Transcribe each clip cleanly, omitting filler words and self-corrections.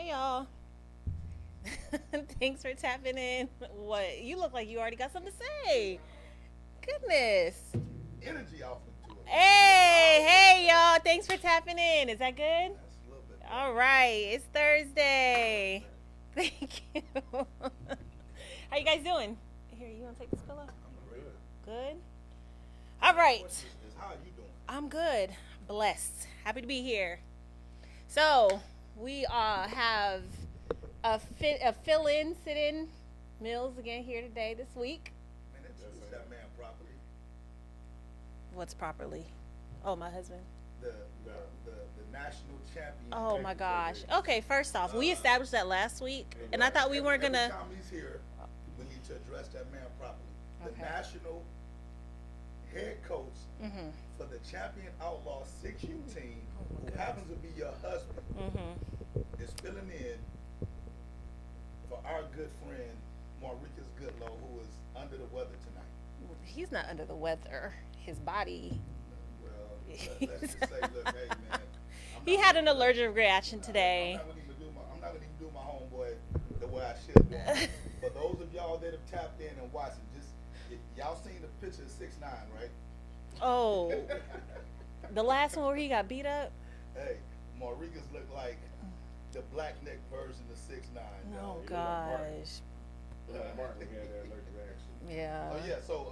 y'all. Thanks for tapping in. What? You look like you already got something to say. Goodness. Energy off into it. Hey, hey, y'all. Thanks for tapping in. Is that good? That's a little bit better. All right. It's Thursday. Thank you. How you guys doing? Here, you want to take this pillow? I'm great. Good. All right. Is how are you doing? I'm good. Blessed. Happy to be here. So, we have a fill-in, sit-in Mills again here today this week. Man, introduce that man properly. What's properly? Oh, my husband. The national champion. Oh my gosh. Okay, first off, we established that last week, and I thought we weren't Every gonna. time he's here, we need to address that man properly. The Okay. national head coach Mhm. for the champion outlaw 6U team, Oh my who goodness. happens to be your husband, Mhm. is filling in for our good friend Mauricus Goodlow, who is under the weather tonight. He's not under the weather. His body. Well, let's just say, look, hey man, He had an allergic reaction today. I'm not gonna even do my homeboy the way I should do. For those of y'all that have tapped in and watching, just y'all seen the picture of 6ix9ine, right? Oh, the last one where he got beat up. Hey, Mauricus looked like the black neck version of 6ix9ine. Oh dog. gosh. Martin had that allergic reaction. Yeah. Oh yeah, so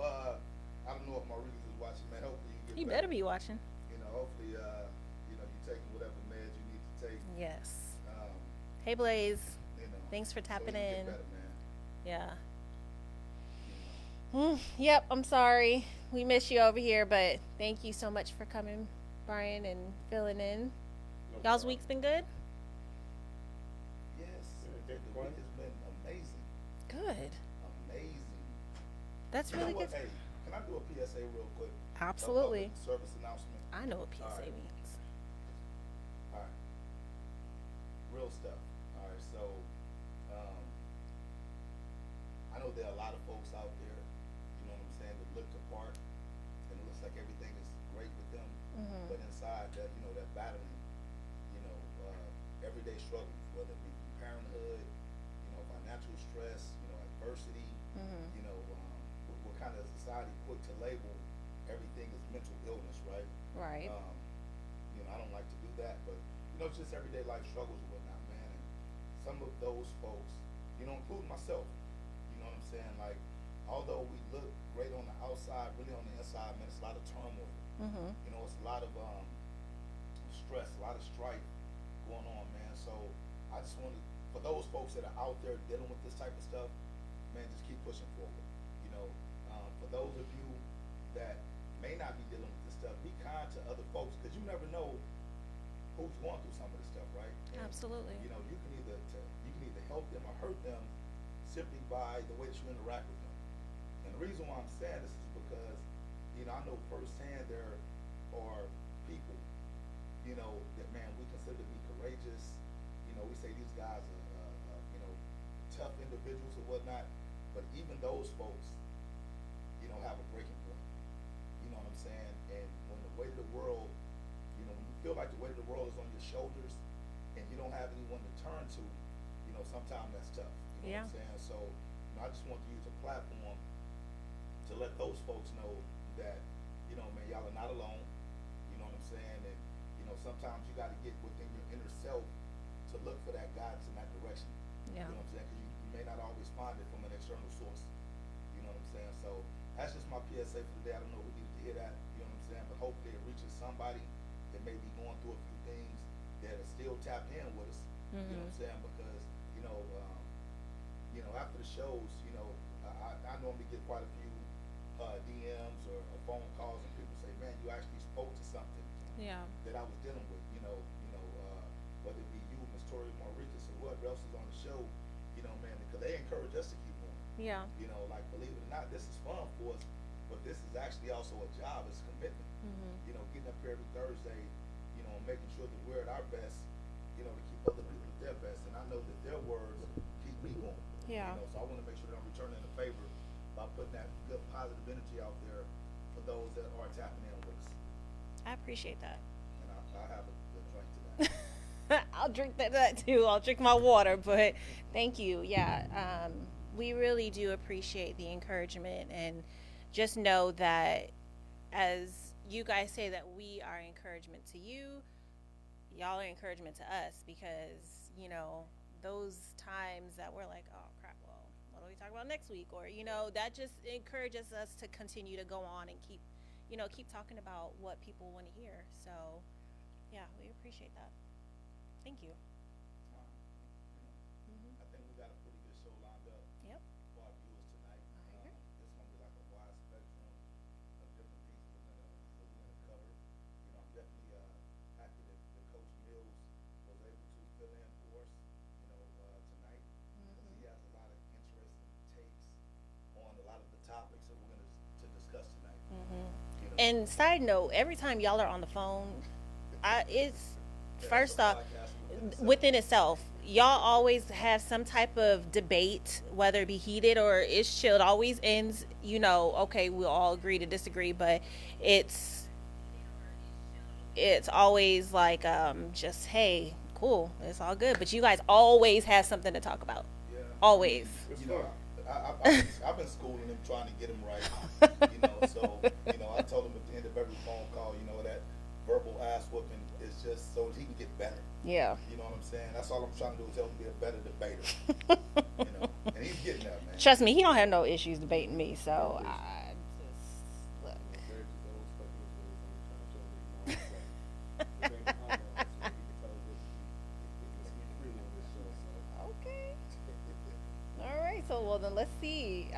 I don't know if Mauricus is watching, man. Hopefully you get He better. better be watching. You know, hopefully you're taking whatever meds you need to take. Yes. Um, Hey Blaze. you know, Thanks for so tapping you get in. better, man. Yeah. You know. Yep, I'm sorry. We miss you over here, but thank you so much for coming, Brian, and filling in. No Y'all's problem. week's been good? Yes, Yeah, the take week one. has been amazing. Good. Amazing. That's You know really what? good. Hey, can I do a PSA real quick? Absolutely. A public service announcement. I know what PSA Alright. means. All right. Real stuff. All right. So, um, I know there are a lot of folks out there, you know what I'm saying, that look the part, and it looks like everything is great with them, Mhm. but inside that, they're battling, everyday struggles, whether it be from parenthood, financial stress, adversity, Mhm. we're kind of a society quick to label everything as mental illness, right? Right. I don't like to do that, but just everyday life struggles and whatnot, man. And some of those folks, including myself, you know what I'm saying? Like, although we look great on the outside, really on the inside, man, it's a lot of turmoil. Mhm. It's a lot of stress, a lot of strife going on, man. So I just wanted, for those folks that are out there dealing with this type of stuff, man, just keep pushing forward. For those of you that may not be dealing with this stuff, be kind to other folks, because you never know who's going through some of this stuff, right? And, Absolutely. you can either help them or hurt them simply by the way that you interact with them. And the reason why I'm saying this is because, I know firsthand there are people, that, man, we consider to be courageous. We say these guys are, tough individuals or whatnot, but even those folks, have a breaking point. You know what I'm saying? And when the weight of the world, when you feel like the weight of the world is on your shoulders and you don't have anyone to turn to, sometimes that's tough. You know Yeah. what I'm saying? So, I just want to use a platform to let those folks know that, man, y'all are not alone. You know what I'm saying? And, sometimes you got to get within your inner self to look for that guidance in that direction. Yeah. You know what I'm saying? Because you may not always find it from an external source. You know what I'm saying? So that's just my PSA for today. I don't know who needed to hear that. You know what I'm saying? But hopefully it reaches somebody that may be going through a few things that are still tapped in with us. You know what I'm saying? Because after the shows, I normally get quite a few DMs or phone calls, and people say, "Man, you actually spoke to something Yeah. that I was dealing with." Whether it be you, Miss Tori Mauricus, or whoever else is on the show, man, because they encourage us to keep going. Yeah. Like, believe it or not, this is fun for us, but this is actually also a job, it's a commitment. Mhm. Getting up here every Thursday, and making sure that we're at our best, to keep other people at their best. And I know that their words keep me going. Yeah. So I want to make sure that I'm returning the favor by putting that good positive energy out there for those that are tapping in with us. I appreciate that. And I have a good drink to that. I'll drink that too. I'll drink my water, but thank you. Yeah, we really do appreciate the encouragement, and just know that as you guys say that we are encouragement to you, y'all are encouragement to us, because those times that we're like, oh crap, well, what do we talk about next week, or that just encourages us to continue to go on and keep talking about what people want to hear. So yeah, we appreciate that. Thank you. I think we got a pretty good show lined up Yep. for our viewers tonight. I agree. It's gonna be like a wide spectrum of different things we're gonna cover. I'm definitely happy that Coach Mills was able to fill in for us, tonight, because he has a lot of interesting takes on a lot of the topics that we're gonna to discuss tonight. And side note, every time y'all are on the phone, it's Yeah, first it's a off podcast within itself. Y'all always have some type of debate, whether it be heated or it's chilled. Always ends, okay, we'll all agree to disagree, but it's it's always like just hey, cool, it's all good. But you guys always have something to talk about. Yeah. Always. It's You know, fun. I've been schooling him, trying to get him right. So I told him at the end of every phone call, that verbal ass whooping is just so he can get better. Yeah. You know what I'm saying? That's all I'm trying to do is help him be a better debater. And he's getting there, man. Trust me, he don't have no issues debating me. So I just look. Compared to those fucking videos I'm trying to show you, this ain't the high ones, so you can tell us speak freely on this show, so. Okay. All right. So well then let's see.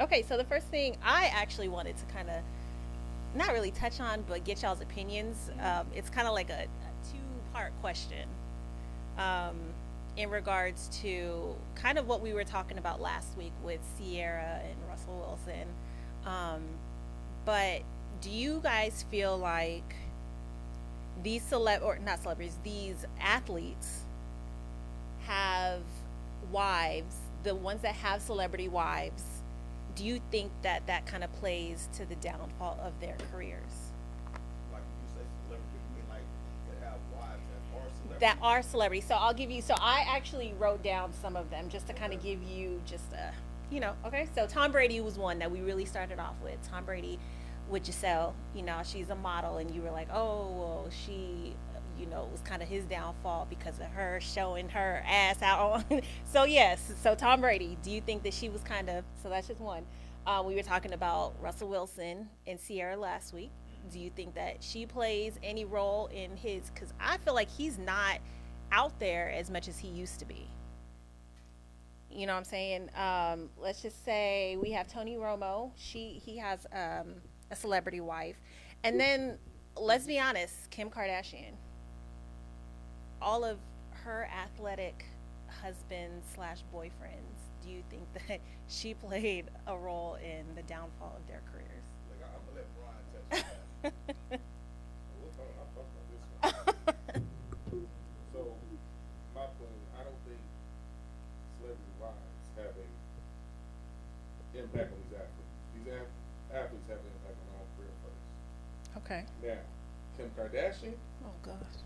Okay. So the first thing I actually wanted to kind of not really touch on, but get y'all's opinions. It's kind of like a two-part question. In regards to kind of what we were talking about last week with Sierra and Russell Wilson. But do you guys feel like these or not celebrities, these athletes have wives, the ones that have celebrity wives, do you think that that kind of plays to the downfall of their careers? Like you say celebrity, you mean like that have wives that are celebrities? That are celebrities. So I'll give you, so I actually wrote down some of them just to kind of give you just a, okay. So Tom Brady was one that we really started off with. Tom Brady with Giselle, she's a model, and you were like, oh, well, she, was kind of his downfall because of her showing her ass out on. So yes, so Tom Brady, do you think that she was kind of, so that's just one. We were talking about Russell Wilson and Sierra last week. Do you think that she plays any role in his, because I feel like he's not out there as much as he used to be. You know what I'm saying? Let's just say we have Tony Romo. He has a celebrity wife. And then let's be honest, Kim Kardashian. All of her athletic husbands / boyfriends, do you think that she played a role in the downfall of their careers? Like, I'm gonna let Brian touch on that. I'll talk about this one. So, my point, I don't think celebrity wives have a impact on these athletes. These athletes have an impact on their own career first. Okay. Now, Kim Kardashian, Oh gosh.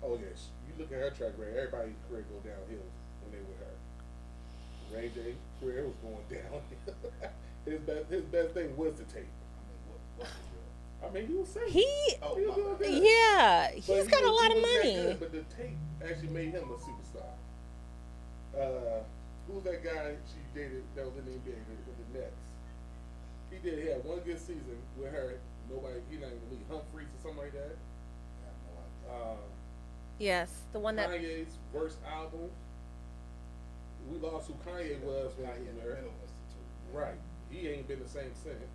oh yes, you look at her track record, everybody's career go downhill when they with her. Ray J career was going downhill. his best thing was the tape. I mean, what's the deal? I mean, he was singing. He, Oh, He was doing good. yeah, But he's he got a was- lot he of was that money. good, but the tape actually made him a superstar. Who's that guy she dated that was in the NBA with the Nets? He had one good season with her. Nobody, he not even league. Humphreys or something like that. I have no idea. Yes, the one that. Kanye's worst album. We lost who Kanye was when Kanye he was in the there. Mental Institute. Right. He ain't been the same since.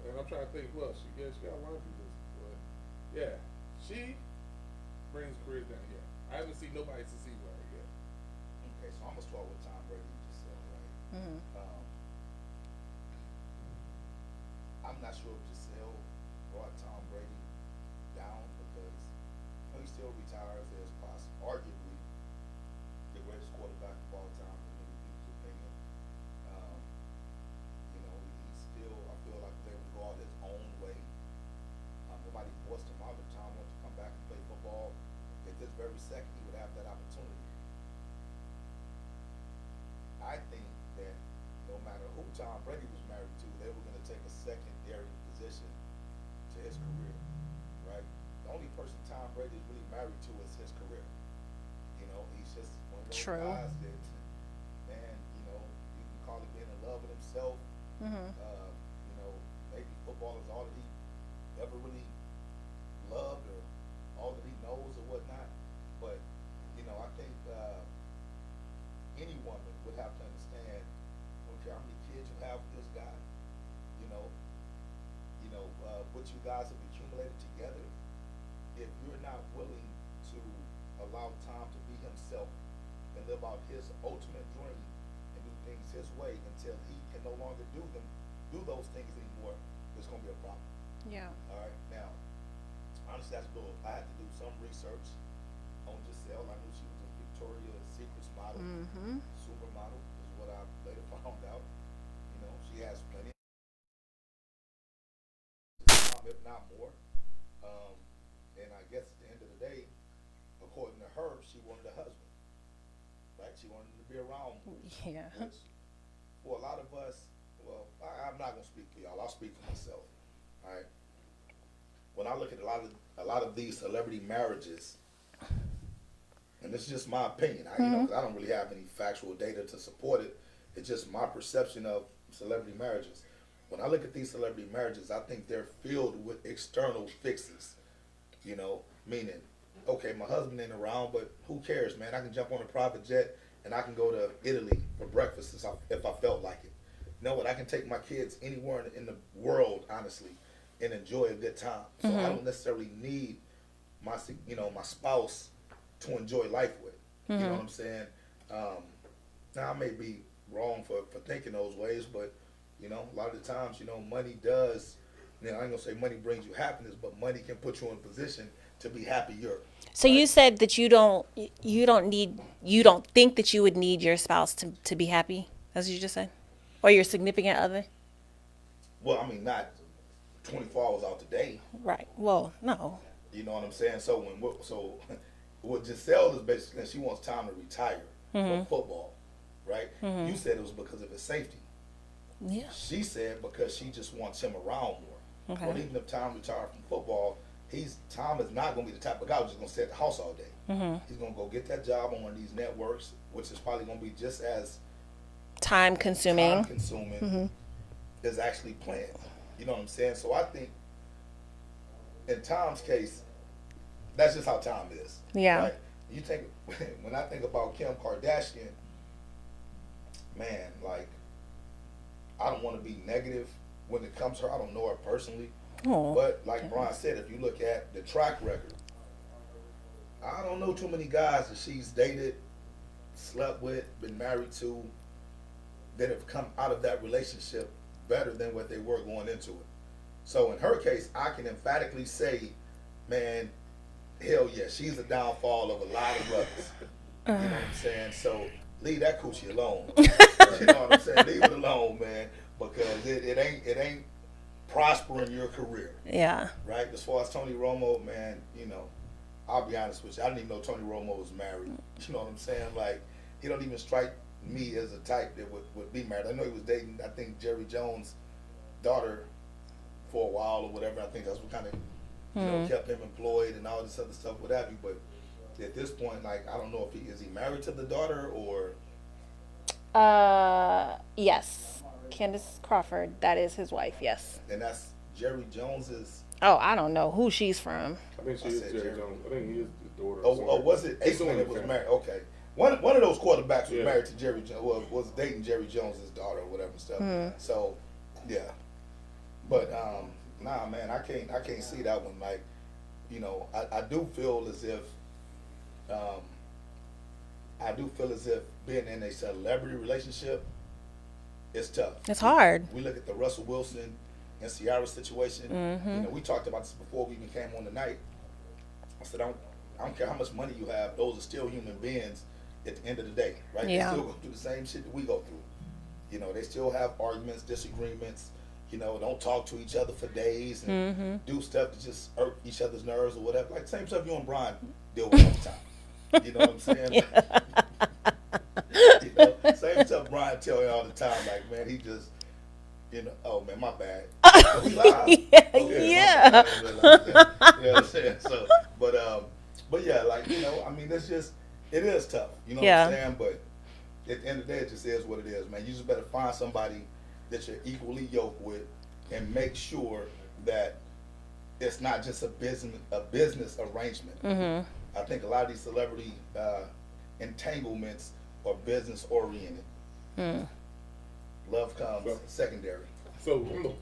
And I'm trying to think who else. She got a lot of people. But yeah, she brings careers down here. I haven't seen nobody succeed with her yet. Okay, so I'm gonna start with Tom Brady and Giselle, right? Mhm. I'm not sure if Giselle brought Tom Brady down because he still retires as arguably the greatest quarterback of all time in many people's opinion. He still, I feel like, was able to go out his own way. Nobody forced him out. If Tom wanted to come back and play football second, he would have that opportunity. I think that no matter who Tom Brady was married to, they were going to take a secondary position to his career, right? The only person Tom Brady is really married to is his career. You know, he's just one of those True. guys that, man, you know, you can call it being in love with himself. Mm-hmm. You know, maybe football is all that he ever really loved or all that he knows or whatnot. But, you know, I think any woman would have to understand, I don't care how many kids you have with this guy, you know, what you guys have accumulated together. If you're not willing to allow Tom to be himself and live out his ultimate dream and do things his way until he can no longer do those things anymore, there's gonna be a problem. Yeah. All right. Now, honestly, I had to do some research on Giselle. I knew she was a Victoria's Secrets model, Mm-hmm. supermodel, is what I later found out. You know, she has plenty, if not more. And I guess at the end of the day, according to her, she wanted a husband, right? She wanted him to be around more. Yeah. Which, for a lot of us, well, I'm not gonna speak for y'all. I'll speak for myself. All right. When I look at a lot of these celebrity marriages, and this is just my opinion, you know, 'cause I don't really have any factual data to support it. It's just my perception of celebrity marriages. When I look at these celebrity marriages, I think they're filled with external fixes. You know, meaning, okay, my husband ain't around, but who cares, man? I can jump on a private jet and I can go to Italy for breakfast if I felt like it. You know what? I can take my kids anywhere in the world, honestly, and enjoy a good time. So I don't necessarily need my spouse to enjoy life with. You know what I'm saying? Now I may be wrong for thinking those ways, but you know, a lot of the times, you know, money does. You know, I ain't gonna say money brings you happiness, but money can put you in a position to be happier. So you said that you don't think that you would need your spouse to be happy. That's what you just said, or your significant other. Well, I mean, not 24 hours out the day. Right. Well, no. You know what I'm saying? So what Giselle is basically, she wants Tom to retire from football, right? You said it was because of his safety. Yeah. She said because she just wants him around more. Okay. Well, even if Tom retired from football, Tom is not going to be the type of guy who's just going to sit at the house all day. He's going to go get that job on one of these networks, which is probably going to be just as Time consuming. as actually playing. You know what I'm saying? So I think in Tom's case, that's just how Tom is. Yeah. Right? You think when I think about Kim Kardashian, man, like I don't want to be negative when it comes to her. I don't know her personally. Oh. But like Brian said, if you look at the track record, I don't know too many guys that she's dated, slept with, been married to, that have come out of that relationship better than what they were going into it. So in her case, I can emphatically say, man, hell yeah, she's a downfall of a lot of brothers. You know what I'm saying? So leave that coochie alone. You know what I'm saying? Leave it alone, man, because it ain't prospering your career. Yeah. Right? As far as Tony Romo, man, you know, I'll be honest with you. I didn't even know Tony Romo was married. You know what I'm saying? Like, he don't even strike me as a type that would be married. I know he was dating, I think, Jerry Jones' daughter for a while or whatever. I think that's what kind of, you know, kept him employed and all this other stuff, what have you. But at this point, like, I don't know if is he married to the daughter or... Yes. Candace Crawford, that is his wife, yes. And that's Jerry Jones's... Oh, I don't know who she's from. I think she is Jerry Jones. I think he is the daughter. Oh, was it Aikman that was married? Okay. One of those quarterbacks was married to Jerry Jones, was dating Jerry Jones's daughter or whatever stuff. So, yeah. But, nah, man, I can't see that one. Like, you know, I do feel as if being in a celebrity relationship is tough. It's hard. We look at the Russell Wilson and Ciara situation. You know, we talked about this before we even came on tonight. I said, I don't care how much money you have, those are still human beings at the end of the day, right? Yeah. They still go through the same shit that we go through. You know, they still have arguments, disagreements, you know, don't talk to each other for days and do stuff to just irk each other's nerves or whatever. Like the same stuff you and Brian deal with all the time. You know what I'm saying? You know, same stuff Brian tell me all the time. Like, man, he just, you know, oh man, my bad. Oh, we live. Yeah, Okay, yeah. my bad. I didn't realize that. You know what I'm saying? So, but yeah, like, you know, I mean, it's just, it is tough. You know Yeah. what I'm saying? But at the end of the day, it just is what it is, man. You just better find somebody that you're equally yoked with, and make sure that it's not just a business arrangement. Mm-hmm. I think a lot of these celebrity entanglements are business oriented. Mm. Love comes Well- secondary. So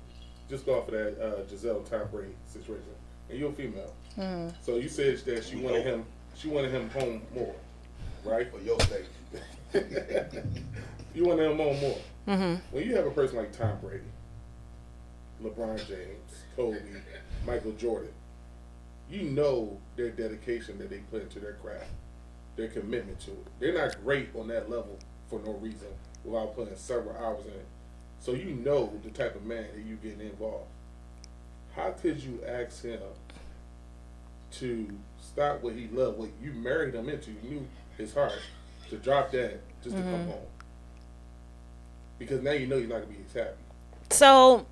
just go off of that Giselle and Tom Brady situation, and you're a female. Mm. So you said that she wanted him home more, right? For your sake. You wanted him home more. Mm-hmm. When you have a person like Tom Brady, LeBron James, Kobe, Michael Jordan, you know their dedication that they put into their craft, their commitment to it. They're not great on that level for no reason without putting several hours in it. So you know the type of man that you getting involved. How could you ask him to stop what he loved, what you married him into, you knew his heart, to drop that just to come home? Because now you know you're not going to be as happy. So,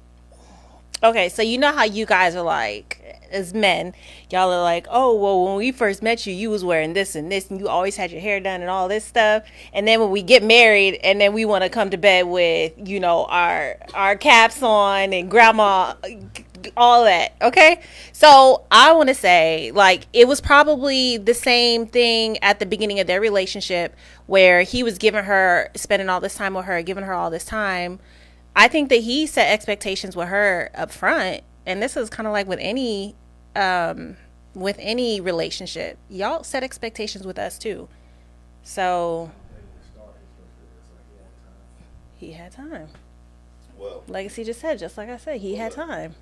okay, so you know how you guys are like, as men, y'all are like, oh, well, when we first met you, you was wearing this and this, and you always had your hair done and all this stuff. And then when we get married, and then we want to come to bed with, you know, our caps on and grandma, all that. Okay, so I want to say, like, it was probably the same thing at the beginning of their relationship, where he was giving her, spending all this time with her, giving her all this time. I think that he set expectations with her up front, and this is kind of like with any relationship. Y'all set expectations with us too. So he had time. Well, Legacy just said, just like I said, he had time.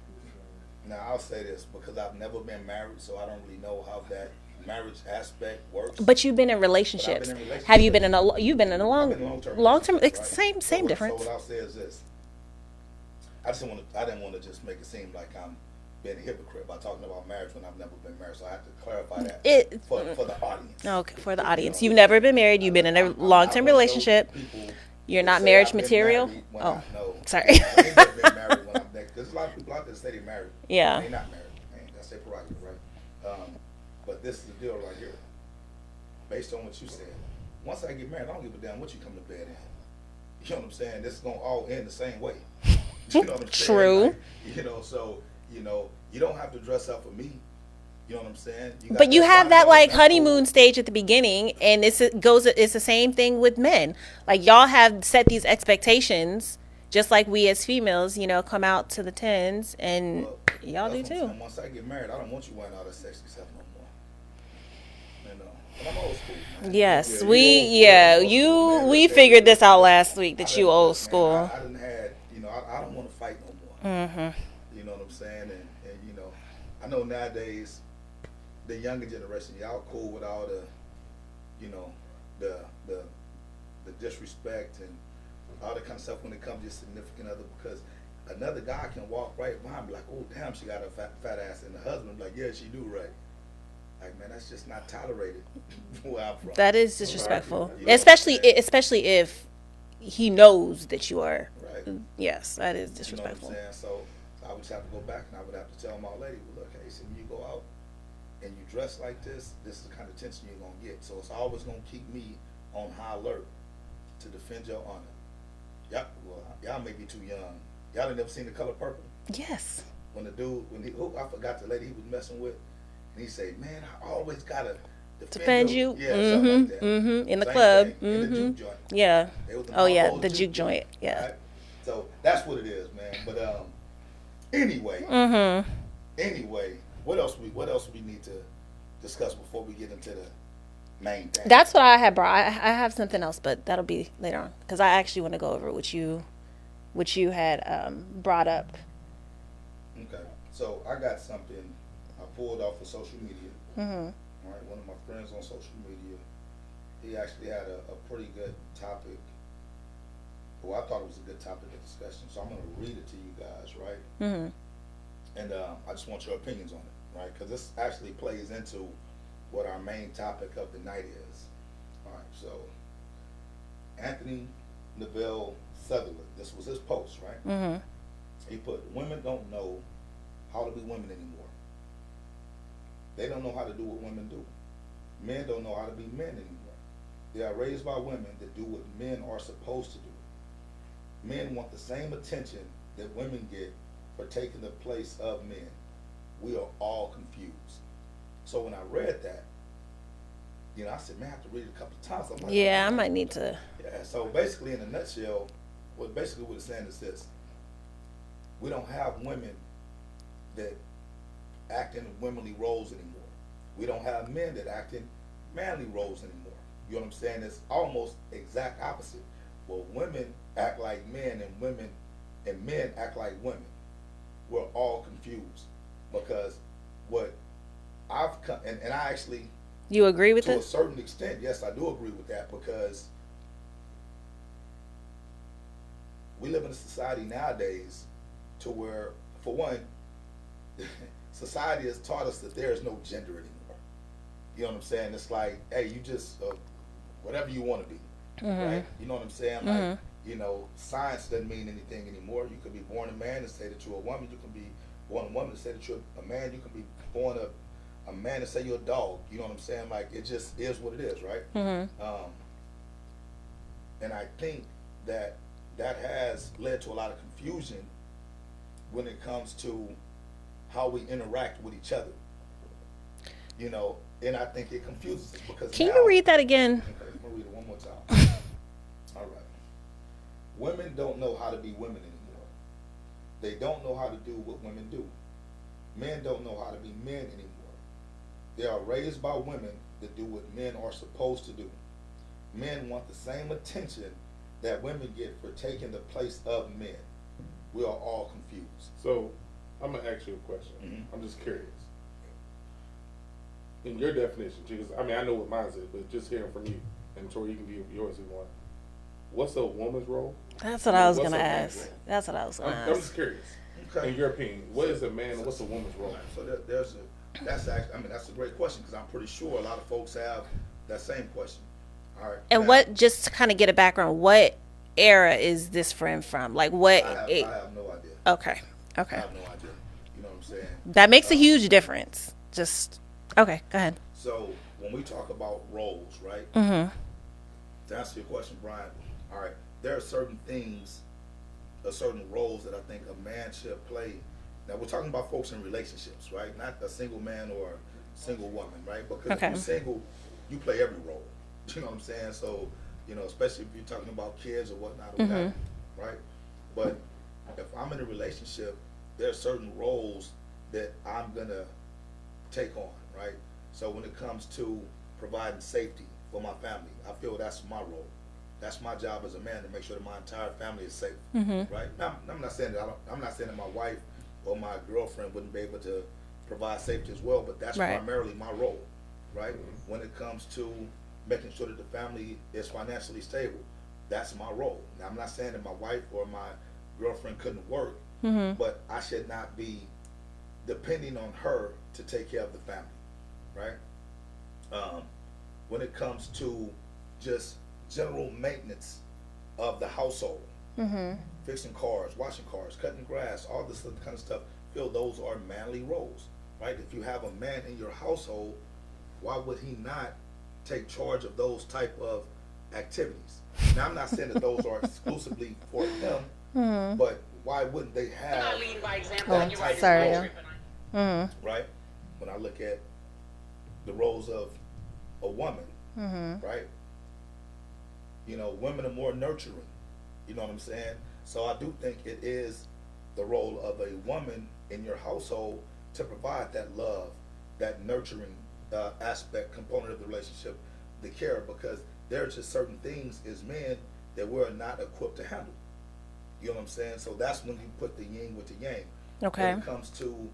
now I'll say this because I've never been married, so I don't really know how that marriage aspect works. But you've been in relationships. But I've been in relationships. Have you been in a? You've been in a I've been in long-term. relationships, It's right? same So difference. what I'll say is this: I didn't want to just make it seem like I'm being a hypocrite by talking about marriage when I've never been married. So I have to clarify that for the audience. Okay, for the You audience, know, you've never been married. You've been in a long-term relationship. You're not marriage material. Oh, no. sorry. I ain't never been married when I'm next. There's a lot of people out there that say they're married. Yeah. They're not married. Man, that's their prerogative, right? But this is the deal right here. Based on what you said, once I get married, I don't give a damn what you come to bed in. You know what I'm saying? This is gonna all end the same way. You know what I'm saying? True. Like, you know, so you know, you don't have to dress up for me. You know what I'm saying? Got But you have that body, like that's cool. honeymoon stage at the beginning, and it's the same thing with men. Like, y'all have set these expectations, just like we as females, you know, come out to the tens, and Well, y'all do that's what I'm too. saying. Once I get married, I don't want you wearing all that sexy stuff no more. You know, but I'm old school. Man. Yes, Yeah, you old school, man. we Look, figured this out last week I that you done- old man, school. I done had, you know, I don't want to fight no more. Mm-hmm. You know what I'm saying? And you know, I know nowadays the younger generation, y'all cool with all the, you know, the disrespect and all that kind of stuff when it comes to your significant other, because another guy can walk right behind and be like, oh damn, she got a fat ass, and the husband be like, yeah, she do, right? Like, man, that's just not tolerated where I'm from. That is disrespectful, You know what I'm especially saying? especially if he knows that you are. Right. Yes, that is You know what disrespectful. I'm saying? So I would just have to go back and I would have to tell my lady, well, look, hey, so when you go out and you dress like this is the kind of attention you're gonna get. So it's always gonna keep me on high alert to defend your honor. Y'all may be too young. Y'all ain't never seen The Color Purple? Yes. When the dude, I forgot the lady he was messing with, and he said, man, I always gotta Defend you. Yeah, something like that. Mm-hmm. In the Same club. thing, in the Mm-hmm. juke joint. Yeah. They was the Oh yeah, Marlboro the juke joint. Yeah. Right? So that's what it is, man. But anyway, Mm-hmm. anyway, what else we need to discuss before we get into the main thing? That's what I had brought. I have something else, but that'll be later on because I actually want to go over what you had brought up. Okay. So I got something I pulled off of social media. Mm-hmm. All right, one of my friends on social media, he actually had a pretty good topic. Well, I thought it was a good topic of discussion, so I'm going to read it to you guys, right? Mm-hmm. And I just want your opinions on it, right? Because this actually plays into what our main topic of the night is. All right, so Anthony Neville Sutherland, this was his post, right? Mm-hmm. He put, women don't know how to be women anymore. They don't know how to do what women do. Men don't know how to be men anymore. They are raised by women that do what men are supposed to do. Men want the same attention that women get for taking the place of men. We are all confused. So when I read that, you know, I said, man, I have to read it a couple of times. I'm like, Yeah, I might need to. yeah, so basically in a nutshell, what it's saying is this. We don't have women that act in womanly roles anymore. We don't have men that act in manly roles anymore. You know what I'm saying? It's almost exact opposite. Well, women act like men and men act like women. We're all confused because what I've come, and I actually, You agree with to a it? certain extent, yes, I do agree with that because we live in a society nowadays to where, for one, society has taught us that there is no gender anymore. You know what I'm saying? It's like, hey, you just whatever you want to be, right? You know what I'm saying? Like, you know, science doesn't mean anything anymore. You could be born a man and say that you're a woman. You can be born a woman and say that you're a man. You can be born a man and say you're a dog. You know what I'm saying? Like, it just is what it is, right? And I think that has led to a lot of confusion when it comes to how we interact with each other. You know, and I think it confuses us because Can now, you read that again? Okay, I'm gonna read it one more time. All right. Women don't know how to be women anymore. They don't know how to do what women do. Men don't know how to be men anymore. They are raised by women that do what men are supposed to do. Men want the same attention that women get for taking the place of men. We are all confused. So, I'm gonna ask you a question. Mhm. I'm just curious. In your definition, because I mean I know what mine is, but just hearing from you, and Tori, you can give yours if you want. What's a woman's role? That's what I was What's gonna a man's ask. role? That's what I was gonna I'm ask. just curious. Okay. In your opinion, what is a man and what's a woman's role? So that's actually, I mean, that's a great question because I'm pretty sure a lot of folks have that same question. All right. And now, what, just to kind of get a background, what era is this friend from? Like what? I it- have no idea. okay. I Okay. have no idea. You know what I'm saying? That makes a huge difference. Just okay. Go ahead. So when we talk about roles, right? Mm-hmm. To answer your question, Brian, all right, there are certain things, certain roles that I think a man should play. Now we're talking about folks in relationships, right? Not a single man or a single woman, right? Because Okay. if you're single, you play every role. You know what I'm saying? So, you know, especially if you're talking about kids or whatnot, or whatever, right? But if I'm in a relationship, there are certain roles that I'm gonna take on, right? So when it comes to providing safety for my family, I feel that's my role. That's my job as a man to make sure that my entire family is safe, right? Now, I'm not saying that I'm not saying that my wife or my girlfriend wouldn't be able to provide safety as well, but that's Right. primarily my role, right? When it comes to making sure that the family is financially stable, that's my role. Now, I'm not saying that my wife or my girlfriend couldn't work, but I should not be depending on her to take care of the family, right? When it comes to just general maintenance of the household, fixing cars, washing cars, cutting grass, all this kind of stuff, feel those are manly roles, right? If you have a man in your household, why would he not take charge of those type of activities? Now, I'm not saying that those are exclusively for him, but why wouldn't they have that type sorry, of yeah. role, right? When I look at the roles of a woman, right? You know, women are more nurturing. You know what I'm saying? So I do think it is the role of a woman in your household to provide that love, that nurturing aspect, component of the relationship, the care, because there are just certain things as men that we're not equipped to handle. You know what I'm saying? So that's when you put the yin with the yang. Okay. When it comes to,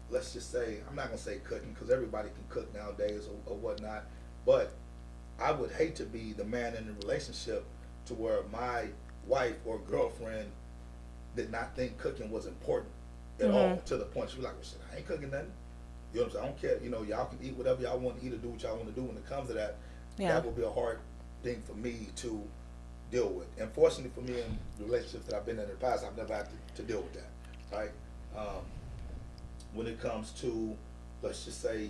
let's just say, I'm not gonna say cooking because everybody can cook nowadays or whatnot, but I would hate to be the man in the relationship to where my wife or girlfriend did not think cooking was important at all, to the point she was like, well, shit, I ain't cooking nothing. You know what I'm saying? I don't care. You know, y'all can eat whatever y'all want to eat or do what y'all want to do. When it comes to that, Yeah. that would be a hard thing for me to deal with. And fortunately for me, in the relationships that I've been in the past, I've never had to deal with that, right? When it comes to, let's just say,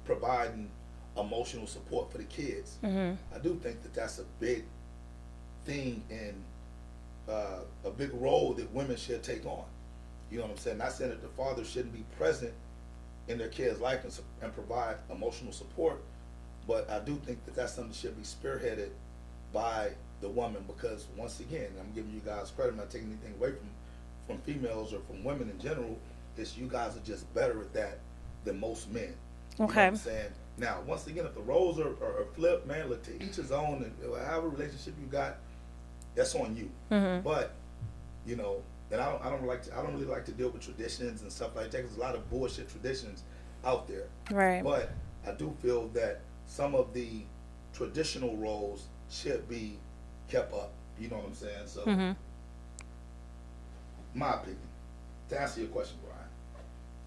providing emotional support for the kids, I do think that that's a big thing and a big role that women should take on. You know what I'm saying? Not saying that the father shouldn't be present in their kid's life and provide emotional support, but I do think that that's something that should be spearheaded by the woman, because once again, I'm giving you guys credit, I'm not taking anything away from females or from women in general. It's you guys are just better at that than most men. You know what I'm saying? Now, once again, if the roles are flipped, man, look, to each his own, and however relationship you got, that's on you. But, you know, and I don't really like to deal with traditions and stuff like that, because there's a lot of bullshit traditions out there. Right. But I do feel that some of the traditional roles should be kept up. You know what I'm saying? So, my opinion. To answer your question, Brian,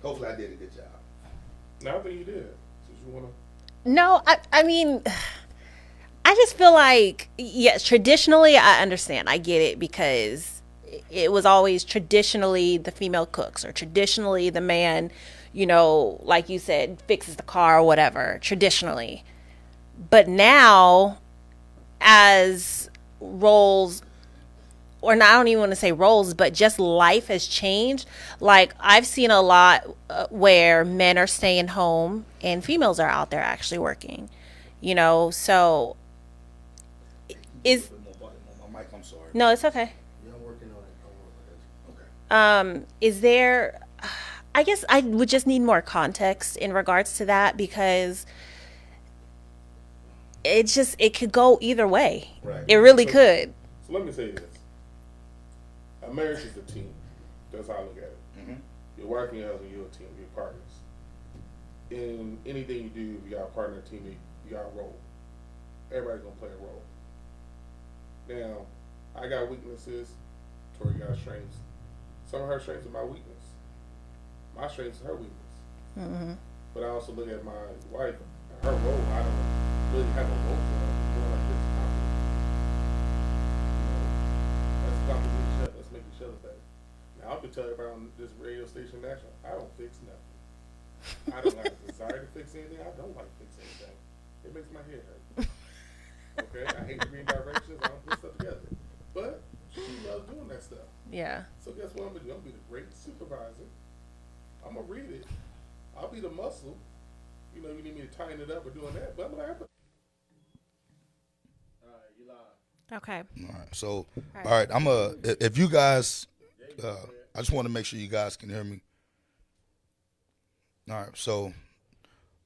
hopefully I did a good job. No, I think you did. Since you wanna. No, I mean, I just feel like, yes, traditionally, I understand. I get it, because it was always traditionally the female cooks, or traditionally the man, you know, like you said, fixes the car or whatever, traditionally. But now, as roles, or not, I don't even want to say roles, but just life has changed. Like, I've seen a lot where men are staying home and females are out there actually working, you know. So is My mic, I'm sorry. no, it's okay. Yeah, I'm working on it. Okay. Is there, I guess I would just need more context in regards to that, because it could go either way. Right. It really could. So let me say this: a marriage is a team. That's how I look at it. Your wife and your husband, you're a team. You're partners. In anything you do, if you got a partner, a team, you got a role. Everybody's gonna play a role. Now, I got weaknesses. Tori got strengths. Some of her strengths are my weakness. My strengths is her weakness. But I also look at my wife, her role. I don't really have a role for her. More like this let's compliment each other. Let's make each other better. Now, I can tell everybody on this radio station national, I don't fix nothing. I don't have a desire to fix anything. I don't like fixing anything. It makes my head hurt. Okay? I hate to be in directions. I don't put stuff together. But she loves doing that stuff. Yeah. So guess what I'm going to do? I'm going to be the great supervisor. I'm going to read it. I'll be the muscle. You know, you need me to tighten it up or doing that. But I'm going to have to. All right, you live. Okay. All right. So, all right. If you guys, I just want to make sure you guys can hear me. All right. So,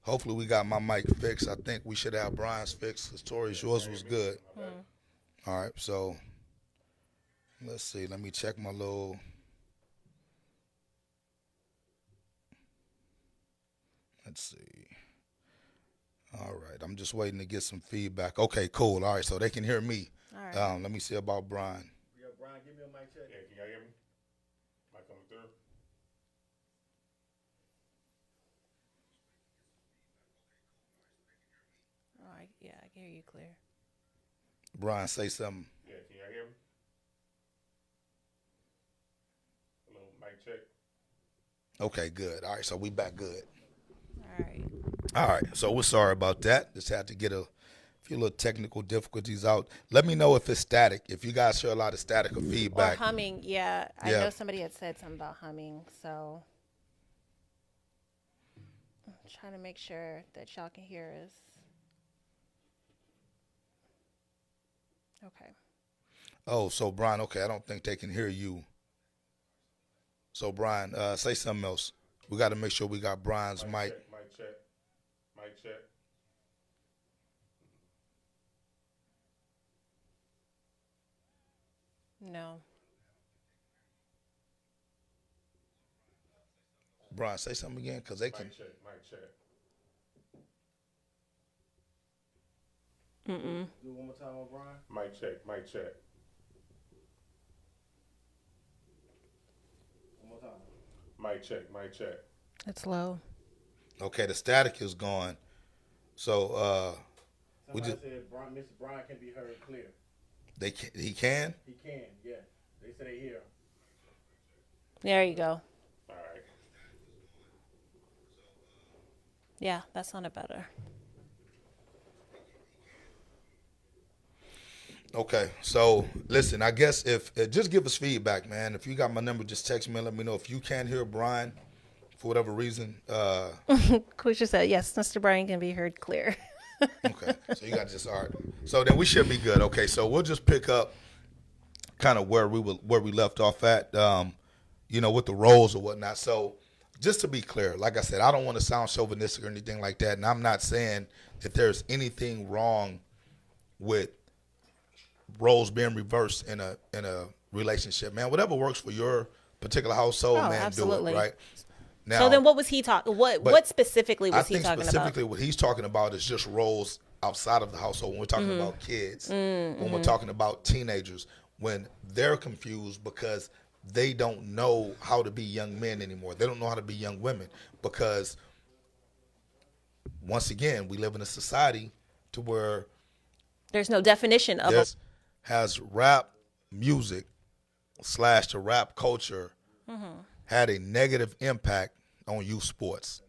hopefully we got my mic fixed. I think we should have Brian's fixed, because Tori's, yours was good. All right. So, let's see. Let me check my little. Let's see. All right. I'm just waiting to get some feedback. Okay, cool. All right. So they can hear me. All right. Let me see about Brian. Yeah, Brian, give me a mic check. Yeah, can y'all hear me? Mic coming through? Oh, yeah, I can hear you clear. Brian, say something. Yeah, can y'all hear me? Hello, mic check. Okay, good. All right. So we back good. All right. All right, so we're sorry about that. Just had to get a few little technical difficulties out. Let me know if it's static. If you guys hear a lot of static or Or feedback. humming, yeah. I Yeah. know somebody had said something about humming, so I'm trying to make sure that y'all can hear us. Okay. Oh, so Brian, okay, I don't think they can hear you. So Brian, say something else. We got to make sure we got Brian's mic. Check, mic check. Mic check. No. Brian, say something again, because they can. Mic check, mic check. Mm-mm. Do it one more time on Brian. Mic check, mic check. One more time. Mic check, mic check. It's low. Okay, the static is gone. So we Somebody just said Mr. Brian can be heard clear. he can. He can, yeah. They say they hear him. There you go. All right. Yeah, that sounded better. Okay, so listen, I guess if just give us feedback, man. If you got my number, just text me and let me know if you can't hear Brian for whatever reason. Quisha said, yes, Mr. Brian can be heard clear. Okay, so you got just all right. So then we should be good. Okay, so we'll just pick up kind of where we left off at, with the roles or whatnot. So just to be clear, like I said, I don't want to sound chauvinistic or anything like that, and I'm not saying that there's anything wrong with roles being reversed in a relationship, man. Whatever works for your particular household, Oh, man, absolutely. do it, right? Now, So then what was he talking? What specifically I was he think talking specifically about? what he's talking about is just roles outside of the household. When we're talking about kids, when we're talking about teenagers, when they're confused because they don't know how to be young men anymore. They don't know how to be young women because, once again, we live in a society to where There's no definition of a has rap music / the rap culture had a negative impact on youth sports.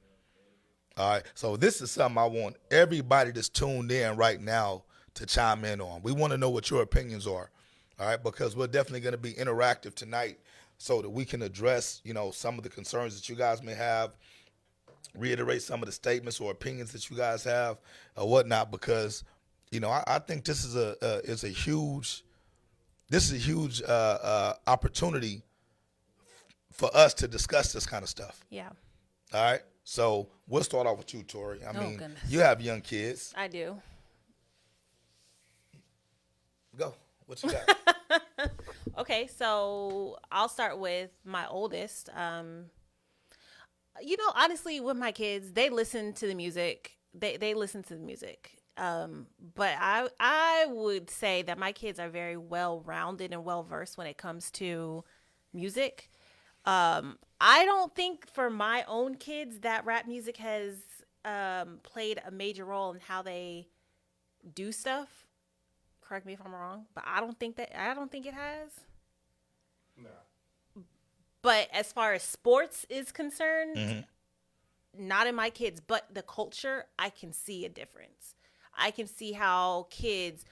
All right. So this is something I want everybody that's tuned in right now to chime in on. We want to know what your opinions are. All right. Because we're definitely going to be interactive tonight so that we can address, some of the concerns that you guys may have, reiterate some of the statements or opinions that you guys have or whatnot, because, I think this is a huge opportunity for us to discuss this kind of stuff. Yeah, All right. So we'll start off with you, Tori. I mean, goodness. you have young kids. I do. Go. What you got? Okay, so I'll start with my oldest. Honestly, with my kids, they listen to the music. They listen to the music. But I would say that my kids are very well rounded and well versed when it comes to music. I don't think for my own kids that rap music has played a major role in how they do stuff. Correct me if I'm wrong, but I don't think it has. Nah. But as far as sports is concerned, not in my kids, but the culture, I can see a difference. I can see how kids,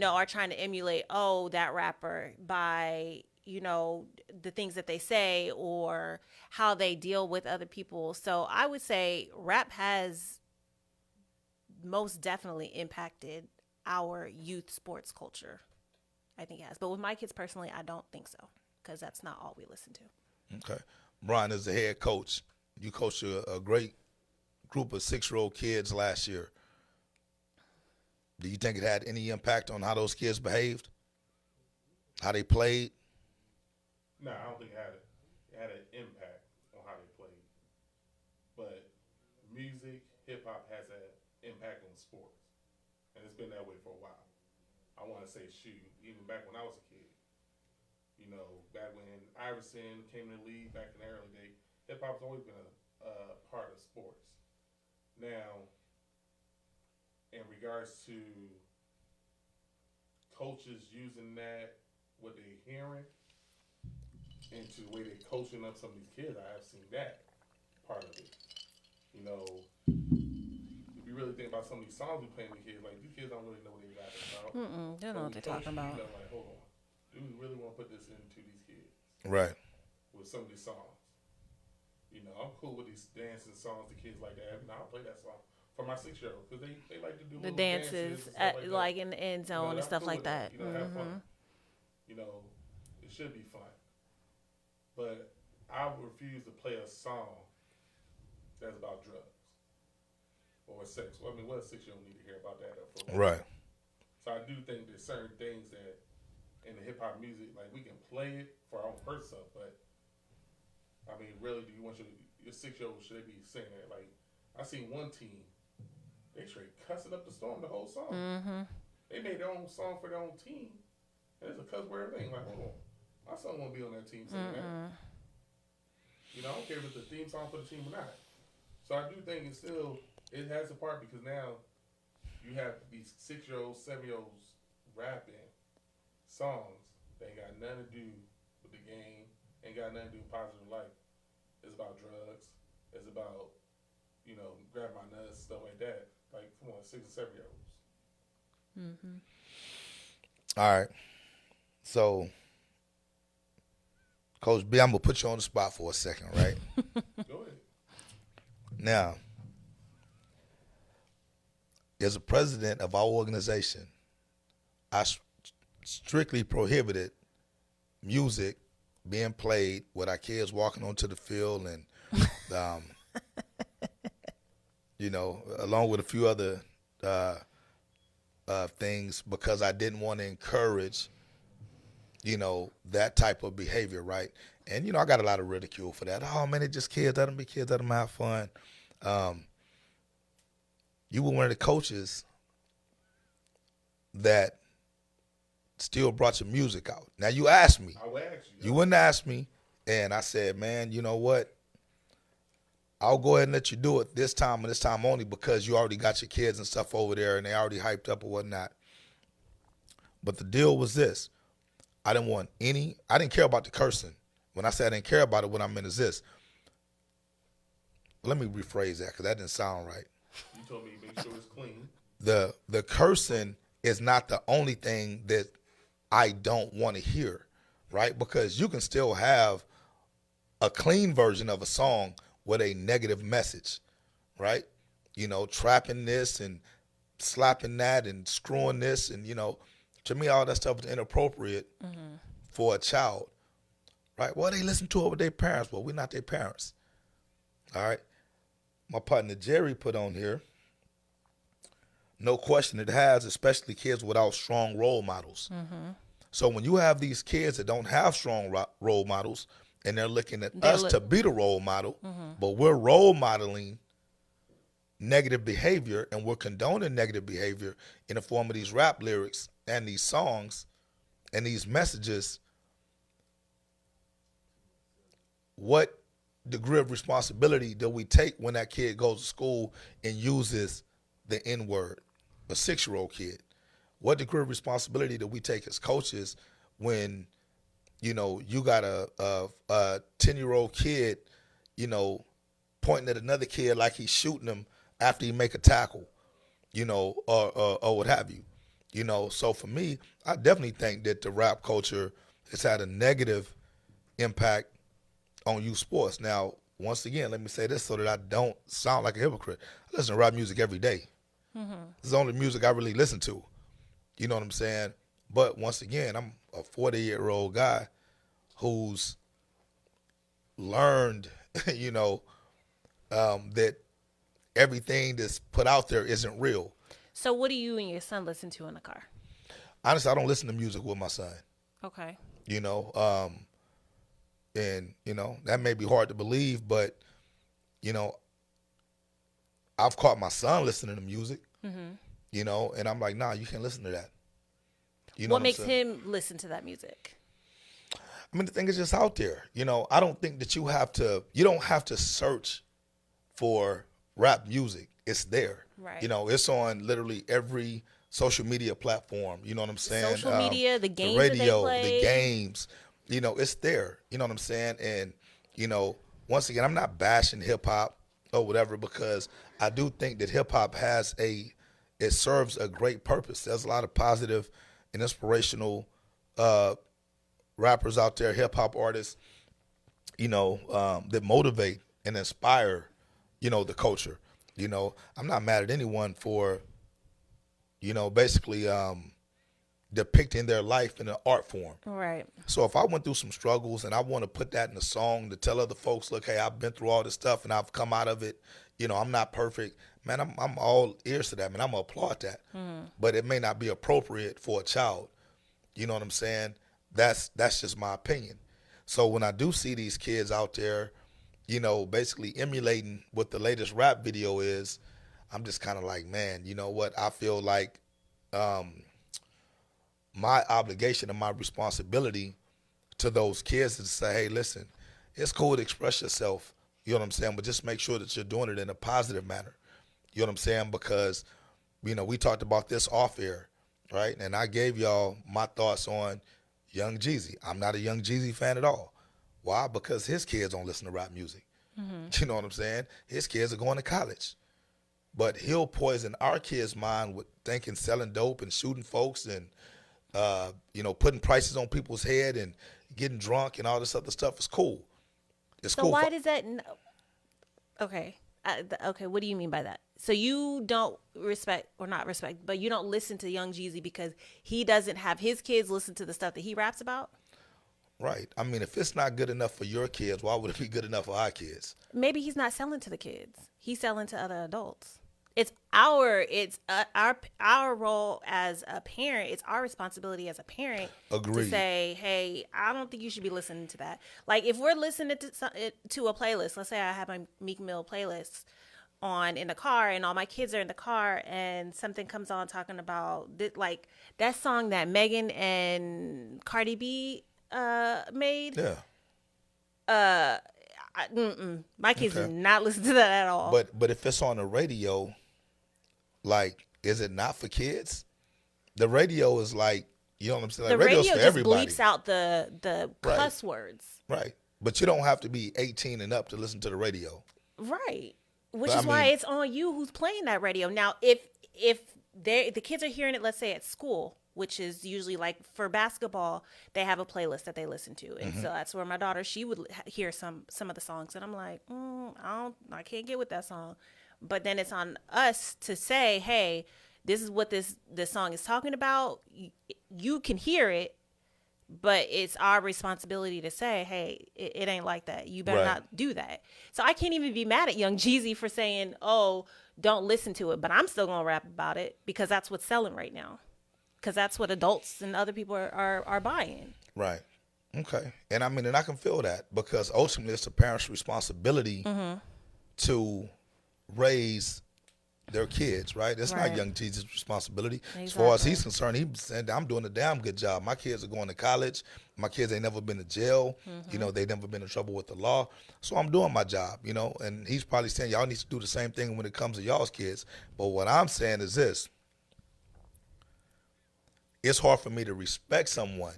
are trying to emulate, that rapper by, the things that they say or how they deal with other people. So I would say rap has most definitely impacted our youth sports culture. I think it has. But with my kids personally, I don't think so, because that's not all we listen to. Okay. Brian is the head coach. You coached a great group of 6-year-old kids last year. Do you think it had any impact on how those kids behaved? How they played? No, I don't think it had an impact on how they played. But music, hip hop has an impact on sports. And it's been that way for a while. I want to say, even back when I was a kid. Back when Iverson came in the league back in the early days, hip hop's always been a part of sports. Now, in regards to coaches using that, what they're hearing, into the way they're coaching up some of these kids, I have seen that part of it. If you really think about some of these songs we playing with kids, like these kids don't really know what they're rapping about. They don't know what they're talking about. Like, hold on, do we really want to put this into these kids? Right. With some of these songs. I'm cool with these dancing songs, the kids like that. I'll play that song for my 6-year-old because they like to do The little dances, and stuff like in the end zone and that's stuff cool like with that. Have fun. It should be fun. But I refuse to play a song that's about drugs or sex. Well, what a 6-year-old need to hear about that? Right. So I do think there's certain things that in the hip hop music, like we can play it for our own personal stuff, but I mean, really, do you want your 6-year-old, should they be singing that? Like, I seen one team, they straight cussing up the storm the whole song. They made their own song for their own team, and it's a cuss word thing. Like, hold on, my son won't be on that team singing that. You know, I don't care if it's the theme song for the team or not. So I do think it has a part because now you have these 6-year-olds, 7-year-olds rapping songs that ain't got nothing to do with the game, ain't got nothing to do with positive life. It's about drugs. It's about, grab my nuts, stuff like that. Like, come on, 6 and 7-year-olds. All right. So, Coach B, I'm going to put you on the spot for a second, right? Go ahead. Now, as a president of our organization, I strictly prohibited music being played with our kids walking onto the field and, along with a few other things because I didn't want to encourage, that type of behavior, right? And, I got a lot of ridicule for that. Oh, man, it's just kids. Let them be kids. Let them have fun. You were one of the coaches that still brought your music out. Now, you asked me. I will ask you. You wouldn't ask me. And I said, man, you know what? I'll go ahead and let you do it this time and this time only because you already got your kids and stuff over there and they already hyped up or whatnot. But the deal was this. I didn't care about the cursing. When I say I didn't care about it, what I meant is this. Let me rephrase that because that didn't sound right. You told me make sure it's clean. The cursing is not the only thing that I don't want to hear, right? Because you can still have a clean version of a song with a negative message, right? Trapping this and slapping that and screwing this and, to me, all that stuff is inappropriate for a child, right? Well, they listen to it with their parents. Well, we're not their parents, all right? My partner Jerry put on here, no question it has, especially kids without strong role models. So when you have these kids that don't have strong role models and they're looking at us to be the role model, but we're role modeling negative behavior and we're condoning negative behavior in the form of these rap lyrics and these songs and these messages, what degree of responsibility do we take when that kid goes to school and uses the N-word, a 6-year-old kid? What degree of responsibility do we take as coaches when, you got a 10-year-old kid, pointing at another kid like he's shooting him after he make a tackle, or what have you. So for me, I definitely think that the rap culture has had a negative impact on youth sports. Now, once again, let me say this so that I don't sound like a hypocrite. I listen to rap music every day. This is the only music I really listen to. You know what I'm saying? But once again, I'm a 40-year-old guy who's learned, that everything that's put out there isn't real. So what do you and your son listen to in the car? Honestly, I don't listen to music with my son. Okay. And, that may be hard to believe, but, I've caught my son listening to music, and I'm like, nah, you can't listen to that. What makes him listen to that music? I mean, the thing is just out there. I don't think that you don't have to search for rap music. It's there. Right. It's on literally every social media platform. You know what I'm saying? Social media, the games the radio, that they play. the games. It's there. You know what I'm saying? And, once again, I'm not bashing hip hop or whatever because I do think that hip hop it serves a great purpose. There's a lot of positive and inspirational rappers out there, hip hop artists, that motivate and inspire, the culture. I'm not mad at anyone for, basically depicting their life in an art form. Right. So if I went through some struggles and I want to put that in a song to tell other folks, look, hey, I've been through all this stuff and I've come out of it. I'm not perfect. Man, I'm all ears to that, man. I'm going to applaud that. But it may not be appropriate for a child. You know what I'm saying? That's just my opinion. So when I do see these kids out there, basically emulating what the latest rap video is, I'm just kind of like, man, you know what? I feel like my obligation and my responsibility to those kids is to say, hey, listen, it's cool to express yourself. You know what I'm saying? But just make sure that you're doing it in a positive manner. You know what I'm saying? Because, we talked about this off air, right? And I gave y'all my thoughts on Young Jeezy. I'm not a Young Jeezy fan at all. Why? Because his kids don't listen to rap music. You know what I'm saying? His kids are going to college. But he'll poison our kids' mind with thinking selling dope and shooting folks and, putting prices on people's head and getting drunk and all this other stuff is cool. It's So cool. why does that? Okay, okay. What do you mean by that? So you don't respect, or not respect, but you don't listen to Young Jeezy because he doesn't have his kids listen to the stuff that he raps about? Right. I mean, if it's not good enough for your kids, why would it be good enough for our kids? Maybe he's not selling to the kids. He's selling to other adults. It's our role as a parent. It's our responsibility as a parent Agreed. to say, hey, I don't think you should be listening to that. Like if we're listening to a playlist, let's say I have my Meek Mill playlist on in the car and all my kids are in the car and something comes on talking about like that song that Megan and Cardi B made. Yeah. My kids Okay. do not listen to that at all. But if it's on the radio, like, is it not for kids? The radio is like, you know what I'm saying? the Like, radio's radio for just everybody. bleeps out the Right. cuss words. Right. But you don't have to be 18 and up to listen to the radio. Right. Which But, I is why mean- it's on you who's playing that radio. Now, if the kids are hearing it, let's say at school, which is usually like for basketball, they have a playlist that they listen to. And so that's where my daughter, she would hear some of the songs. And I'm like, I can't get with that song. But then it's on us to say, hey, this is what this song is talking about. You can hear it, but it's our responsibility to say, hey, it ain't like that. You better Right. not do that. So I can't even be mad at Young Jeezy for saying, oh, don't listen to it. But I'm still going to rap about it because that's what's selling right now. Because that's what adults and other people are buying. Right. Okay. And I mean, and I can feel that because ultimately it's the parents' responsibility to raise their kids, right? It's Right. not Young Jesus' responsibility. As far as Exactly. he's concerned, he said, I'm doing a damn good job. My kids are going to college. My kids ain't never been to jail. They never been in trouble with the law. So I'm doing my job, and he's probably saying y'all need to do the same thing when it comes to y'all's kids. But what I'm saying is this. It's hard for me to respect someone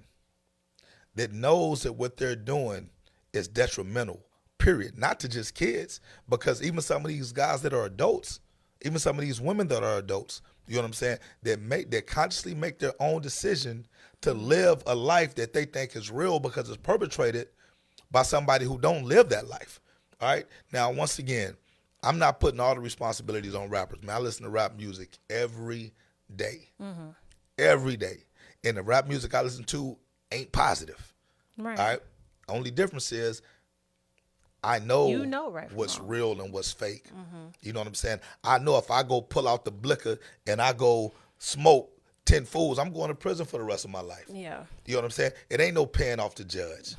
that knows that what they're doing is detrimental, period. Not to just kids, because even some of these guys that are adults, even some of these women that are adults, you know what I'm saying, that consciously make their own decision to live a life that they think is real because it's perpetrated by somebody who don't live that life. All right. Now, once again, I'm not putting all the responsibilities on rappers, man. I listen to rap music every day. Every day. And the rap music I listen to ain't positive. Right. All right. Only difference is I know, You know right from what's wrong. real and what's fake. You know what I'm saying? I know if I go pull out the blicker and I go smoke 10 fools, I'm going to prison for the rest of my life. Yeah. You know what I'm saying? It ain't no paying off the judge.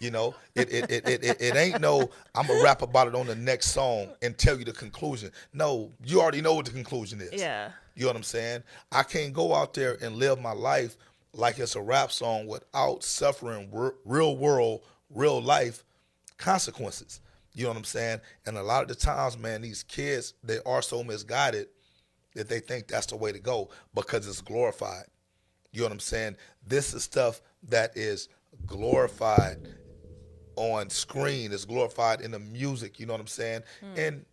It ain't no I'm gonna rap about it on the next song and tell you the conclusion. No, you already know what the conclusion is. Yeah. You know what I'm saying? I can't go out there and live my life like it's a rap song without suffering real world, real life consequences. You know what I'm saying? And a lot of the times, man, these kids, they are so misguided that they think that's the way to go because it's glorified. You know what I'm saying? This is stuff that is glorified on screen. It's glorified in the music. You know what I'm saying? And,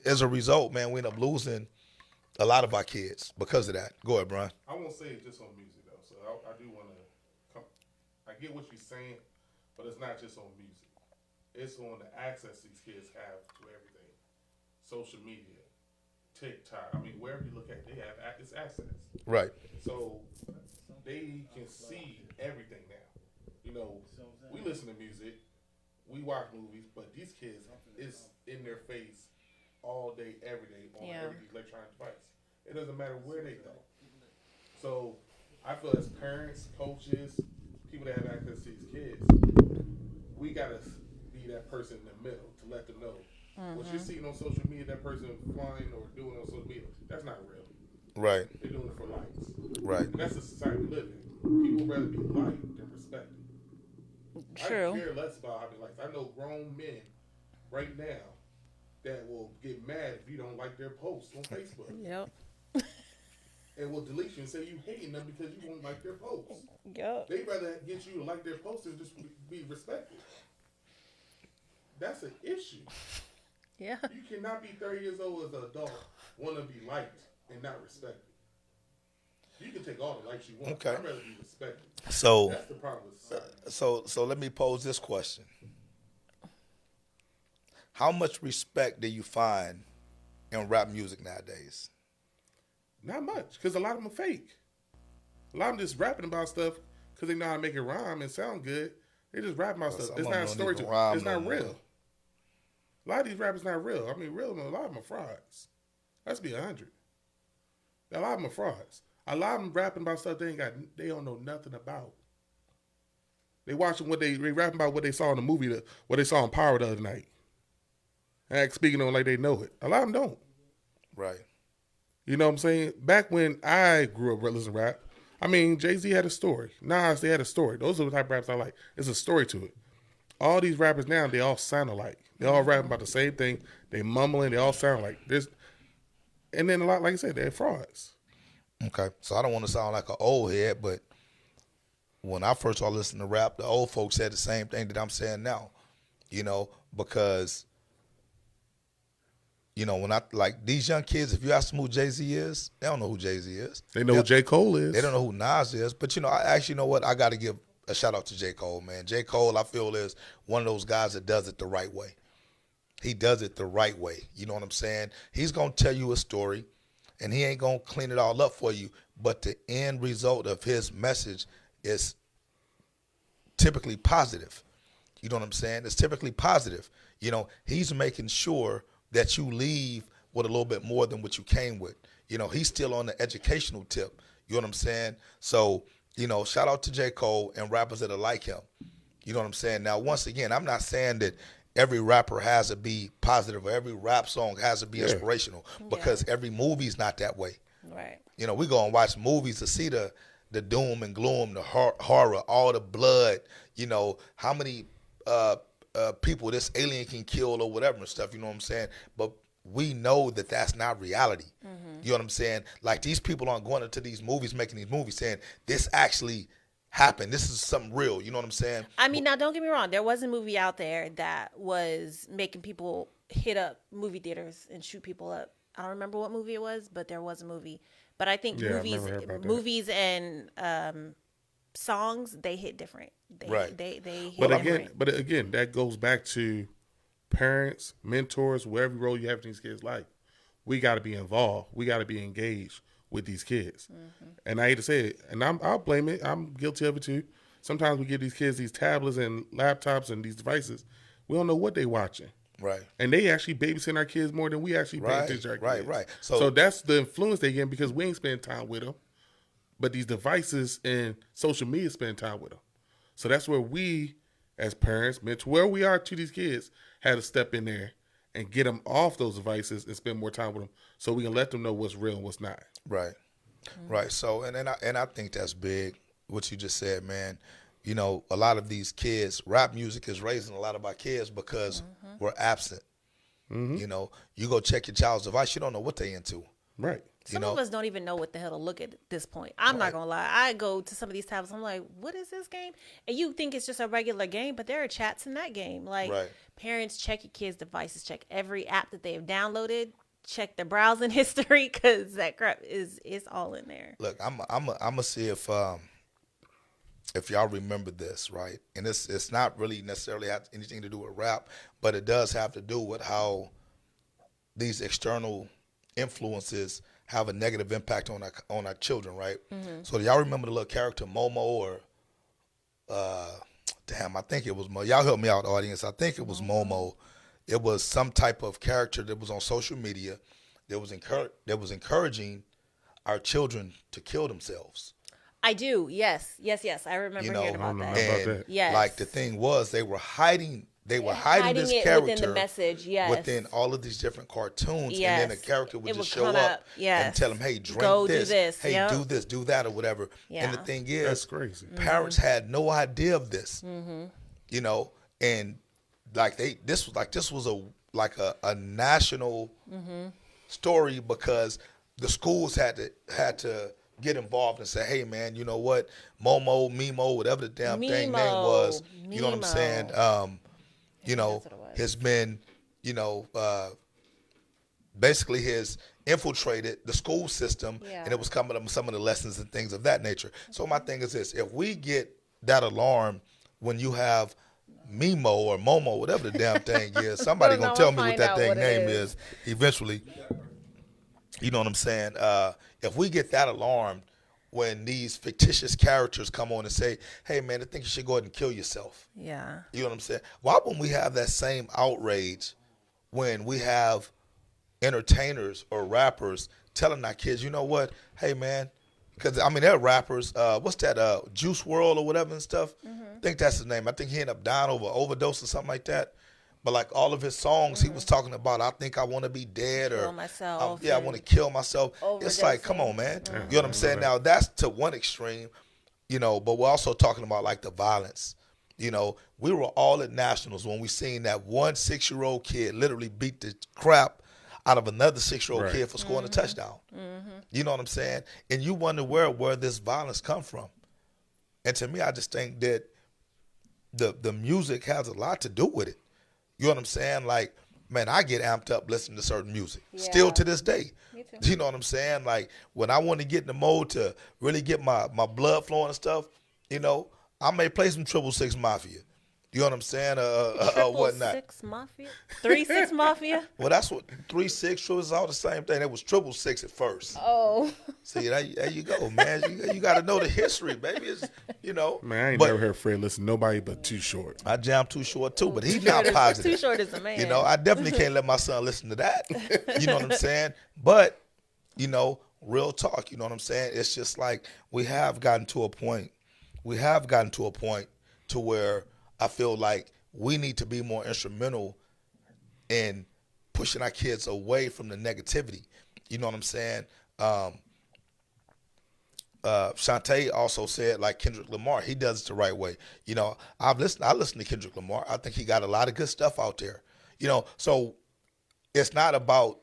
as a result, man, we end up losing a lot of our kids because of that. Go ahead, Brian. I won't say it's just on music though. So I do want to. I get what you're saying, but it's not just on music. It's on the access these kids have to everything, social media, TikTok. I mean, wherever you look at, they have it's access. Right. So they can see everything now. We listen to music, we watch movies, but these kids is in their face all day, every day on Yeah. every electronic device. It doesn't matter where they go. So I feel as parents, coaches, people that have access to these kids, we gotta be that person in the middle to let them know what you're seeing on social media, that person flying or doing on social media, that's not real. Right. They're doing it for likes. Right. And that's the society we live in. People rather be liked than respected. True. I care less about how many likes. I know grown men right now that will get mad if you don't like their posts on Facebook. Yep. And will delete you and say you hating them because you won't like their posts. Yep. They'd rather get you to like their posts than just be respected. That's an issue. Yeah. You cannot be 30 years old as an adult, want to be liked and not respected. You can take all the likes you want. Okay. I'd rather be respected. So, That's the problem with society. so let me pose this question: how much respect do you find in rap music nowadays? Not much, because a lot of them are fake. A lot of them just rapping about stuff because they know how to make it rhyme and sound good. They just rapping about Well, stuff. some It's of not them a don't story even to rhyme It's not no more. real. A lot of these rappers not real. I mean, a lot of them are frauds. Let's be 100. A lot of them are frauds. A lot of them rapping about stuff they don't know nothing about. They watching they rapping about what they saw in the movie, what they saw in Power the other night. And speaking on like they know it. A lot of them don't. Right. You know what I'm saying? Back when I grew up listening to rap, I mean, Jay-Z had a story. Nas, they had a story. Those are the type of raps I like. There's a story to it. All these rappers now, they all sound alike. They all rapping about the same thing. They mumbling. They all sound like this. And then a lot, like I said, they're frauds. Okay. So I don't want to sound like an old head, but when I first started listening to rap, the old folks said the same thing that I'm saying now. You know, because when I like these young kids, if you ask them who Jay-Z is, they don't know who Jay-Z is. They know who J. Cole is. They don't know who Nas is. But, I actually know what? I got to give a shout out to J. Cole, man. J. Cole, I feel, is one of those guys that does it the right way. He does it the right way. You know what I'm saying? He's going to tell you a story, and he ain't going to clean it all up for you. But the end result of his message is typically positive. You know what I'm saying? It's typically positive. He's making sure that you leave with a little bit more than what you came with. He's still on the educational tip. You know what I'm saying? So, shout out to J. Cole and rappers that are like him. You know what I'm saying? Now, once again, I'm not saying that every rapper has to be positive or every rap song has to be inspirational because every movie's not that way. Right. We go and watch movies to see the doom and gloom, the horror, all the blood, how many people this alien can kill or whatever and stuff, you know what I'm saying? But we know that that's not reality. You know what I'm saying? Like, these people aren't going into these movies, making these movies saying, this actually happened. This is something real. You know what I'm saying? I mean, now don't get me wrong. There was a movie out there that was making people hit up movie theaters and shoot people up. I don't remember what movie it was, but there was a movie. But I think Yeah, I never heard about that. movies and songs, they hit different. Right. They hit But different. again, that goes back to parents, mentors, whatever role you have in these kids' life. We got to be involved. We got to be engaged with these kids. And I hate to say it, and I'll blame it. I'm guilty of it too. Sometimes we give these kids these tablets and laptops and these devices. We don't know what they're watching. Right. And they actually babysitting our kids more than we actually pay attention to our kids. Right. So that's the influence they get because we ain't spending time with them. But these devices and social media spend time with them. So that's where we, as parents, where we are to these kids, had to step in there and get them off those devices and spend more time with them so we can let them know what's real and what's not. Right. Right. So, and I think that's big, what you just said, man. A lot of these kids, rap music is raising a lot of our kids because we're absent. You go check your child's device, you don't know what they into. Right. Some of us don't even know what the hell to look at this point. I'm not going to lie. I go to some of these tablets. I'm like, what is this game? And you think it's just a regular game, but there are chats in that game. Like, parents, check your kids' devices. Check every app that they have downloaded. Check their browsing history because that crap is all in there. Look, I'm gonna see if y'all remember this, right? And it's not really necessarily have anything to do with rap, but it does have to do with how these external influences have a negative impact on our children, right? So do y'all remember the little character Momo or I think it was Momo. Y'all help me out, audience. I think it was Momo. It was some type of character that was on social media that was encouraging our children to kill themselves. I do. Yes. I remember hearing about that. And Yes. like the thing was, they were hiding this it character within the message. Yes. within all of these different cartoons, Yes. and then the character would It just would show come up up. Yes. and tell them, "Hey, drink Go do this. this. Hey, Yep. do this, do that, or whatever." Yeah. And the thing That's is, crazy. parents had no idea of this. you know, and like this was a national story because the schools had to get involved and say, hey man, you know what, Momo, Mimo, whatever the damn thing name was, you know what I'm saying? You know, that's what it was. has been, you know, basically has infiltrated the school system, Yeah. and it was coming up with some of the lessons and things of that nature. So my thing is this: if we get that alarm when you have Mimo or Momo, whatever the damn thing is, somebody No, gonna tell I'll me what find that out thing what it name is. is eventually. You know what I'm saying? If we get that alarmed when these fictitious characters come on and say, hey man, I think you should go ahead and kill yourself. Yeah. You know what I'm saying? Why wouldn't we have that same outrage when we have entertainers or rappers telling our kids, you know what, hey man, because I mean they're rappers. What's that? Juice World or whatever and stuff. I think that's his name. I think he ended up dying over overdose or something like that. But like all of his songs, he was talking about, I think I want to be dead, Kill or myself yeah, I and want to kill myself. It's like, come overdosing. on, man. You know what I'm saying? Now that's to one extreme, you know, but we're also talking about like the violence. You know, we were all at nationals when we seen that one 6-year-old kid literally beat the crap out of another 6-year-old Right. kid for scoring a touchdown. You know what I'm saying? And you wonder where this violence come from. And to me, I just think that the music has a lot to do with it. You know what I'm saying? Like, man, I get amped up listening to certain music. Still Yeah. to this day. Me too. You know what I'm saying? Like, when I want to get in the mode to really get my blood flowing and stuff, you know, I may play some 666 Mafia. You know what I'm saying? Whatnot. 6 Mafia? 3-6 Mafia? Well, that's what 3-6 is all the same thing. It was 666 at first. Oh. See, there you go, man. You got to know the history, baby. It's, you know. Man, I ain't but never heard Fred listen to nobody but Too Short. I jammed Too Short too, but he's Too not Short is- positive. Too Short is a man. You know, I definitely can't let my son listen to that. You know what I'm saying? But, you know, real talk, you know what I'm saying? It's just like we have gotten to a point to where I feel like we need to be more instrumental in pushing our kids away from the negativity. You know what I'm saying? Shantae also said, like Kendrick Lamar, he does it the right way. You know, I listen to Kendrick Lamar. I think he got a lot of good stuff out there. You know, so it's not about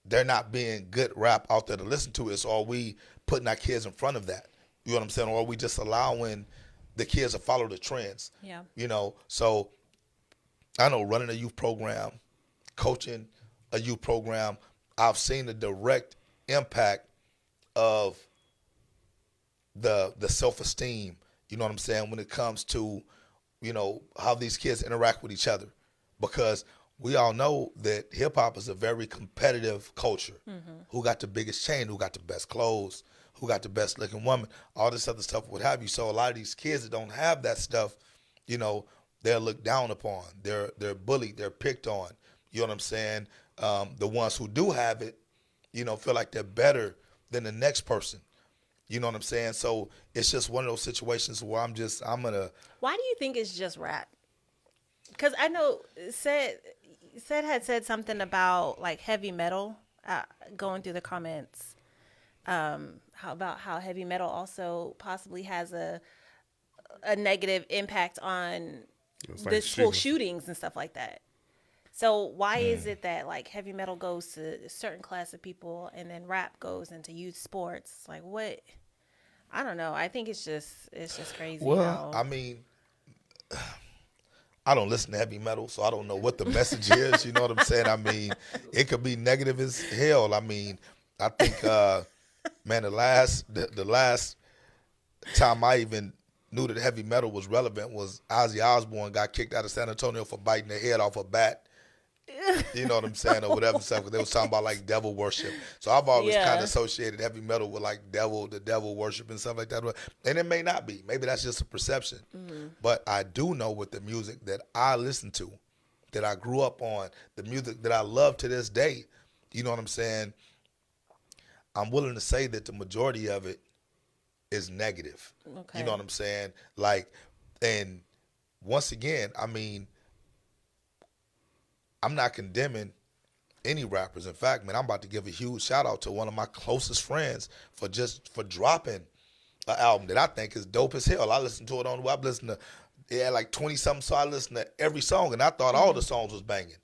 there not being good rap out there to listen to. It's are we putting our kids in front of that? You know what I'm saying? Or are we just allowing the kids to follow the trends? Yeah. You know, so I know running a youth program, coaching a youth program, I've seen the direct impact of the self-esteem, you know what I'm saying, when it comes to, you know, how these kids interact with each other. Because we all know that hip-hop is a very competitive culture. Who got the biggest chain, who got the best clothes, who got the best looking woman, all this other stuff, what have you. So a lot of these kids that don't have that stuff, you know, they're looked down upon. They're bullied. They're picked on. You know what I'm saying? The ones who do have it, you know, feel like they're better than the next person. You know what I'm saying? So it's just one of those situations where I'm gonna. Why do you think it's just rap? Because I know said had said something about like heavy metal. Going through the comments, how heavy metal also possibly has a negative impact on It's the like school shootings. shootings and stuff like that. So why is it that like heavy metal goes to a certain class of people and then rap goes into youth sports? Like what? I don't know. I think it's just crazy. Well, how- I mean, I don't listen to heavy metal, so I don't know what the message is. You know what I'm saying? I mean, it could be negative as hell. I mean, I think, man, the last time I even knew that heavy metal was relevant was Ozzy Osbourne got kicked out of San Antonio for biting the head off a bat. You know what I'm saying, or whatever stuff. 'Cause they was talking about like devil worship. So I've always Yeah. kind of associated heavy metal with like the devil worship and stuff like that. And it may not be. Maybe that's just a perception. But I do know with the music that I listen to, that I grew up on, the music that I love to this day. You know what I'm saying? I'm willing to say that the majority of it is negative. Okay. You know what I'm saying? Like, and once again, I mean, I'm not condemning any rappers. In fact, man, I'm about to give a huge shout out to one of my closest friends for dropping an album that I think is dope as hell. I listen to it on the web. I've listened to it had like 20 something. So I listened to every song, and I thought all the songs was banging.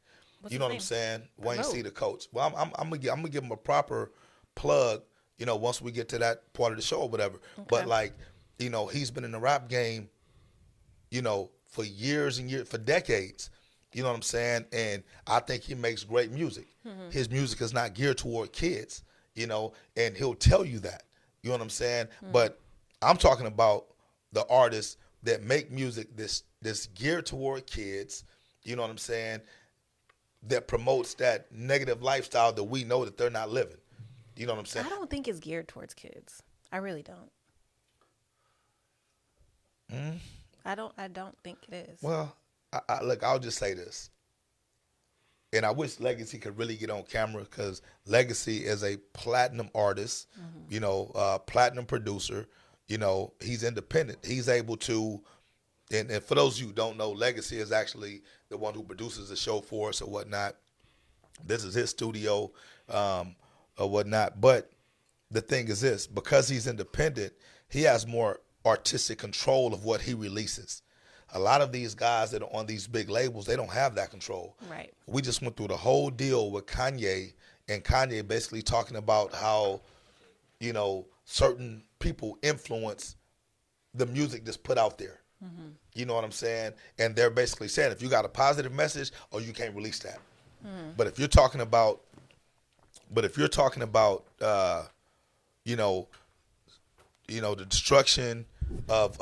What's You his know what name? I'm saying? Wayne Promote. C, the coach. Well, I'm gonna give him a proper plug. You know, once we get to that part of the show or whatever. But like, you know, he's been in the rap game, you know, for years and years, for decades. You know what I'm saying? And I think he makes great music. His music is not geared toward kids, you know, and he'll tell you that. You know what I'm saying? But I'm talking about the artists that make music this geared toward kids, you know what I'm saying, that promotes that negative lifestyle that we know that they're not living. You know what I'm saying? I don't think it's geared towards kids. I really don't. I don't think it is. Well, look, I'll just say this. And I wish Legacy could really get on camera because Legacy is a platinum artist, you know, platinum producer. You know, he's independent. He's able to, and for those of you who don't know, Legacy is actually the one who produces the show for us or whatnot. This is his studio or whatnot. But the thing is this, because he's independent, he has more artistic control of what he releases. A lot of these guys that are on these big labels, they don't have that control. Right. We just went through the whole deal with Kanye, and Kanye basically talking about how, you know, certain people influence the music that's put out there. You know what I'm saying? And they're basically saying if you got a positive message, or you can't release that. But if you're talking about, you know, the destruction of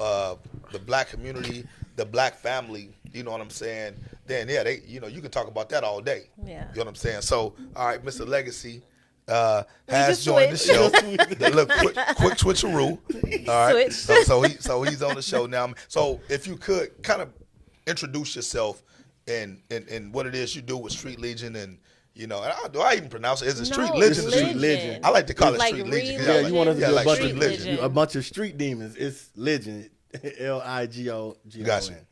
the black community, the black family, you know what I'm saying? Then yeah, they, you know, you can talk about that all day. Yeah. You know what I'm saying? So all right, Mr. Legacy has just joined the show. switched. Look, quick switcheroo. All right. Switched. So he's on the show now. So if you could kind of introduce yourself and what it is you do with Street Legion, and you know, and do I even pronounce it? Is it Street No, Legion? or Street Legion. I like to call it Like Street Legion. 'cause really Yeah, y'all you want us to yeah, do a like bunch Street of Legion. a bunch of street demons. It's Legend, Ligogon. Gotcha.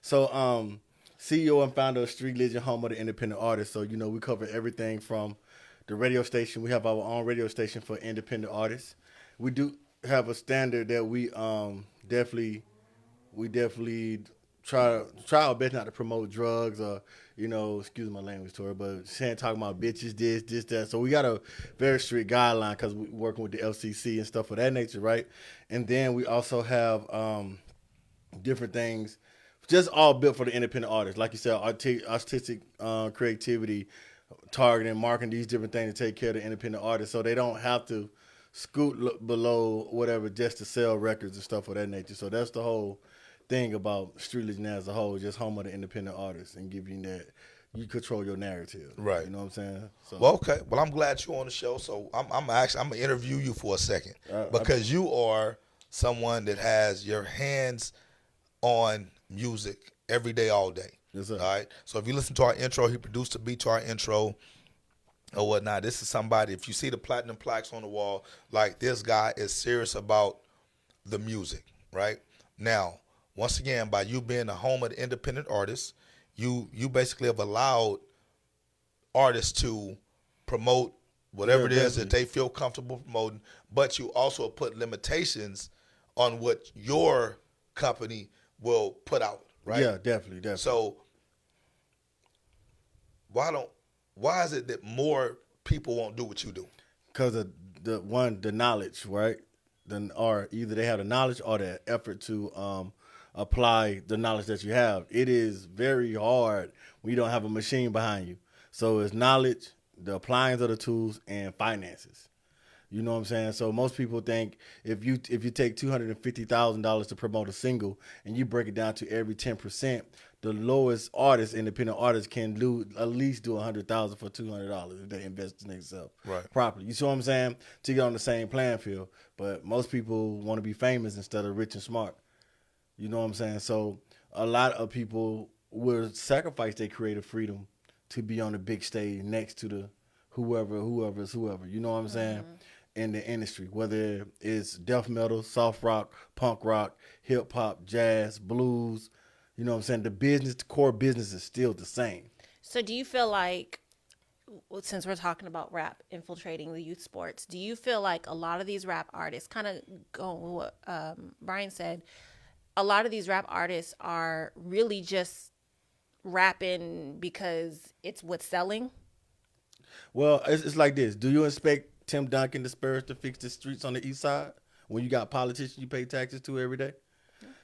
So, CEO and founder of Street Legion, home of the independent artists. So, you know, we cover everything from the radio station. We have our own radio station for independent artists. We do have a standard that we definitely try our best not to promote drugs or, you know, excuse my language, Tori, but saying talking about bitches, this, that. So we got a very strict guideline because we're working with the FCC and stuff of that nature, right? And then we also have different things, just all built for the independent artists. Like you said, artistic creativity, targeting, marketing, these different things to take care of the independent artists so they don't have to scoot below whatever just to sell records and stuff of that nature. So that's the whole thing about Street Legion as a whole, just home of the independent artists and giving you that you control your narrative. Right. You know what I'm saying? So, Well, okay. Well, I'm glad you're on the show. So I'm gonna interview you for a second because you are someone that has your hands on music every day, all day. Yes, sir. All right. So if you listen to our intro, he produced the beat to our intro or whatnot. This is somebody. If you see the platinum plaques on the wall, like this guy is serious about the music. Right now, once again, by you being the home of the independent artists, you basically have allowed artists to promote whatever it is that they feel comfortable promoting, but you also put limitations on what your company will put out, right? Yeah, definitely. So why is it that more people won't do what you do? Because of the knowledge, right? Or either they have the knowledge or the effort to apply the knowledge that you have. It is very hard when you don't have a machine behind you. So it's knowledge, the appliance of the tools, and finances. You know what I'm saying? So most people think if you take $250,000 to promote a single and you break it down to every 10%, the lowest artist, independent artist, can at least do $100,000 for $200 if they invest in themselves properly. You see what I'm saying? To get on the same playing field. But most people want to be famous instead of rich and smart. You know what I'm saying? So a lot of people will sacrifice their creative freedom to be on the big stage next to the whoever. You know what I'm saying? In the industry, whether it's death metal, soft rock, punk rock, hip hop, jazz, blues. You know what I'm saying? The core business is still the same. So do you feel like, since we're talking about rap infiltrating the youth sports, do you feel like a lot of these rap artists kind of go with what Brian said, a lot of these rap artists are really just rapping because it's what's selling. Well, it's like this. Do you expect Tim Duncan the Spurs to fix the streets on the east side when you got politicians you pay taxes to every day?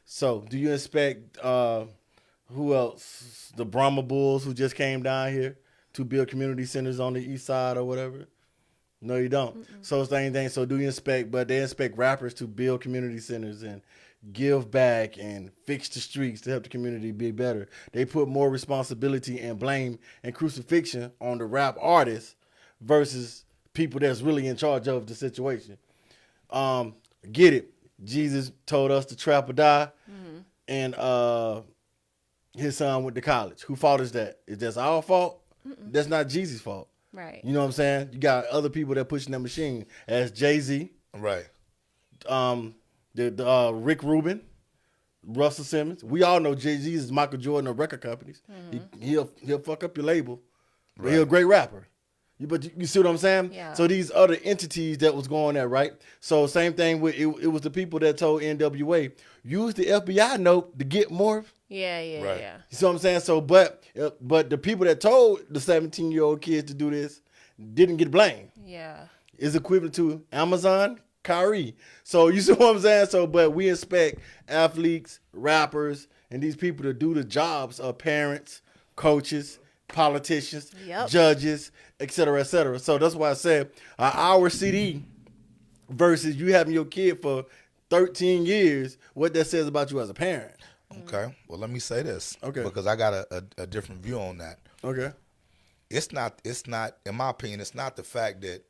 So do you expect who else? The Brahma Bulls who just came down here to build community centers on the east side or whatever? No, you don't. So it's the same thing. So do you expect, but they expect rappers to build community centers and give back and fix the streets to help the community be better. They put more responsibility and blame and crucifixion on the rap artists versus people that's really in charge of the situation. Get it. Jesus told us to trap or die, and his son went to college. Who fault is that? Is that our fault? That's not Jesus' fault. Right. You know what I'm saying? You got other people that pushing that machine, as Jay-Z, Right. the Rick Rubin, Russell Simmons. We all know Jay-Z is Michael Jordan of record companies. He'll fuck up your label, but he's a great rapper. But you see what I'm saying? Yeah. So these other entities that was going there, right? So same thing with it was the people that told NWA, use the FBI note to get more. Yeah. Right. Yeah. You see what I'm saying? So, but the people that told the 17-year-old kids to do this didn't get blamed. Yeah. Is equivalent to Amazon, Kyrie. So you see what I'm saying? So, but we expect athletes, rappers, and these people to do the jobs of parents, coaches, politicians, Yep. judges, et cetera, et cetera. So that's why I said an hour CD versus you having your kid for 13 years, what that says about you as a parent. Okay. Well, let me say this. Okay. Because I got a different view on that. Okay. It's not, in my opinion, it's not the fact that,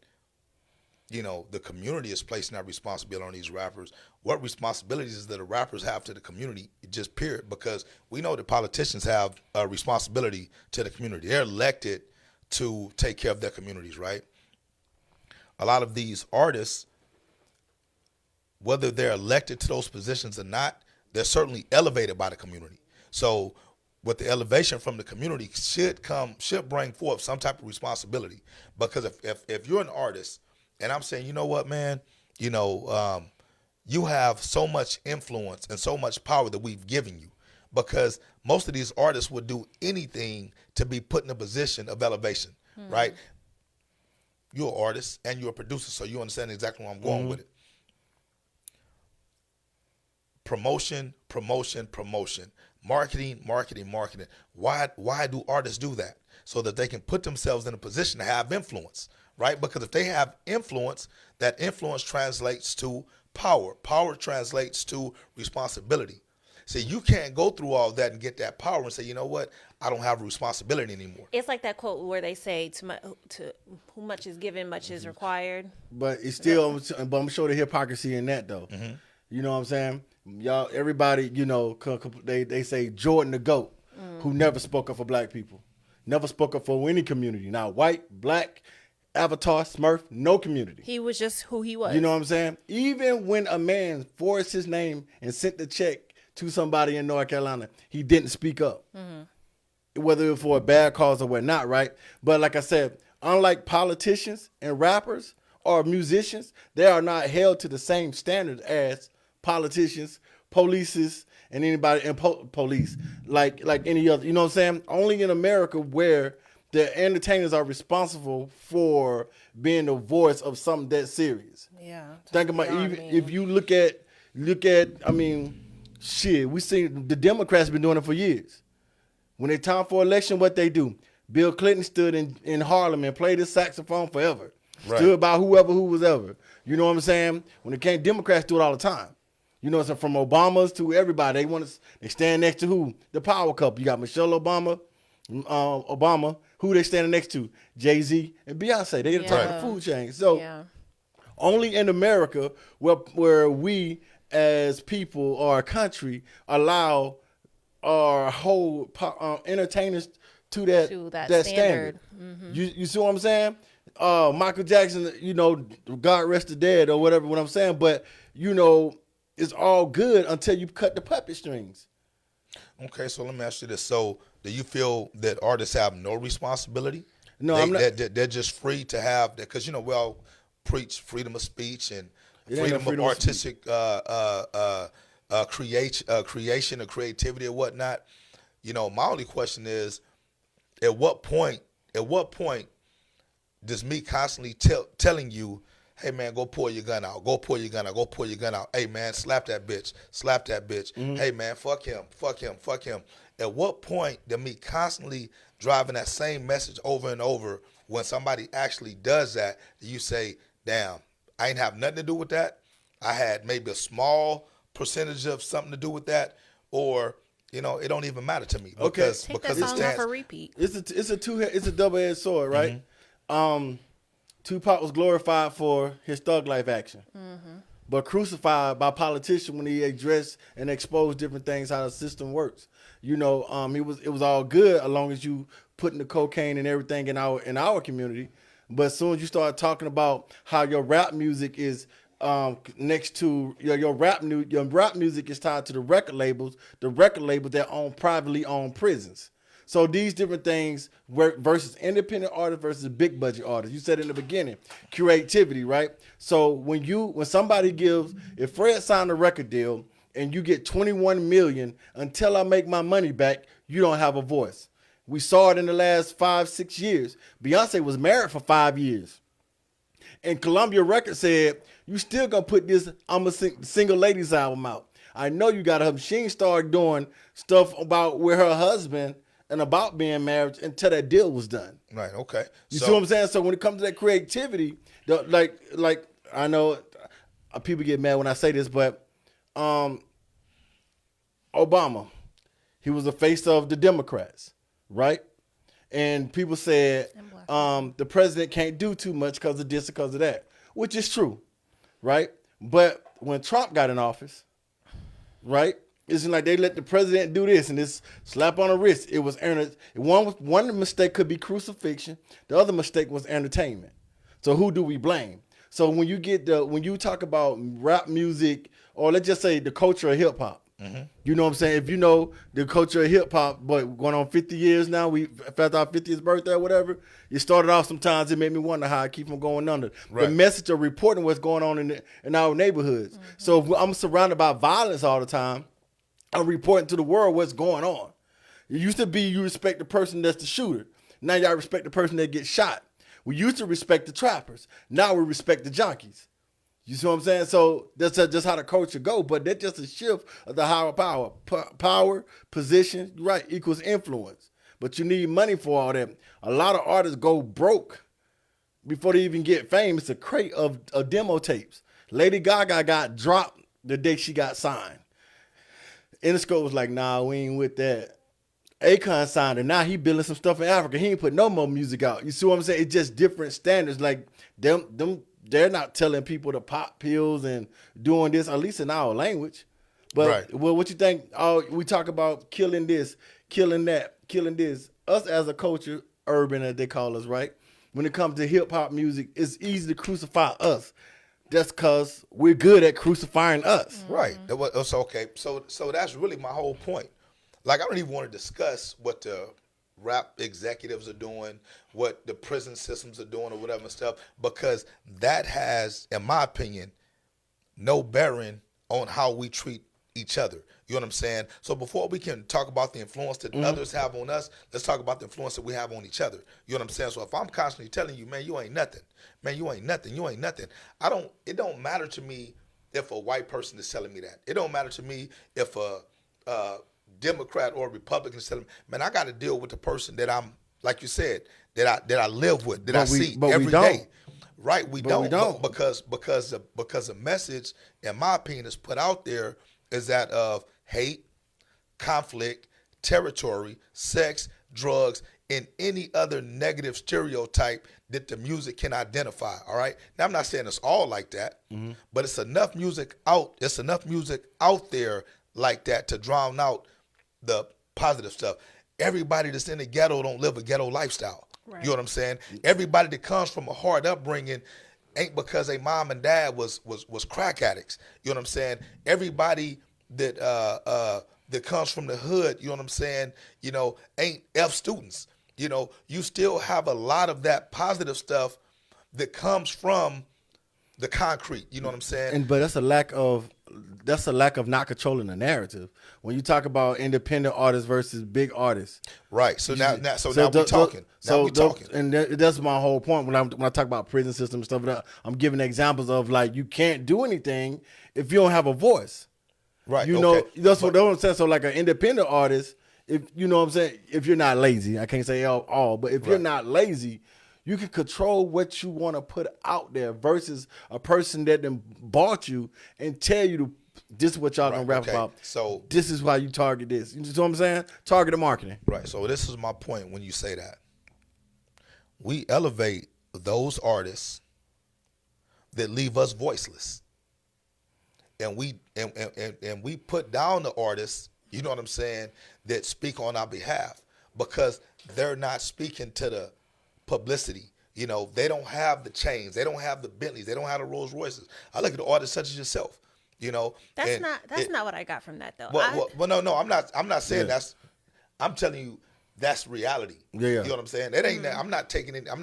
the community is placing that responsibility on these rappers. What responsibilities that the rappers have to the community, just period. Because we know that politicians have a responsibility to the community. They're elected to take care of their communities, right? A lot of these artists, whether they're elected to those positions or not, they're certainly elevated by the community. So with the elevation from the community should bring forth some type of responsibility. Because if you're an artist, and I'm saying, you know what, man, you have so much influence and so much power that we've given you. Because most of these artists would do anything to be put in a position of elevation, right? You're an artist and you're a producer, so you understand exactly where I'm going with it. Promotion, marketing. Why do artists do that? So that they can put themselves in a position to have influence, right? Because if they have influence, that influence translates to power. Power translates to responsibility. See, you can't go through all that and get that power and say, you know what, I don't have a responsibility anymore. It's like that quote where they say, to who much is given, much is required. But it's still, but I'm sure the hypocrisy in that though. You know what I'm saying? Y'all, everybody, they say Jordan the GOAT, who never spoke up for black people, never spoke up for any community. Now, white, black, Avatar, Smurf, no community. He was just who he was. You know what I'm saying? Even when a man forged his name and sent the check to somebody in North Carolina, he didn't speak up. Whether it was for a bad cause or whatnot, right? But like I said, unlike politicians and rappers or musicians, they are not held to the same standards as politicians, polices, and anybody in police, like any other. You know what I'm saying? Only in America where the entertainers are responsible for being the voice of something that serious. Yeah. Think about even if you look at, I mean, shit, we see the Democrats been doing it for years. When it's time for election, what they do? Bill Clinton stood in Harlem and played his saxophone forever. Right. Stood by who was ever. You know what I'm saying? When it came, Democrats do it all the time. You know, so from Obamas to everybody, they stand next to who? The power couple. You got Michelle Obama, who they standing next to? Jay-Z and Beyonce. They the top of the food chain. So only in America where we as people or a country allow our whole entertainers to that standard. You see what I'm saying? Michael Jackson, God rest the dead or whatever. What I'm saying, but it's all good until you cut the puppet strings. Okay, so let me ask you this: so, do you feel that artists have no responsibility? No, I'm not. They're just free to have that because we all preach freedom of speech and It ain't no freedom of freedom of artistic creation or creativity or whatnot. You know, my only question is, at what point does me constantly telling you, hey man, go pull your gun out, go pull your gun out, go pull your gun out. Hey man, slap that bitch. Hey man, fuck him. At what point do me constantly driving that same message over and over, when somebody actually does that, you say, damn, I ain't have nothing to do with that. I had maybe a small percentage of something to do with that, or it don't even matter to me because Take that because it song off stands. a repeat. It's a double-edged sword, right? Tupac was glorified for his thug life action, but crucified by politicians when he addressed and exposed different things, how the system works. It was all good as long as you putting the cocaine and everything in our community. But as soon as you start talking about how your rap music is next to your rap music is tied to the record labels that own privately owned prisons. So these different things versus independent artists versus big budget artists. You said in the beginning, creativity, right? So when somebody if Fred signed a record deal and you get 21 million until I make my money back, you don't have a voice. We saw it in the last 5-6 years. Beyonce was married for 5 years. And Columbia Records said, you still gonna put this I'm a Single Ladies album out. I know you got her. She ain't started doing stuff about with her husband and about being married until that deal was done. Right. Okay. You see what I'm saying? So when it comes to that creativity, like I know people get mad when I say this, but Obama, he was the face of the Democrats, right? And people said the president can't do too much because of this, because of that, which is true, right? But when Trump got in office, right, it's like they let the president do this and this slap on the wrist. It was one mistake could be crucifixion. The other mistake was entertainment. So who do we blame? So when you talk about rap music, or let's just say the culture of hip hop, you know what I'm saying? If you know the culture of hip hop, but going on 50 years now, we after our 50th birthday or whatever, you started off sometimes, it made me wonder how I keep from going under. Right. The message of reporting what's going on in our neighborhoods. So if I'm surrounded by violence all the time, I'm reporting to the world what's going on. It used to be you respect the person that's the shooter. Now y'all respect the person that gets shot. We used to respect the trappers. Now we respect the junkies. You see what I'm saying? So that's just how the culture go. But that's just a shift of the higher power. Power, position, right, equals influence. But you need money for all that. A lot of artists go broke before they even get fame. It's a crate of demo tapes. Lady Gaga got dropped the day she got signed. Interscope was like, nah, we ain't with that. Akon signed her. Now he building some stuff in Africa. He ain't put no more music out. You see what I'm saying? It's just different standards. Like they're not telling people to pop pills and doing this, at least in our language. But Right. Well, what you think? Oh, we talk about killing this, killing that, killing this. Us as a culture, urban as they call us, right? When it comes to hip hop music, it's easy to crucify us. That's because we're good at crucifying us. Right. So okay. So that's really my whole point. Like, I don't even want to discuss what the rap executives are doing, what the prison systems are doing, or whatever stuff, because that has, in my opinion, no bearing on how we treat each other. You know what I'm saying? So before we can talk about the influence that others have on us, let's talk about the influence that we have on each other. You know what I'm saying? So if I'm constantly telling you, man, you ain't nothing. Man, you ain't nothing. You ain't nothing. It don't matter to me if a white person is telling me that. It don't matter to me if a Democrat or Republican is telling me, man, I got to deal with the person that I'm, like you said, that I live with, that I see every day. Right? We don't. Because the message, in my opinion, is put out there is that of hate, conflict, territory, sex, drugs, and any other negative stereotype that the music can identify. All right. Now, I'm not saying it's all like that, but it's enough music out. It's enough music out there like that to drown out the positive stuff. Everybody that's in the ghetto don't live a ghetto lifestyle. Right. You know what I'm saying? Everybody that comes from a hard upbringing ain't because their mom and dad was crack addicts. You know what I'm saying? Everybody that that comes from the hood, you know what I'm saying, ain't F students. You still have a lot of that positive stuff that comes from the concrete. You know what I'm saying? But that's a lack of that's a lack of not controlling the narrative. When you talk about independent artists versus big artists, Right. So now we're the- talking. Now we're talking. and that's my whole point when I talk about prison system and stuff. I'm giving examples of like you can't do anything if you don't have a voice. Right. You okay. know, that's what I'm saying. So like an independent artist, if you know what I'm saying, if you're not lazy, I can't say all, but if you're Right. not lazy, you can control what you want to put out there versus a person that then bought you and tell you to this is what y'all gonna Right, rap okay. about. So- this is why you target this. You know what I'm saying? Targeted marketing. Right. So this is my point when you say that. We elevate those artists that leave us voiceless. And we and we put down the artists, you know what I'm saying, that speak on our behalf because they're not speaking to the publicity. You know, they don't have the chains, they don't have the Bentleys, they don't have the Rolls Royces. I look at the artists such as yourself, you know. That's and not what I got from that though. well, no, I'm not saying that's. I'm telling you that's reality. Yeah. You know what I'm saying? That ain't. I'm not taking it. I'm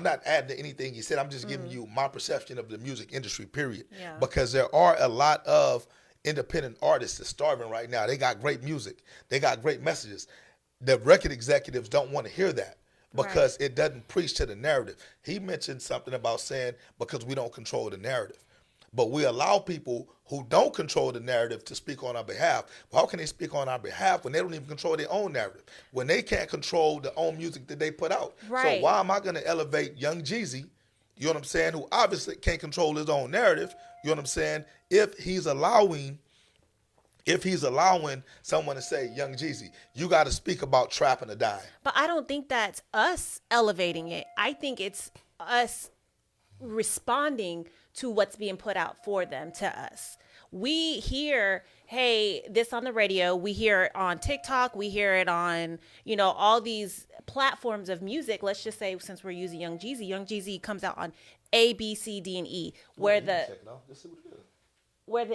not adding to anything you said. I'm just giving you my perception of the music industry. Period. Yeah. Because there are a lot of independent artists that's starving right now. They got great music. They got great messages. The record executives don't want to hear that because it doesn't preach to the narrative. He mentioned something about saying because we don't control the narrative. But we allow people who don't control the narrative to speak on our behalf. How can they speak on our behalf when they don't even control their own narrative? When they can't control the own music that they put out. Right. So why am I going to elevate Young Jeezy, you know what I'm saying, who obviously can't control his own narrative, you know what I'm saying, if he's allowing someone to say, Young Jeezy, you got to speak about trapping or dying. But I don't think that's us elevating it. I think it's us responding to what's being put out for them to us. We hear, hey, this on the radio. We hear it on TikTok. We hear it on, all these platforms of music. Let's just say, since we're using Young Jeezy comes out on A, B, C, D, and E, where the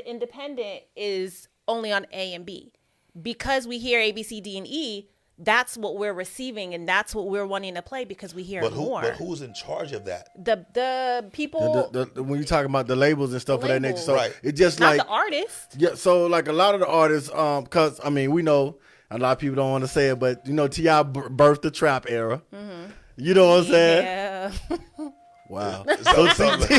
independent is only on A and B. Because we hear A, B, C, D, and E, that's what we're receiving, and that's what we're wanting to play because we hear more. But who's in charge of that? The people, When you talk about the labels and stuff of that nature, so Right. it just not like the artist. yeah. So like a lot of the artists, because I mean we know a lot of people don't want to say it, but T.I. birthed the trap era. You know what I'm saying? Yeah. Wow. So-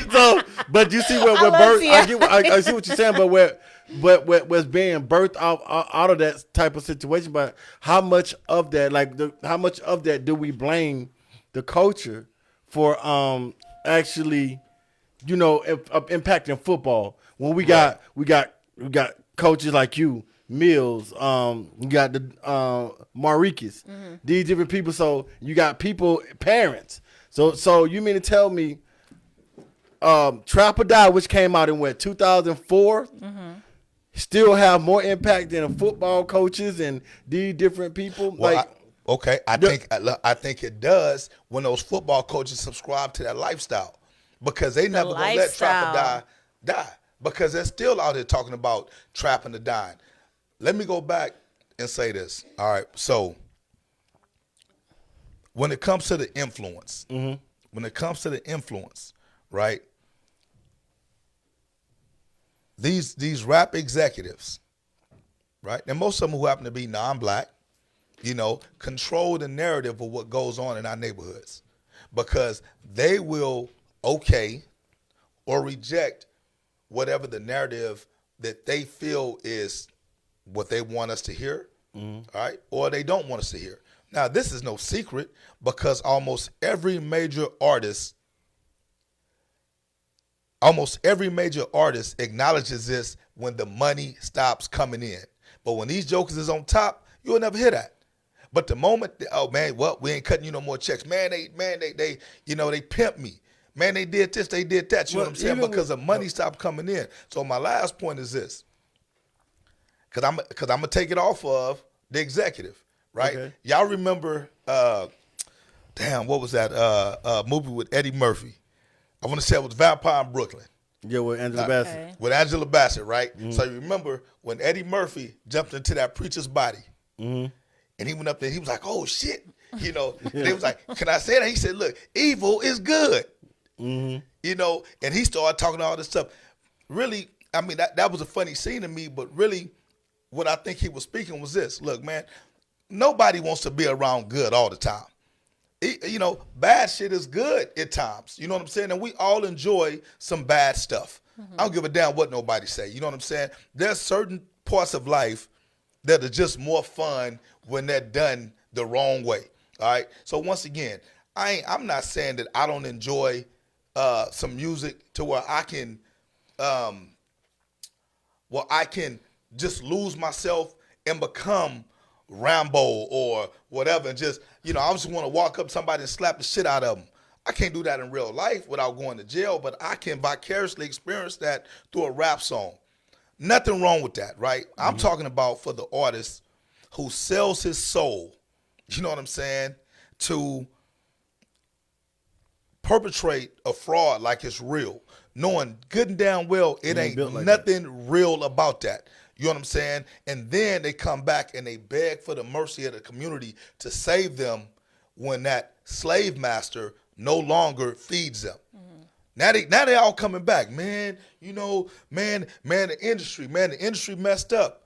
So, but you see where love birth. Tia. I see what you're saying, but what's being birthed out of that type of situation. But how much of that, how much of that do we blame the culture for actually, impacting football when we got coaches like you, Mills, you got the Marquez, these different people. So you got people, parents. So you mean to tell me, Trap or Die, which came out in 2004, still have more impact than football coaches and these different people? Well, I think it does when those football coaches subscribe to that lifestyle because they never gonna let Trap or die because they're still out there talking about trapping or dying. Let me go back and say this. All right, so when it comes to the influence, right? These rap executives, right? And most of them who happen to be non-black, control the narrative of what goes on in our neighborhoods because they will okay or reject whatever the narrative that they feel is what they want us to hear, all right, or they don't want us to hear. Now, this is no secret because almost every major artist acknowledges this when the money stops coming in. But when these jokers is on top, you'll never hear that. But the moment, we ain't cutting you no more checks. Man, they pimp me. Man, they did this, they did that. You know what I'm saying? Because the money stopped coming in. So my last point is this, because I'm gonna take it off of the executive, right? Okay. Y'all remember? What was that movie with Eddie Murphy? I want to say it was Vampire in Brooklyn. Yeah, with Angela Bassett. With Angela Bassett, right? So you remember when Eddie Murphy jumped into that preacher's body, and he went up there, he was like, "Oh shit," and they was like, "Can I say that?" He said, "Look, evil is good," and he started talking all this stuff. Really, I mean, that was a funny scene to me, but really what I think he was speaking was this. Look, man, nobody wants to be around good all the time. You know, bad shit is good at times. You know what I'm saying? And we all enjoy some bad stuff. I don't give a damn what nobody say. You know what I'm saying? There's certain parts of life that are just more fun when they're done the wrong way. All right. So once again, I'm not saying that I don't enjoy some music to where I can just lose myself and become Rambo or whatever, and just, you know, I just want to walk up to somebody and slap the shit out of them. I can't do that in real life without going to jail, but I can vicariously experience that through a rap song. Nothing wrong with that, right? I'm talking about for the artist who sells his soul, you know what I'm saying, to perpetrate a fraud like it's real, knowing good and damn well it ain't built like nothing real about that. You know what I'm saying? And then they come back and they beg for the mercy of the community to save them when that slave master no longer feeds them. Now they all coming back, man. You know, man, the industry messed up,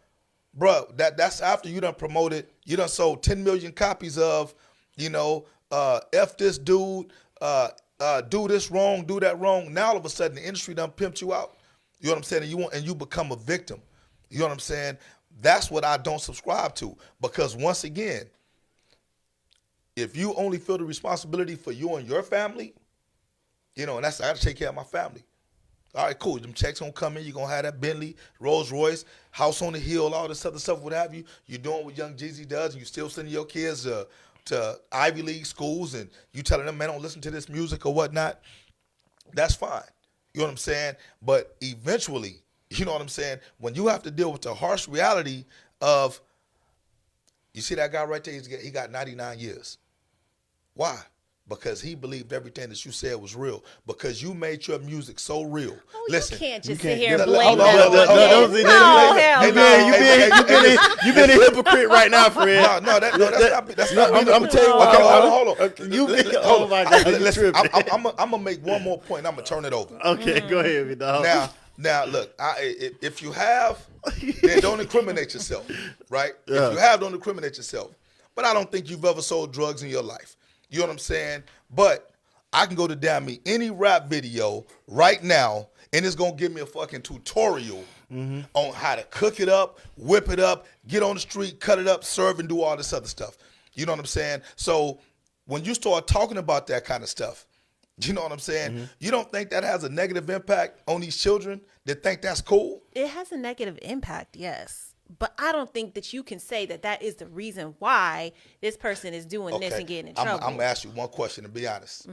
bro. That's after you done promoted, you done sold 10 million copies of, you know, F this dude, do this wrong, do that wrong. Now all of a sudden the industry done pimped you out. You know what I'm saying? And you become a victim. You know what I'm saying? That's what I don't subscribe to, because once again, if you only feel the responsibility for you and your family, you know, and I got to take care of my family. All right, cool. Them checks gonna come in. You're gonna have that Bentley, Rolls Royce, house on the hill, all this other stuff, what have you. You're doing what Young Jeezy does, and you still sending your kids to Ivy League schools, and you telling them, man, don't listen to this music or whatnot. That's fine. You know what I'm saying? But eventually, you know what I'm saying, when you have to deal with the harsh reality of, you see that guy right there, he got 99 years. Why? Because he believed everything that you said was real. Because you made your music so real. Oh, Listen, you can't just can't- sit here and Hold blame on, hold on, hold on. them. No, hell Hey no. man, you been a hypocrite right now, Fred. that's not I'm me. gonna tell you what. Okay, hold on. Okay, you been, Hold oh on. my God, you Listen, tripping. I'm gonna make one more point. I'm gonna turn it over. Okay, go ahead, me dog. Now, look. If you have, then don't incriminate yourself, right? Yeah. If you have, don't incriminate yourself. But I don't think you've ever sold drugs in your life. You know what I'm saying? But I can go to damn me any rap video right now, and it's gonna give me a fucking tutorial on how to cook it up, whip it up, get on the street, cut it up, serve, and do all this other stuff. You know what I'm saying? So when you start talking about that kind of stuff, you know what I'm saying? You don't think that has a negative impact on these children that think that's cool? It has a negative impact, yes. But I don't think that you can say that that is the reason why this person is doing this and getting in trouble. I'm gonna ask you one question, to be honest.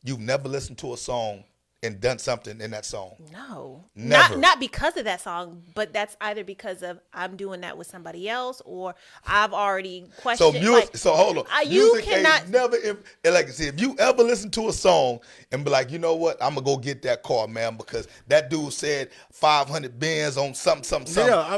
You've never listened to a song and done something in that song? No, Never. not because of that song, but that's either because of I'm doing that with somebody else, or I've already questioned. So hold on. You Music cannot. ain't never, like I said, if you ever listen to a song and be like, you know what, I'm gonna go get that car, man, because that dude said 500 bands on something. Yeah,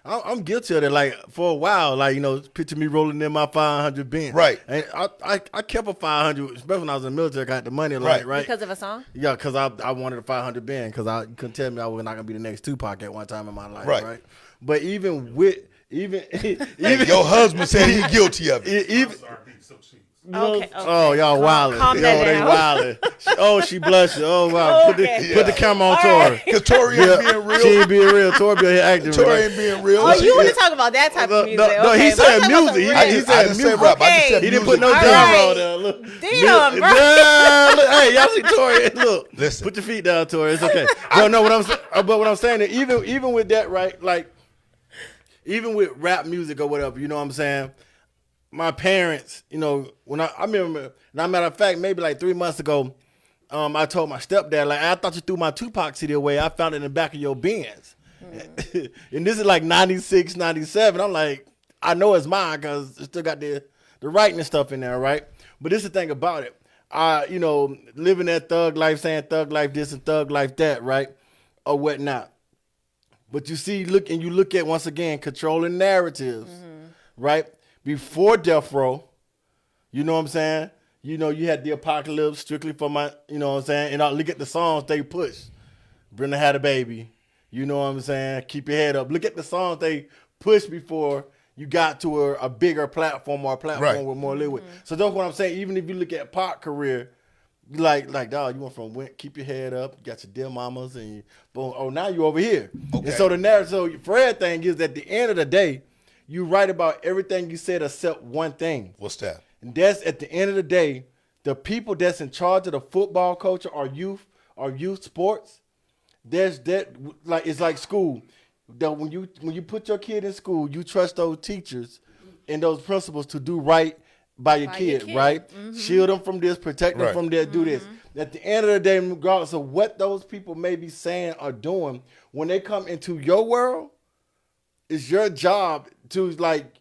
I'm guilty of that. Like for a while, like, you know, picture me rolling in my 500 Benz. Right. And I kept a 500, especially when I was in the military. I got the money, Right. right? Because of a song? Yeah, because I wanted a 500 Benz because I couldn't tell me I was not gonna be the next Tupac at one time in my life, Right. right? But even even Your husband said he's guilty of it. even. Okay. Oh, y'all wildin'. Calm Yo, that they down. wildin'. She blushing. Oh, wow. Okay. Put the camera on All Tori. right. Because Tori ain't being real. She ain't being real. Tori be here acting. Tori right. ain't being real. Oh, you want to Yeah. talk about that type of music? No, Okay, he but said let's talk about music. some I real- just said music. rap. I just Okay. said He music. didn't put no All genre right. on there. Look. Damn, bro. Look, hey, y'all see Tori? Look, Listen. put your feet down, Tori. It's okay. No, but what I'm saying is even with that, right? Like, even with rap music or whatever, you know what I'm saying? My parents, you know, when I remember, now matter of fact, maybe like 3 months ago, I told my stepdad, like, I thought you threw my Tupac CD away. I found it in the back of your Benz. And this is like 96, 97. I'm like, I know it's mine because it still got the writing and stuff in there, right? But this is the thing about it. You know, living that thug life, saying thug life this and thug life that, right? Or whatnot. But you see, you look at, once again, controlling narratives, right? Before Death Row, you know what I'm saying? You know, you had the Apocalypse, Strictly for My, you know what I'm saying? And I look at the songs they pushed. Brenda had a baby. You know what I'm saying? Keep your head up. Look at the songs they pushed before you got to a bigger platform or a platform Right. with more liquid. So that's what I'm saying. Even if you look at Pac career, like dog, you went from keep your head up, you got your dear mamas, and you, boom. Oh, now you over here. Okay. And so the narrative, so Fred thing is at the end of the day, you write about everything you said except one thing. What's that? And that's at the end of the day, the people that's in charge of the football culture or youth sports, there's that like it's like school. That when you put your kid in school, you trust those teachers and those principals to do right by your kid, right? Shield them from this, protect them Right. from that, do this. At the end of the day, regardless of what those people may be saying or doing, when they come into your world, it's your job to like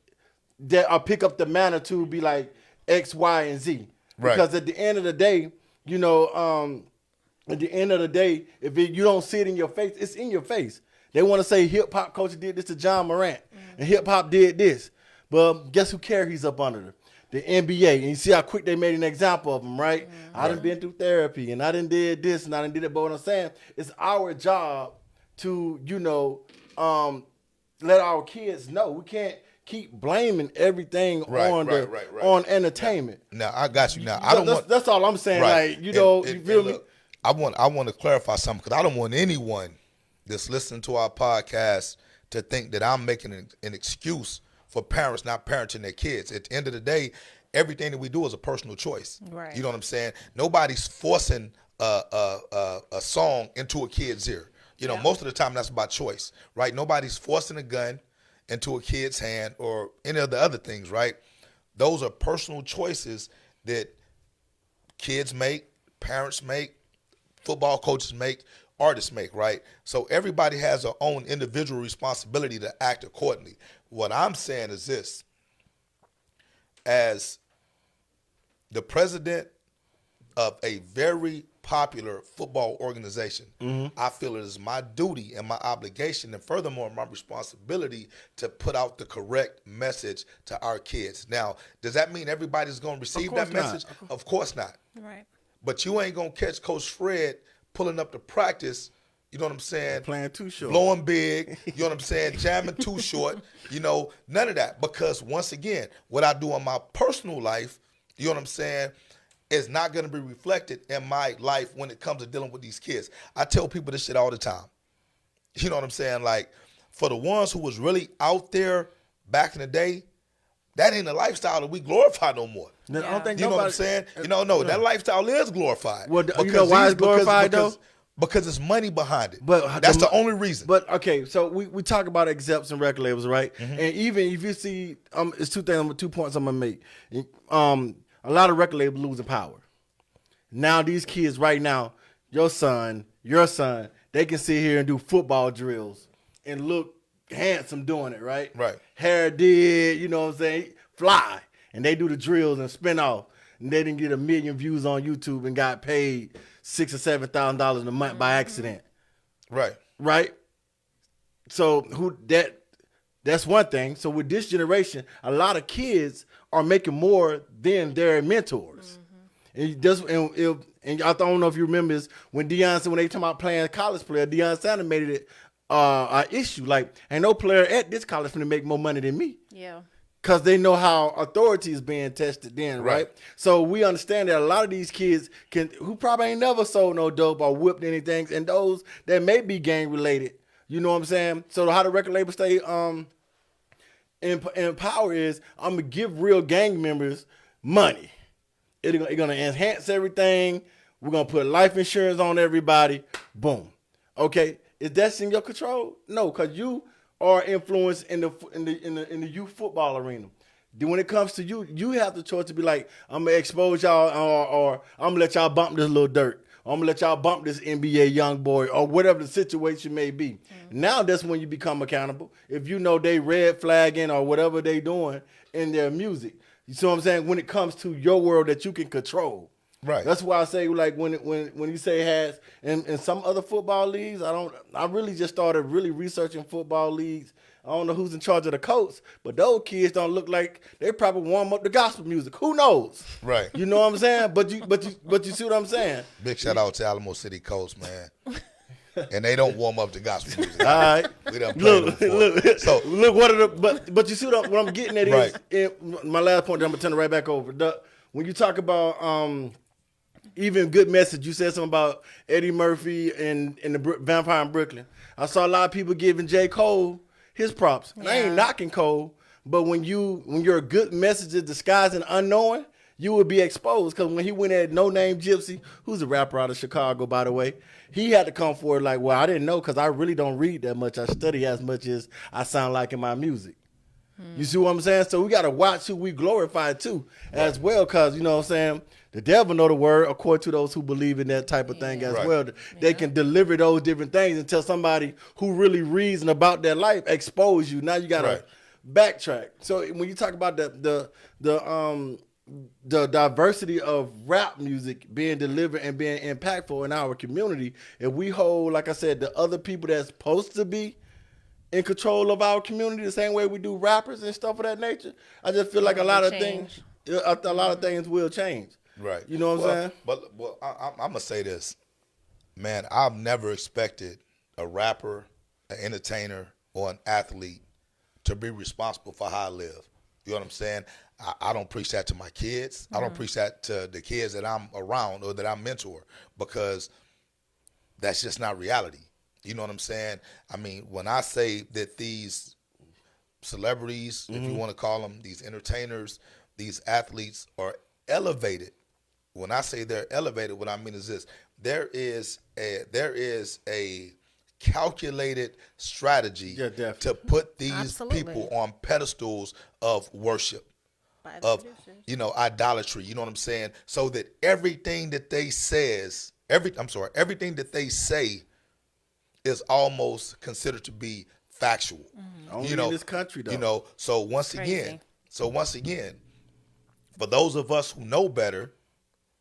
that or pick up the manner to be like X, Y, and Z. Right. Because at the end of the day, you know, at the end of the day, if you don't see it in your face, it's in your face. They want to say hip hop culture did this to John Morant, and hip hop did this. But guess who carries up under the NBA? And you see how quick they made an example of him, right? I done been through therapy, and I done did this, and I done did it. But what I'm saying, it's our job to, you know, let our kids know. We can't keep blaming everything on entertainment. Now I got you. Now I don't want. That's all I'm saying. Right. Like, you know, And you feel me? look, I want to clarify something because I don't want anyone that's listening to our podcast to think that I'm making an excuse for parents not parenting their kids. At the end of the day, everything that we do is a personal choice. Right. You know what I'm saying? Nobody's forcing a song into a kid's ear. You know, most of the time that's by choice, right? Nobody's forcing a gun into a kid's hand or any of the other things, right? Those are personal choices that kids make, parents make, football coaches make, artists make, right? So everybody has their own individual responsibility to act accordingly. What I'm saying is this: as the president of a very popular football organization, I feel it is my duty and my obligation, and furthermore my responsibility, to put out the correct message to our kids. Now, does that mean everybody's going to receive that course not. message? Of course not. Right. But you ain't going to catch Coach Fred pulling up to practice, you know what I'm saying? Playing too short. Blowing big, you know what I'm saying? Jamming too short, you know, none of that. Because once again, what I do in my personal life, you know what I'm saying, is not going to be reflected in my life when it comes to dealing with these kids. I tell people this shit all the time. You know what I'm saying? Like, for the ones who was really out there back in the day, that ain't a lifestyle that we glorify no more. I don't think You know what I'm saying? You know, no, that lifestyle is glorified. Well, you know why it's glorified, though? Because it's money behind it. But that's the only reason. But okay, so we talk about accepts and record labels, right? And even if you see, it's 2 points I'm gonna make. A lot of record labels losing power. Now these kids right now, your son, they can sit here and do football drills and look handsome doing it, right? Right. Hair did, you know what I'm saying? Fly. And they do the drills and spin off. And they didn't get 1 million views on YouTube and got paid $6,000 or $7,000 a month by accident. Right. Right? So that's one thing. So with this generation, a lot of kids are making more than their mentors. And I don't know if you remember this, when Deion said, when they talking about playing college player, Deion Sanders made it an issue. Like, ain't no player at this college finna make more money than me. Yeah. Because they know how authority is being tested then, right? So we understand that a lot of these kids who probably ain't never sold no dope or whipped anything, and those that may be gang related, you know what I'm saying? So how the record label stay in power is, I'm going to give real gang members money. It's going to enhance everything. We're going to put life insurance on everybody. Boom. Okay, is that in your control? No, because you are influenced in the youth football arena. Then when it comes to you have the choice to be like, I'm gonna expose y'all, or I'm gonna let y'all bump this little dirt. I'm gonna let y'all bump this NBA young boy, or whatever the situation may be. Now that's when you become accountable. If you know they red flagging or whatever they doing in their music. You see what I'm saying? When it comes to your world that you can control. Right. That's why I say, like, when you say has in some other football leagues, I really just started really researching football leagues. I don't know who's in charge of the coach, but those kids don't look like they probably warm up the gospel music. Who knows? Right. You know what I'm saying? But you see what I'm saying? Big shout out to Alamo City Coast, man. and they don't warm up to gospel music. All right. We done played Look, them before. look, So look. What are the? But you see what I'm getting at is Right. my last point. That I'm gonna turn it right back over. When you talk about even good message, you said something about Eddie Murphy and the Vampire in Brooklyn. I saw a lot of people giving J. Cole his props. And I ain't Yeah. knocking Cole, but when you're a good message is disguised and unknowing, you would be exposed. Because when he went at No Name Gypsy, who's a rapper out of Chicago, by the way, he had to come forward like, well, I didn't know because I really don't read that much. I study as much as I sound like in my music. You see what I'm saying? So we got to watch who we glorify too as well, because, you know what I'm saying, the devil know the word according to those who believe in that type of thing as Right. well. They can deliver those different things until somebody who really reason about their life expose you. Now you got to Right. backtrack. So when you talk about the diversity of rap music being delivered and being impactful in our community, if we hold, like I said, the other people that's supposed to be in control of our community the same way we do rappers and stuff of that nature, I just feel like a lot of things will change. Right. You know what I'm saying? But I'm going to say this. Man, I've never expected a rapper, an entertainer, or an athlete to be responsible for how I live. You know what I'm saying? I don't preach that to my kids. I don't preach that to the kids that I'm around or that I mentor, because that's just not reality. You know what I'm saying? I mean, when I say that these celebrities, if you want to call them, these entertainers, these athletes are elevated. When I say they're elevated, what I mean is this: there is a calculated strategy Yeah, definitely. to put these Absolutely. people on pedestals of worship, By the of producers. idolatry. You know what I'm saying? So that everything that they say is almost considered to be factual. Only in this country, though. You know, so once Crazy. again, for those of us who know better,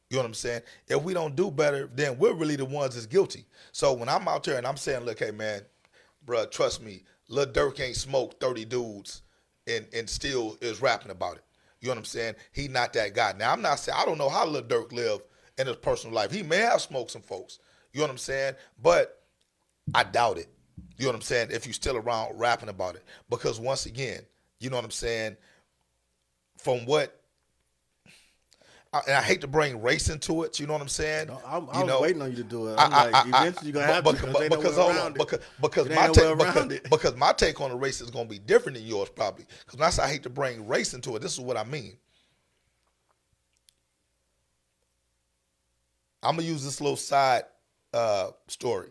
you know what I'm saying? If we don't do better, then we're really the ones that's guilty. So when I'm out there and I'm saying, look, hey man, bruh, trust me, Lil Durk ain't smoked 30 dudes and still is rapping about it. You know what I'm saying? He not that guy. Now I'm not saying, I don't know how Lil Durk lived in his personal life. He may have smoked some folks. You know what I'm saying? But I doubt it. You know what I'm saying? If you're still around rapping about it. Because once again, you know what I'm saying? From what, and I hate to bring race into it, you know what I'm saying? No, I You was know, waiting on you to do it. I'm like, eventually you're going to have to, because hold on, because It my ain't no way take, around it. because my take on the race is going to be different than yours probably. Because when I say I hate to bring race into it, this is what I mean. I'm gonna use this little side story.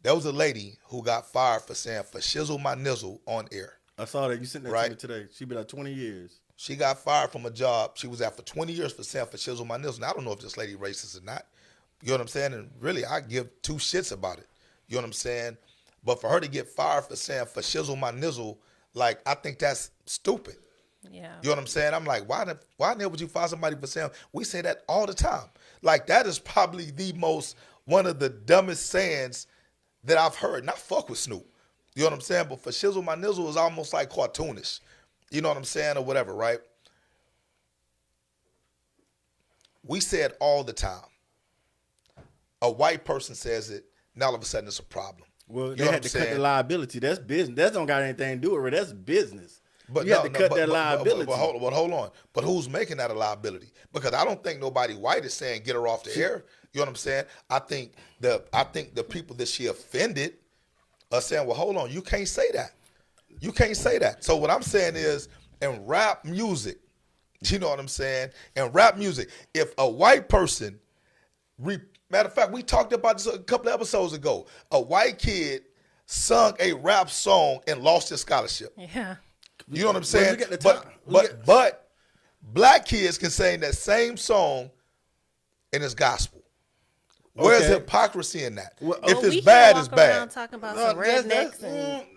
There was a lady who got fired for saying "for shizzle my nizzle" on air. I saw that. You sent that to Right. me today. She been like 20 years. She got fired from a job she was at for 20 years for saying "for shizzle my nizzle." Now I don't know if this lady racist or not. You know what I'm saying? And really, I give two shits about it. You know what I'm saying? But for her to get fired for saying "for shizzle my nizzle," like, I think that's stupid. Yeah. You know what I'm saying? I'm like, why the hell would you fire somebody for saying? We say that all the time. Like, that is probably one of the dumbest sayings that I've heard. Not fuck with Snoop. You know what I'm saying? But for shizzle my nizzle is almost like cartoonish. You know what I'm saying? Or whatever, right? We say it all the time. A white person says it, now all of a sudden it's a problem. Well, You they know had what to I'm cut the saying? liability. That's business. That don't got anything to do with it. That's business. But you have to cut that liability. But hold on. But who's making that a liability? Because I don't think nobody white is saying get her off the air. You know what I'm saying? I think the people that she offended are saying, well, hold on, you can't say that. You can't say that. So what I'm saying is, in rap music, you know what I'm saying? In rap music, if a white person, matter of fact, we talked about this a couple of episodes ago. A white kid sung a rap song and lost his scholarship. Yeah. You know what I'm Well, saying? look at the top. But black kids can sing that same song and it's gospel. Where's Okay. hypocrisy in that? Well, if we it's can't bad, walk it's bad. around talking about some rednecks and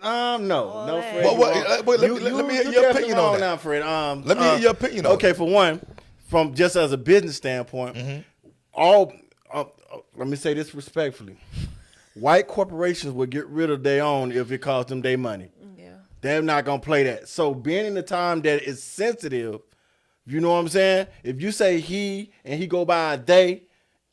No, that. Fred. But you what- wrong. but let me hear you your definitely opinion on wrong that. now, Fred. Let me hear your opinion on Okay, it. for one, from just as a business standpoint, let me say this respectfully: white corporations will get rid of their own if it costs them their money. yeah. They're not gonna play that. So being in the time that it's sensitive, you know what I'm saying? If you say he and he go by a they,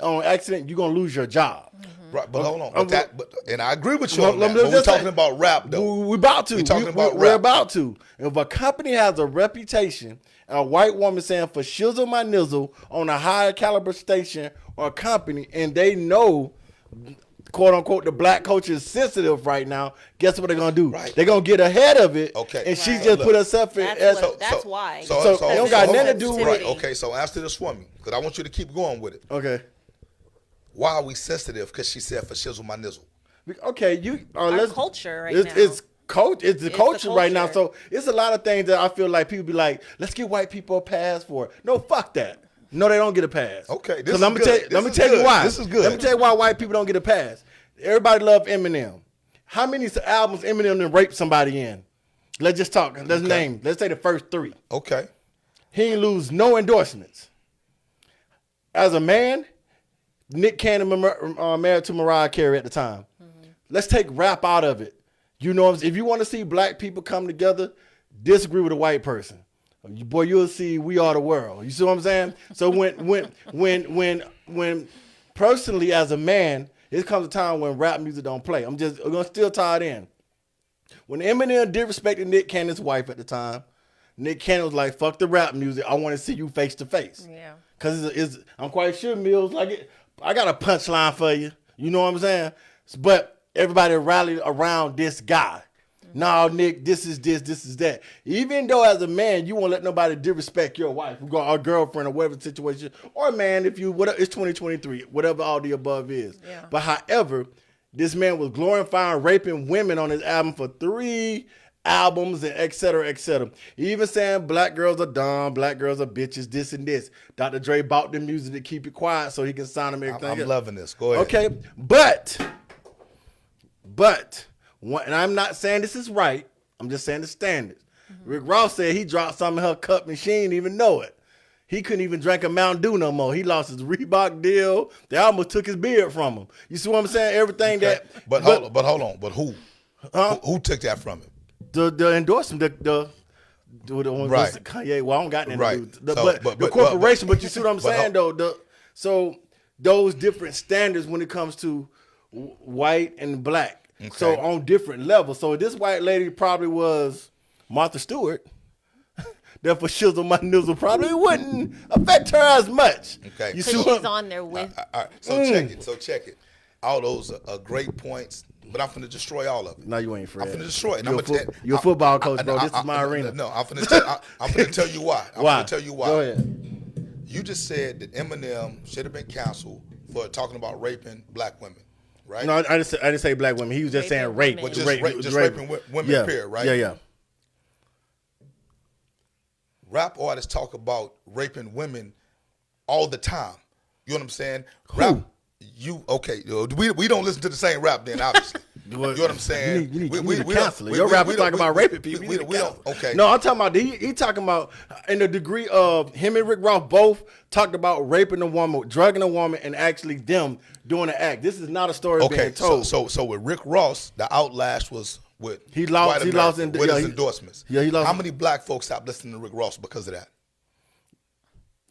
on accident, you're gonna lose your job. Right, but hold on. I'm- And I agree with you Well, on let that. me But we're just say- talking about rap, though. We're about to. We're talking about We're rap. about to. If a company has a reputation, and a white woman saying for shizzle my nizzle on a higher caliber station or company, and they know, quote unquote, the black culture is sensitive right now, guess what they're gonna do? Right. They're gonna get ahead of it. Okay. And she Right. just Look. put herself in. That's why. So it don't got nothing to do with- Right, okay, so answer this for me, because I want you to keep going with it. Okay. Why are we sensitive? Because she said for shizzle my nizzle. Okay, you Our culture right it's, now. It's it's the It's the culture right now. culture. So it's a lot of things that I feel like people be like, let's give white people a pass for. No, fuck that. No, they don't get a pass. Okay, this Because is let me good. tell you, This let me is tell you good. why. This is good. Let me tell you why white people don't get a pass. Everybody love Eminem. How many albums Eminem done raped somebody in? Let's just talk. Let's name. Let's say the first 3. Okay. He ain't lose no endorsements. As a man, Nick Cannon married to Mariah Carey at the time. Let's take rap out of it. You know, if you want to see black people come together, disagree with a white person, boy, you'll see We Are the World. You see what I'm saying? So when personally as a man, it comes a time when rap music don't play. I'm gonna still tie it in. When Eminem disrespected Nick Cannon's wife at the time, Nick Cannon was like, "Fuck the rap music. I want to see you face to face." Yeah. Cause I'm quite sure Mills I got a punchline for you. You know what I'm saying? But everybody rallied around this guy. No, Nick, this is that. Even though as a man, you won't let nobody disrespect your wife, or girlfriend, or whatever situation, or man, it's 2023, whatever all the above is. Yeah. But however, this man was glorifying raping women on his album for 3 albums and et cetera, et cetera. He even saying black girls are dumb, black girls are bitches, this and this. Dr. Dre bought the music to keep it quiet so he can sign them everything. I'm else. loving this. Go ahead. Okay, but, and I'm not saying this is right. I'm just saying the standards. Rick Ross said he dropped something in her cup and she didn't even know it. He couldn't even drink a Mountain Dew no more. He lost his Reebok deal. They almost took his beard from him. You see what I'm saying? Everything Okay. that. But hold on. But who? Who took that from him? The endorsement, the one Right. Kanye. Well, I don't got nothing Right. to do. So, But the corporation. But you see what I'm but saying, though. So those different standards when it comes to white and black. Okay. So on different levels. So this white lady probably was Martha Stewart. Therefore, shizzle my nizzle probably wouldn't affect her as much. Okay. You So see she's what? on there with. All right. So check it. All those are great points, but I'm finna destroy all of it. No, you ain't Fred. I'm finna destroy it. And You're, I'm gonna you're a football coach, bro. This is my arena. No, I'm finna tell you why. I'm Why? finna tell you why. Go ahead. You just said that Eminem should have been canceled for talking about raping black women, right? No, I didn't say black women. He was just saying rape. Raping women. Just raping women, yeah. period, right? Yeah. Rap artists talk about raping women all the time. You know what I'm saying? Rap. We don't listen to the same rap then, obviously. You know what I'm saying? You need We to don't- cancel it. we- Your we- rapper we don't- talking about we- raping people. we- You need to we don't- cancel it. okay. No, I'm talking about he talking about in the degree of him and Rick Ross both talked about raping a woman, drugging a woman, and actually them doing the act. This is not a story being Okay, told. so with Rick Ross, the outlash was with He lost- white he America, lost in- with yeah, his he- endorsements. yeah, he lost- How many black folks stopped listening to Rick Ross because of that?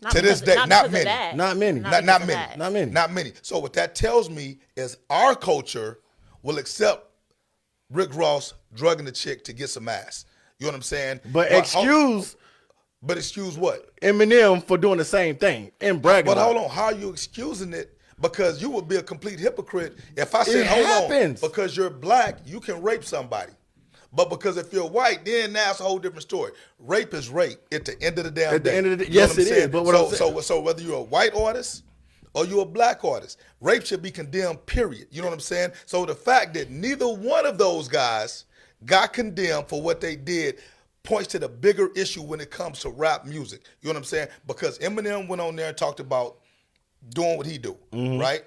Not To this because- day, not because of many. that. Not many. Not because of many. that. Not many. Not many. So what that tells me is our culture will accept Rick Ross drugging the chick to get some ass. You know what I'm saying? But excuse But excuse what? Eminem for doing the same thing and bragging. But about hold it. on, how are you excusing it? Because you would be a complete hypocrite if I said, It hold happens. on, because you're black, you can rape somebody. But because if you're white, then that's a whole different story. Rape is rape at the end of the damn At the day. end of the- You know yes, what I'm it is, saying? but what I'm saying- So whether you're a white artist or you're a black artist, rape should be condemned, period. You know what I'm saying? So the fact that neither one of those guys got condemned for what they did points to the bigger issue when it comes to rap music. You know what I'm saying? Because Eminem went on there and talked about doing what he do, right?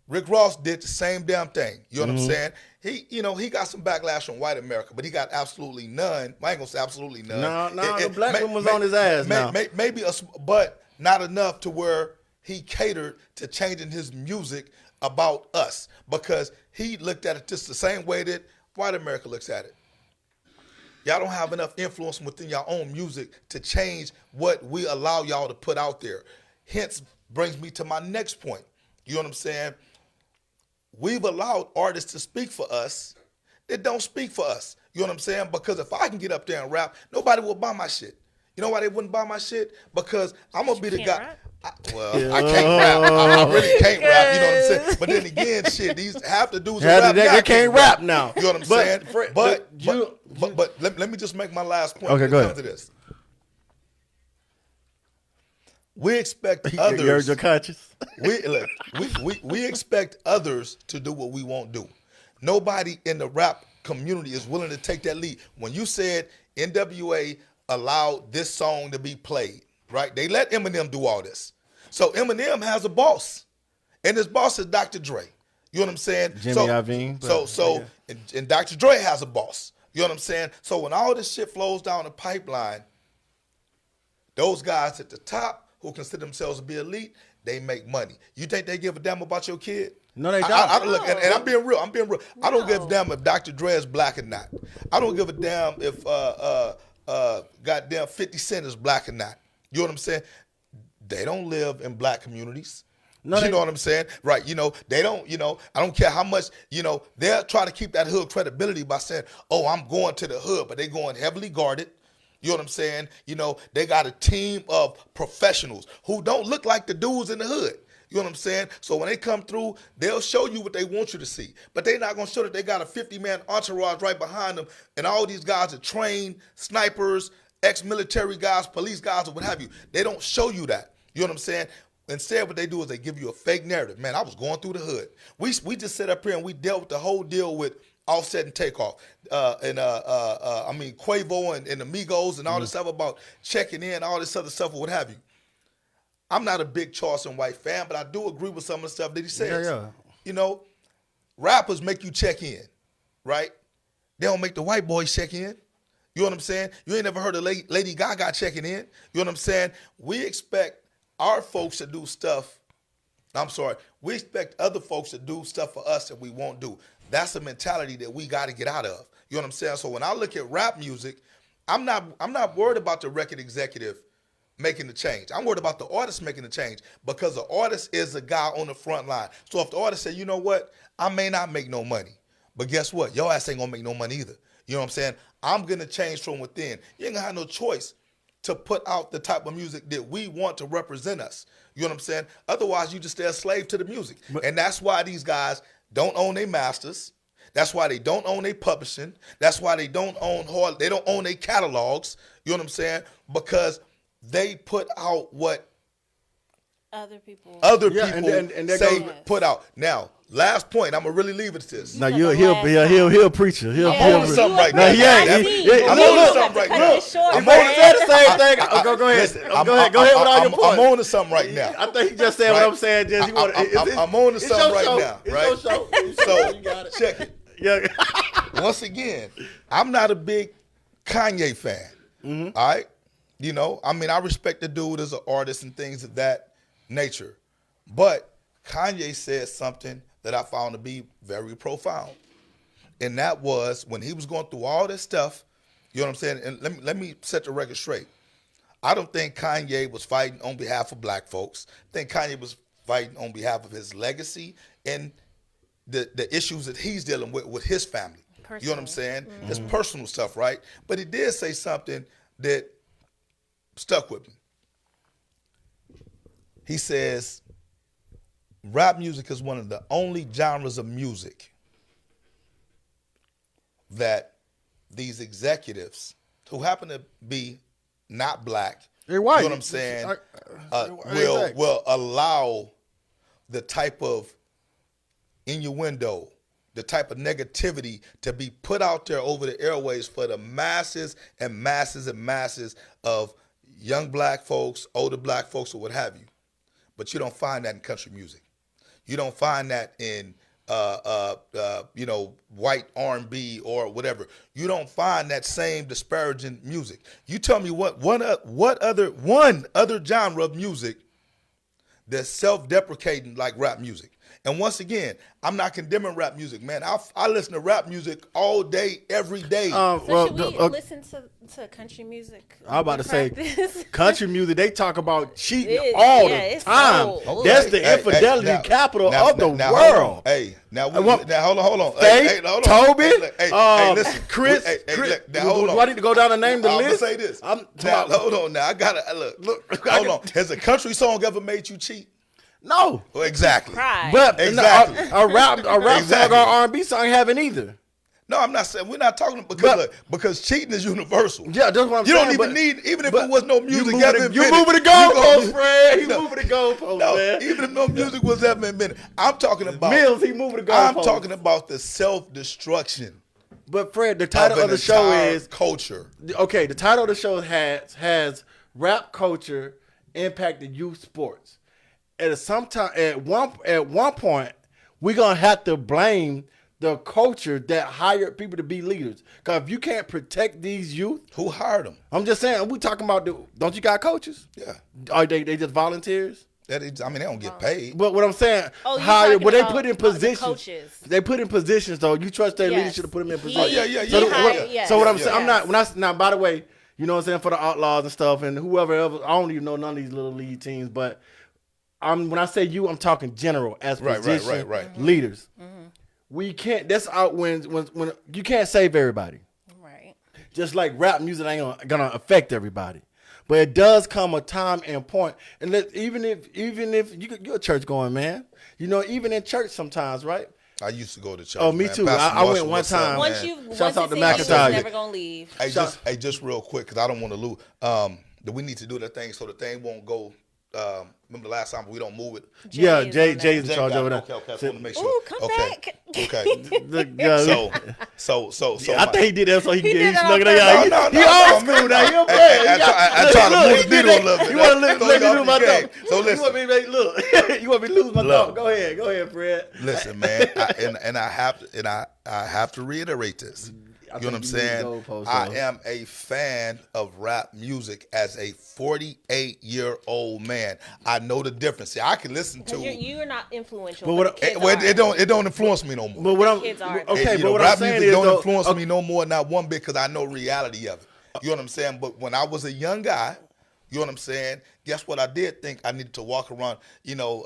Rick Ross did the same damn thing. You know what I'm saying? He got some backlash from white America, but he got absolutely none. I ain't gonna say absolutely none. No, the black one was on his ass now. Maybe but not enough to where he catered to changing his music about us, because he looked at it just the same way that white America looks at it. Y'all don't have enough influence within your own music to change what we allow y'all to put out there. Hence brings me to my next point. You know what I'm saying? We've allowed artists to speak for us that don't speak for us. You know what I'm saying? Because if I can get up there and rap, nobody will buy my shit. You know why they wouldn't buy my shit? Because I'm gonna be the can't guy. rap? I can't rap. I really can't rap. You know what I'm saying? But then again, shit, these half the dudes who rap They now can't rap now. You know what I'm But, saying? Fred, But let me just make my last point. Okay, when go it ahead. comes to this. We expect You heard others. your conscience. We expect others to do what we won't do. Nobody in the rap community is willing to take that lead. When you said NWA allowed this song to be played, right? They let Eminem do all this. So Eminem has a boss, and his boss is Dr. Dre. You know what I'm saying? Jimmy so, Iovine, So, yeah. and Dr. Dre has a boss. You know what I'm saying? So when all this shit flows down the pipeline, those guys at the top who consider themselves to be elite, they make money. You think they give a damn about your kid? No, they don't. Look, and I'm being real. I don't give a No. damn if Dr. Dre is black or not. I don't give a damn if goddamn 50 Cent is black or not. You know what I'm saying? They don't live in black communities. No, You they- know what I'm saying? Right. You know, they don't, I don't care how much, they'll try to keep that hood credibility by saying, oh, I'm going to the hood, but they going heavily guarded. You know what I'm saying? They got a team of professionals who don't look like the dudes in the hood. You know what I'm saying? So when they come through, they'll show you what they want you to see. But they're not going to show that they got a 50-man entourage right behind them, and all these guys are trained snipers, ex-military guys, police guys, or what have you. They don't show you that. You know what I'm saying? Instead, what they do is they give you a fake narrative. Man, I was going through the hood. We just sat up here and we dealt with the whole deal with Offset and Takeoff, Quavo and the Migos and all this stuff about checking in, all this other stuff or what have you. I'm not a big Charleston White fan, but I do agree with some of the stuff that he says. Yeah. Rappers make you check in, right? They don't make the white boys check in. You know what I'm saying? You ain't never heard of Lady Gaga checking in. You know what I'm saying? We expect our folks to do stuff. We expect other folks to do stuff for us that we won't do. That's a mentality that we got to get out of. You know what I'm saying? So when I look at rap music, I'm not worried about the record executive making the change. I'm worried about the artist making the change because the artist is a guy on the front line. So if the artist say, you know what, I may not make no money, but guess what? Your ass ain't gonna make no money either. You know what I'm saying? I'm gonna change from within. You ain't gonna have no choice to put out the type of music that we want to represent us. You know what I'm saying? Otherwise, you just stay a slave to the music. And that's why these guys don't own their masters. That's why they don't own their publishing. That's why they don't own their catalogs. You know what I'm saying? Because they put out what Other people. Yeah, and that say goes- put out. Now, last point, I'm gonna really leave it to this. No, said he'll the he'll last he'll he'll preacher. He'll I'm he'll on to something right No, now. he ain't. That- He- I'm look, on to look. something right Cut now. this short, I'm He on man. said the same thing. Go ahead. Listen, Go ahead with all your points. I'm on to something right now. I think he just said Right. what I'm saying. Just you want. I'm on to it's something your right show. now, It's right? your show. So You got it. check it. Yeah. Once again, I'm not a big Kanye fan. Mm-hmm. All right? I respect the dude as an artist and things of that nature. But Kanye said something that I found to be very profound. And that was when he was going through all this stuff, you know what I'm saying? And let me set the record straight. I don't think Kanye was fighting on behalf of black folks. I think Kanye was fighting on behalf of his legacy and the issues that he's dealing with his family. You know what I'm saying? His personal stuff, right? But he did say something that stuck with me. He says, rap music is one of the only genres of music that these executives who happen to be not black, They're white. you know what I'm saying, Exactly. will allow the type of innuendo, the type of negativity to be put out there over the airways for the masses and masses and masses of young black folks, older black folks, or what have you. But you don't find that in country music. You don't find that in white R&B or whatever. You don't find that same disparaging music. You tell me one other genre of music that's self-deprecating like rap music. And once again, I'm not condemning rap music, man. I listen to rap music all day, every day. So should we the- listen to country music? I'm about to say Practice? country music. They talk about cheating It- all yeah, the it's time. so- That's the infidelity now- capital now- of the now, world. Now hold on. Faith, Hold on. Toby, look, listen, Chris. Look, now, hold on. Do I need to go down and name the I'm list? gonna say this. I'm Now, talking- hold on. Now I gotta look. I Hold on. Has a country song ever made you cheat? No, Well, exactly. Pride. but Exactly. a rap Exactly. song or R&B song haven't either. No, I'm not saying we're not talking because But- look, because cheating is universal. Yeah, that's what I'm You saying. don't even but- need, even if but there was no you music moving ever the- invented. You moving the you gonna- goalpost, Fred. He No. moving the goalpost, No, man. even if no music was ever invented, I'm talking about Mills, he moving the I'm goalpost. talking about the self-destruction But Fred, the title of of an the show entire is culture. okay. The title of the show has rap culture impacted youth sports. At one point, we're gonna have to blame the culture that hired people to be leaders. Cause if you can't protect these youth, Who hired them? I'm just saying, we talking about don't you got coaches? Yeah, Are they just volunteers? that is, I mean they don't get paid. But what I'm saying, Oh, you hire, talking but they about put in the positions. coaches. They put in positions though. You trust their Yes. leadership to put them in He- positions. yeah, So, he what- hired- yes. so what I'm Yeah. saying, I'm not now. By the way, you know what I'm saying, for the Outlaws and stuff, and whoever else. I don't even know none of these little league teams, but when I say you, I'm talking general as Right, position right. leaders. We can't. That's out when you can't save everybody. Right. Just like rap music ain't gonna affect everybody, but it does come a time and point. And even if you're a church going man, you know, even in church sometimes, right? I used to go to church. Oh, me man. too. Pastor I went Marshall, one what's up, time. man? Once you Shouts out to see him, he's McIntyre. never gonna leave. Hey, just real quick, because I don't want to lose. Do we need to do that thing so the thing won't go? Remember the last time we don't move it? Yeah, Jay is Jay on Jay's in Jay charge got over it. there. Okay, I just want to make sure. Ooh, come okay. back. Okay. So I think he did that so he did can that snug it on out. No, He old man, school now. He no. a player. I try to move the needle a little bit. You want to That's let me off lose my the game. thought. So You want me to make look. You want me to lose my Look. thought? Go ahead, Fred. Listen, man, I have to reiterate this. I You know what I'm think you need saying? to goalpost, I though. am a fan of rap music as a 48-year-old man. I know the difference. See, I can listen to. You're not influential. But But what- the kids It don't influence me no more. But what I'm Kids are. okay, You but know, what rap I'm saying music is don't though, influence me no more, not one bit, because I know reality of it. You know what I'm saying? But when I was a young guy, you know what I'm saying? Guess what? I did think I needed to walk around. You know,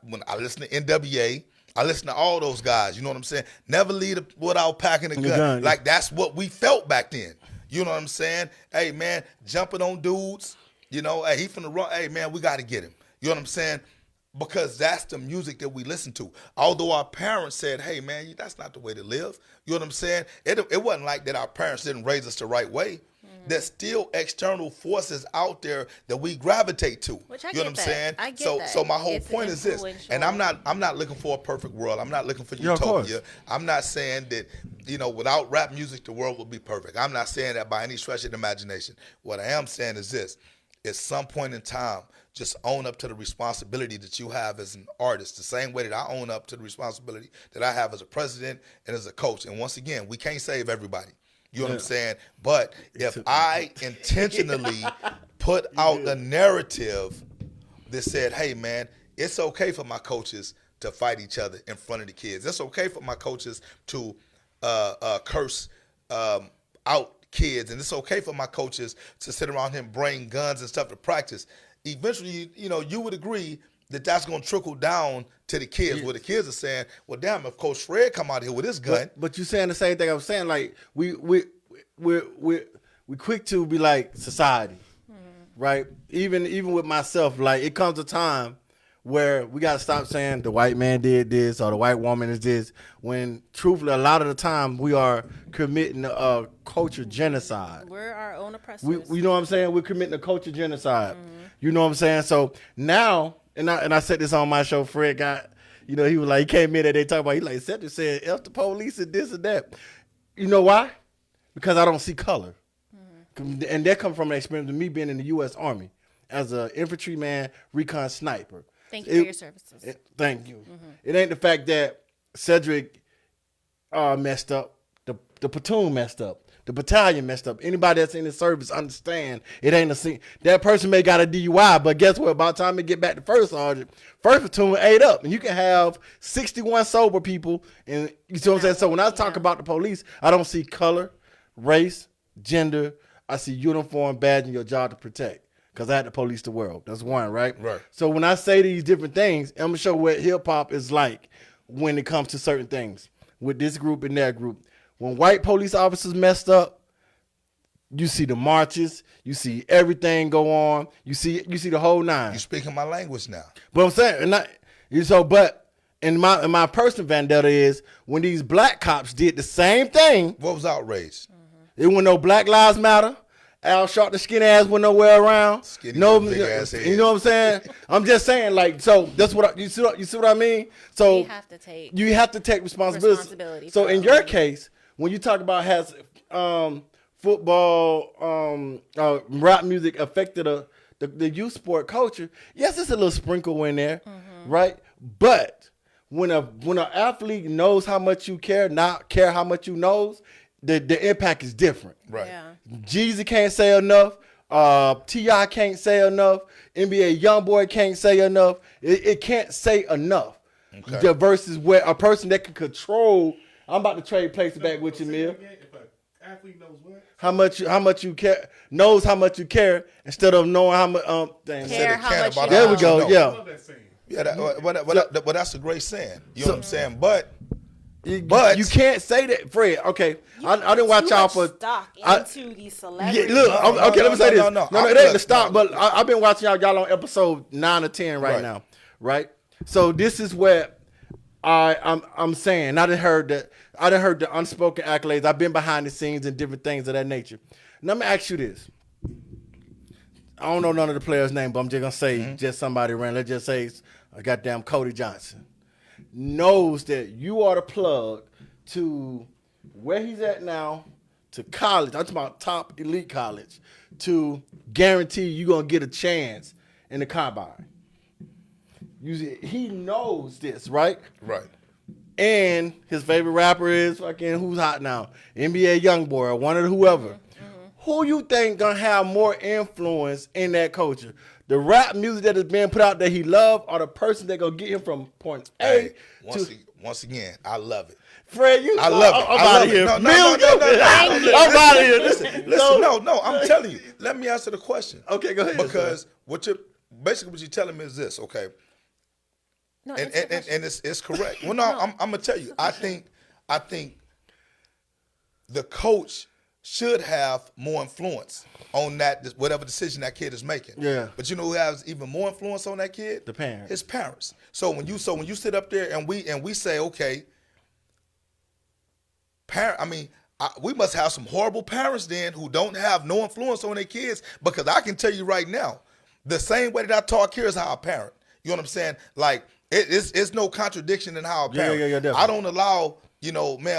when I listened to NWA, I listened to all those guys. You know what I'm saying? Never leave without packing a gun. gun. Like that's what we felt back then. You know what I'm saying? Hey man, jumping on dudes. You know, hey, he finna run. Hey man, we got to get him. You know what I'm saying? Because that's the music that we listen to. Although our parents said, hey, man, that's not the way to live. You know what I'm saying? It wasn't like that our parents didn't raise us the right way. There's still external forces out there that we gravitate to. Which I you know get what I'm that. saying? I get so that. so my whole It's point is this. And I'm not looking for a perfect world. I'm not looking for Yeah, of course. utopia. I'm not saying that, you know, without rap music, the world would be perfect. I'm not saying that by any stretch of the imagination. What I am saying is this. At some point in time, just own up to the responsibility that you have as an artist, the same way that I own up to the responsibility that I have as a president and as a coach. And once again, we can't save everybody. You know what I'm saying? But if I intentionally put out a narrative that said, hey, man, it's okay for my coaches to fight each other in front of the kids. It's okay for my coaches to curse out kids. And it's okay for my coaches to sit around here and bring guns and stuff to practice. Eventually, you know, you would agree that that's going to trickle down to the kids, where the kids are saying, well, damn, if Coach Fred come out here with his gun. But you saying the same thing I'm saying. Like we quick to be like society, right? Even with myself, like it comes a time where we got to stop saying the white man did this or the white woman is this. When truthfully, a lot of the time we are committing a culture genocide. We're our own oppressors. You know what I'm saying? We're committing a culture genocide. You know what I'm saying? So now, and I said this on my show, Fred got, you know, he was like, he came in and they talk about, he like, Cedric said, F the police and this and that. You know why? Because I don't see color. And that comes from an experience of me being in the U.S. Army as an infantryman, recon sniper. Thank you for your services. Thank you. It ain't the fact that Cedric messed up. The platoon messed up. The battalion messed up. Anybody that's in the service understand it ain't a scene. That person may got a DUI, but guess what? By the time they get back to first sergeant, first platoon ate up, and you can have 61 sober people. And you see what I'm saying? So when I talk about the police, I don't see color, race, gender. I see uniform, badge, and your job to protect. Because I had to police the world. That's one, right? Right. So when I say these different things, I'm going to show what hip-hop is like when it comes to certain things. With this group and that group. When white police officers messed up, you see the marches. You see everything go on. You see the whole nine. You speaking my language now. But I'm saying, but in my personal vendetta is when these black cops did the same thing, What was outraged? it wasn't no Black Lives Matter. Al Sharpton skinny ass went nowhere around. Skinny No, big ass head. you know what I'm saying? I'm just saying, like, so that's what you see what I mean. So We have to take you have to take responsibility. So for in our your own. case, when you talk about has football, rap music affected the youth sport culture, yes, it's a little sprinkle in there, right? But when an athlete knows how much you care, not care how much you knows, the impact is different. Right. Yeah. Jeezy can't say enough. T.I. can't say enough. NBA YoungBoy can't say enough. It can't say enough. Okay. The versus where a person that can control. I'm about to trade places back with you, Mill. If an athlete knows what? How much you care, knows how much you care instead of knowing how much. Dang. Care Said it how can much about you There how we much go. you know. I Yeah. love that saying. Yeah, but that's a great saying. You know what I'm saying? But But you can't say that, Fred. Okay, I didn't watch Too y'all much for. stock I- into these Yeah, celebrities. look, No, okay, let me say this. no. No, it ain't the Look, stop, no. but I've been watching y'all on episode 9 or 10 right Right. now, right? So this is where I'm saying I done heard the unspoken accolades. I've been behind the scenes and different things of that nature. Now, let me ask you this. I don't know none of the players' name, but I'm just gonna say just somebody ran. Let's just say goddamn Cody Johnson knows that you are the plug to where he's at now, to college. I'm talking about top elite college, to guarantee you're gonna get a chance in the combine. He knows this, right? right. And his favorite rapper is fucking who's hot now? NBA YoungBoy or one of the whoever. Who you think gonna have more influence in that culture? The rap music that is being put out that he love, or the person that gonna get him from point A Hey, to once again, I love it. Fred, you. I love it. I'm I out love of it. here. No, Thank you. I'm out of here. Listen, So- no, I'm telling you. Let me answer the question. Okay, go ahead. Because what you're telling me is this, okay? No, And answer the question. and it's correct. Well, no, I'm gonna tell you. I think the coach should have more influence on that whatever decision that kid is making. Yeah. But you know who has even more influence on that kid? The parents. His parents. So when you sit up there and we say, okay, we must have some horrible parents then who don't have no influence on their kids, because I can tell you right now, the same way that I talk here is how I parent. You know what I'm saying? Like it's no contradiction in how I parent. Yeah, definitely. I don't allow,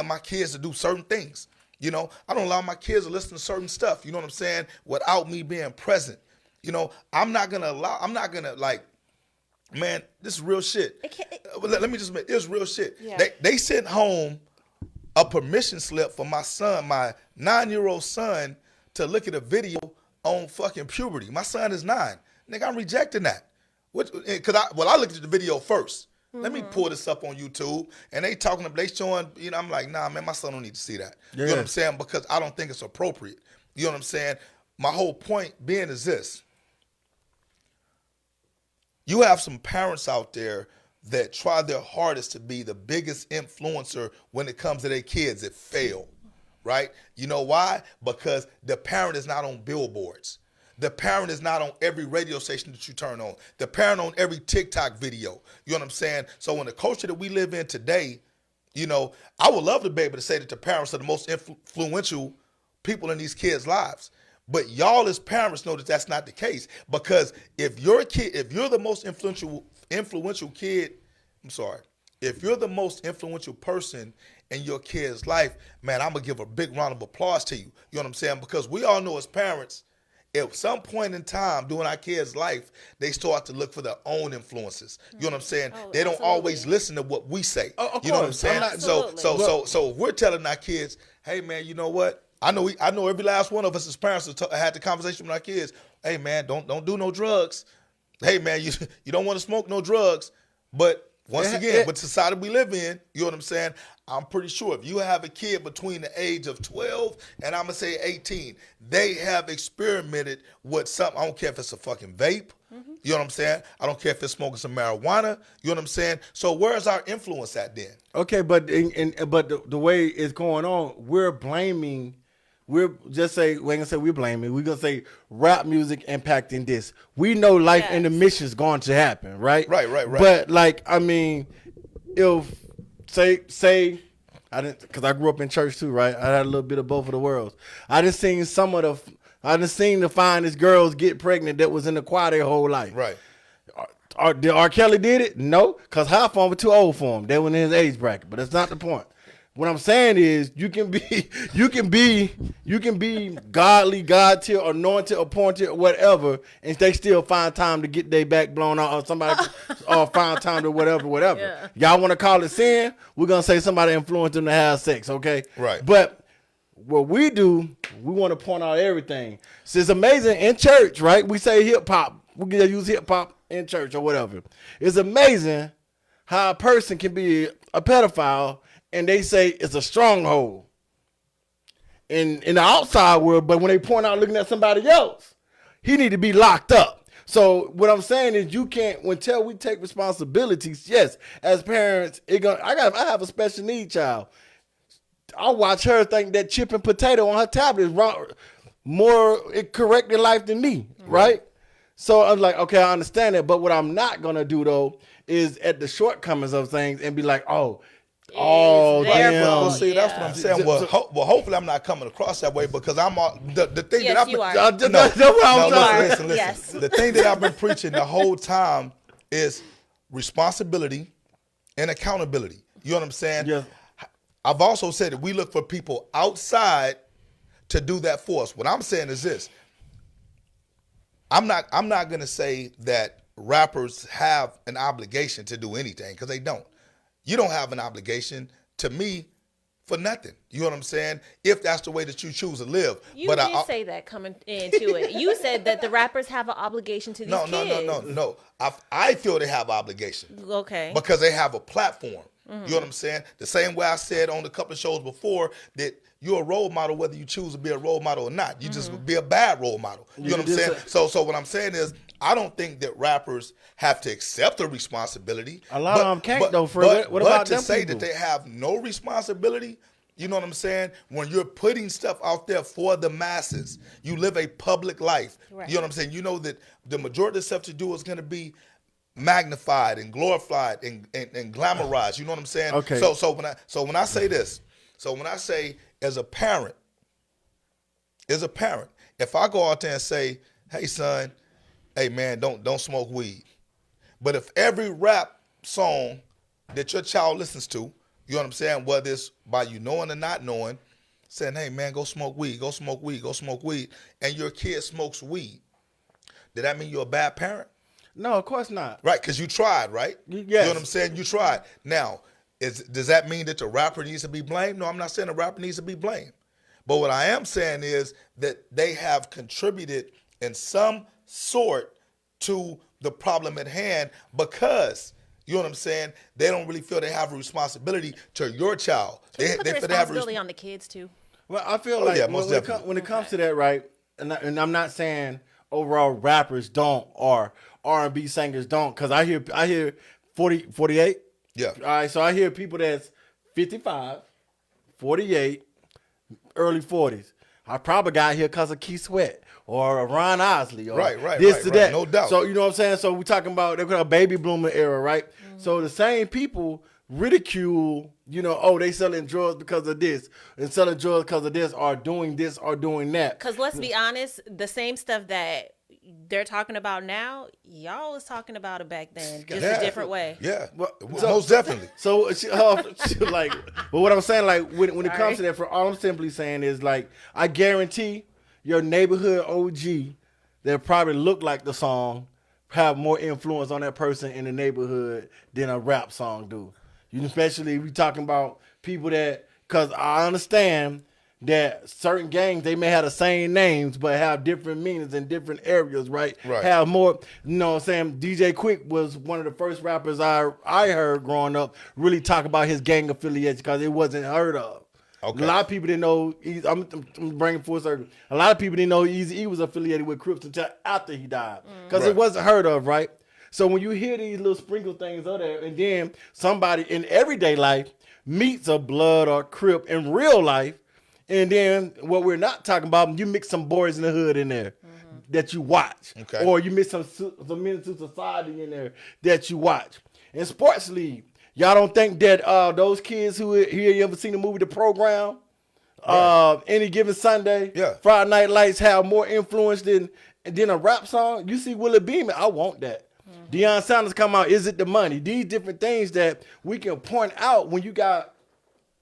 my kids to do certain things. I don't allow my kids to listen to certain stuff, you know what I'm saying, without me being present. I'm not gonna like, man, this is real shit. Let me just admit, it's real shit. Yeah. They sent home a permission slip for my son, my 9-year-old son, to look at a video on fucking puberty. My son is 9. Nigga, I'm rejecting that. I looked at the video first. Let me pull this up on YouTube. And they showing, I'm like, nah, man, my son don't need to see that. You know what I'm saying? Because I don't think it's appropriate. You know what I'm saying? My whole point being is this. You have some parents out there that try their hardest to be the biggest influencer when it comes to their kids that fail, right? You know why? Because the parent is not on billboards. The parent is not on every radio station that you turn on. The parent on every TikTok video. You know what I'm saying? So in the culture that we live in today, I would love to be able to say that the parents are the most influential people in these kids' lives. But y'all as parents know that that's not the case, because if you're the most influential kid, if you're the most influential person in your kid's life, man, I'm gonna give a big round of applause to you. You know what I'm saying? Because we all know as parents, at some point in time during our kids' life, they start to look for their own influences. You know what I'm saying? Oh, they don't absolutely. always listen to what we say. Of You know what I'm course. saying? I'm not- So Absolutely. if we're telling our kids, hey man, you know what? I know every last one of us as parents had the conversation with our kids. Hey man, don't do no drugs. Hey man, you don't want to smoke no drugs. But once again, with the society we live in, you know what I'm saying? I'm pretty sure if you have a kid between the age of 12 and I'm gonna say 18, they have experimented with something. I don't care if it's a fucking vape. You know what I'm saying? I don't care if it's smoking some marijuana. You know what I'm saying? So where's our influence at then? Okay, but the way it's going on, we're blaming. We're just say we ain't gonna say we're blaming. We're gonna say rap music impacting this. We know life Yes. in the mission is going to happen, right? Right. But like, I mean, if say I didn't, because I grew up in church too, right? I had a little bit of both of the worlds. I just seen the finest girls get pregnant that was in the choir their whole life. Right. Did R. Kelly did it? No, because half of them were too old for him. They were in his age bracket, but that's not the point. What I'm saying is, you can be godly, God tier, anointed, appointed, or whatever, and they still find time to get their back blown out, or somebody, or find time to whatever. Yeah. Y'all want to call it sin? We're gonna say somebody influenced them to have sex, okay? Right. But what we do, we want to point out everything. So it's amazing in church, right? We say hip hop. We can use hip hop in church or whatever. It's amazing how a person can be a pedophile and they say it's a stronghold in the outside world, but when they point out looking at somebody else, he need to be locked up. So what I'm saying is, you can't, until we take responsibilities. Yes, as parents, I have a special need child. I watch her think that chip and potato on her tablet is wrong, more correct in life than me, right? So I'm like, okay, I understand that, but what I'm not gonna do though is at the shortcomings of things and be like, oh, their damn. fault. Well, see, that's what I'm saying. Well, hopefully I'm not coming across that way, because I'm the thing Yes, that I've you been. are. That's what I'm saying. Listen. Yes. The thing that I've been preaching the whole time is responsibility and accountability. You know what I'm saying? Yeah. I've also said that we look for people outside to do that for us. What I'm saying is this. I'm not going to say that rappers have an obligation to do anything, because they don't. You don't have an obligation to me for nothing. You know what I'm saying? If that's the way that you choose to live. You but did say that coming into it. You said that the rappers have an obligation to these kids. No. I feel they have an obligation. Okay. Because they have a platform. You know what I'm saying? The same way I said on a couple of shows before that you're a role model whether you choose to be a role model or not. You just be a bad role model. You know what I'm saying? So what I'm saying is, I don't think that rappers have to accept the responsibility. A lot of them can't, though, Fred. What about to them say people? that they have no responsibility, you know what I'm saying? When you're putting stuff out there for the masses, you live a public life. Right. You know what I'm saying? You know that the majority of stuff you do is going to be magnified and glorified and glamorized. You know what I'm saying? Okay. So when I say this, when I say as a parent, if I go out there and say, hey son, hey man, don't smoke weed. But if every rap song that your child listens to, you know what I'm saying, whether it's by you knowing or not knowing, saying, hey man, go smoke weed, and your kid smokes weed, did that mean you're a bad parent? No, of course not. Right, because you tried, right? Yes. You know what I'm saying? You tried. Now, does that mean that the rapper needs to be blamed? No, I'm not saying the rapper needs to be blamed. But what I am saying is that they have contributed in some sort to the problem at hand, because, you know what I'm saying, they don't really feel they have a responsibility to your child. Can you put the feel they have a responsibility on the kids too? Well, I feel Oh, like yeah, most when definitely. it comes to that, right, and I'm not saying overall rappers don't or R&B singers don't, because I hear 48. Yeah. All right, so I hear people that's 55, 48, early 40s. I probably got here because of Keith Sweat or Ron Osley or Right, this to that. no doubt. So you know what I'm saying? So we're talking about they're called a baby bloomer era, right? So the same people ridicule, they selling drugs because of this and selling drugs because of this or doing that. Because let's be honest, the same stuff that they're talking about now, y'all was talking about it back then, just a different way. Yeah, Well, most definitely. So like, but what I'm saying, like, when it comes to that, for all I'm simply saying is, like, I guarantee your neighborhood OG that probably look like the song have more influence on that person in the neighborhood than a rap song do. Especially if we talking about people that, because I understand that certain gangs, they may have the same names but have different meanings in different areas, right? Right. Have more, you know what I'm saying? DJ Quick was one of the first rappers I heard growing up really talk about his gang affiliation because it wasn't heard of. Okay. A lot of people didn't know. I'm bringing full circle. A lot of people didn't know Eazy-E was affiliated with Crips until after he died, because Right. it wasn't heard of, right? So when you hear these little sprinkle things of there, and then somebody in everyday life meets a Blood or Crip in real life, and then what we're not talking about, you mix some Boys in the Hood in there that you watch, Okay. or you mix some Menace to Society in there that you watch. In Sports League, y'all don't think that those kids who here, you ever seen the movie The Program? Any Given Sunday, Yeah. Friday Night Lights have more influence than a rap song. You see Willie Beeman, I want that. Deion Sanders come out, Is It the Money? These different things that we can point out when you got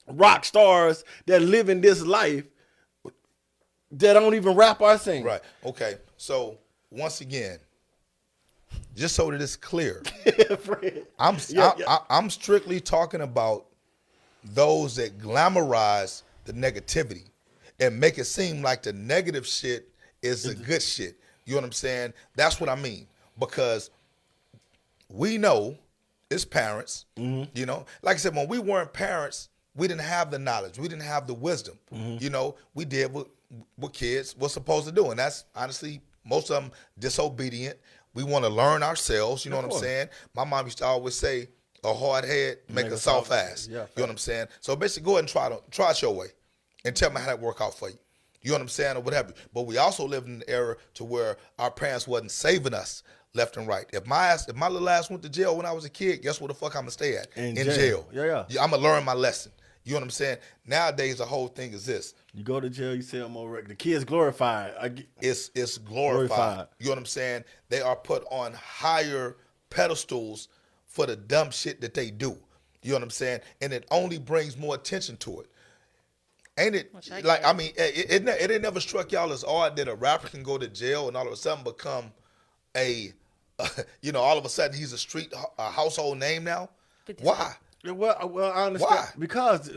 rock stars that live in this life that don't even rap or sing. Right. Okay. So once again, just so that it's clear, Fred. I'm strictly talking about those that glamorize the negativity and make it seem like the negative shit is the good shit. You know what I'm saying? That's what I mean. Because we know as parents, you know, like I said, when we weren't parents, we didn't have the knowledge. We didn't have the wisdom. You know, we did what kids were supposed to do. And that's honestly, most of them disobedient. We want to learn ourselves. You know what I'm saying? My mom used to always say, a hard head make a soft ass. Yeah, You know what I'm saying? So basically, go ahead and try it your way and tell me how that work out for you. You know what I'm saying, or whatever. But we also live in an era to where our parents wasn't saving us left and right. If my little ass went to jail when I was a kid, guess where the fuck I'm gonna stay at? In jail. jail. Yeah. I'm gonna learn my lesson. You know what I'm saying? Nowadays, the whole thing is this: You go to jail, you sell more records. The kids glorified. it's glorified. You know what I'm saying? They are put on higher pedestals for the dumb shit that they do. You know what I'm saying? And it only brings more attention to it. Ain't it? Like, I mean, it ain't never struck y'all as odd that a rapper can go to jail and all of a sudden become a, you know, all of a sudden he's a household name now? Why? Well, I understand. Why? Because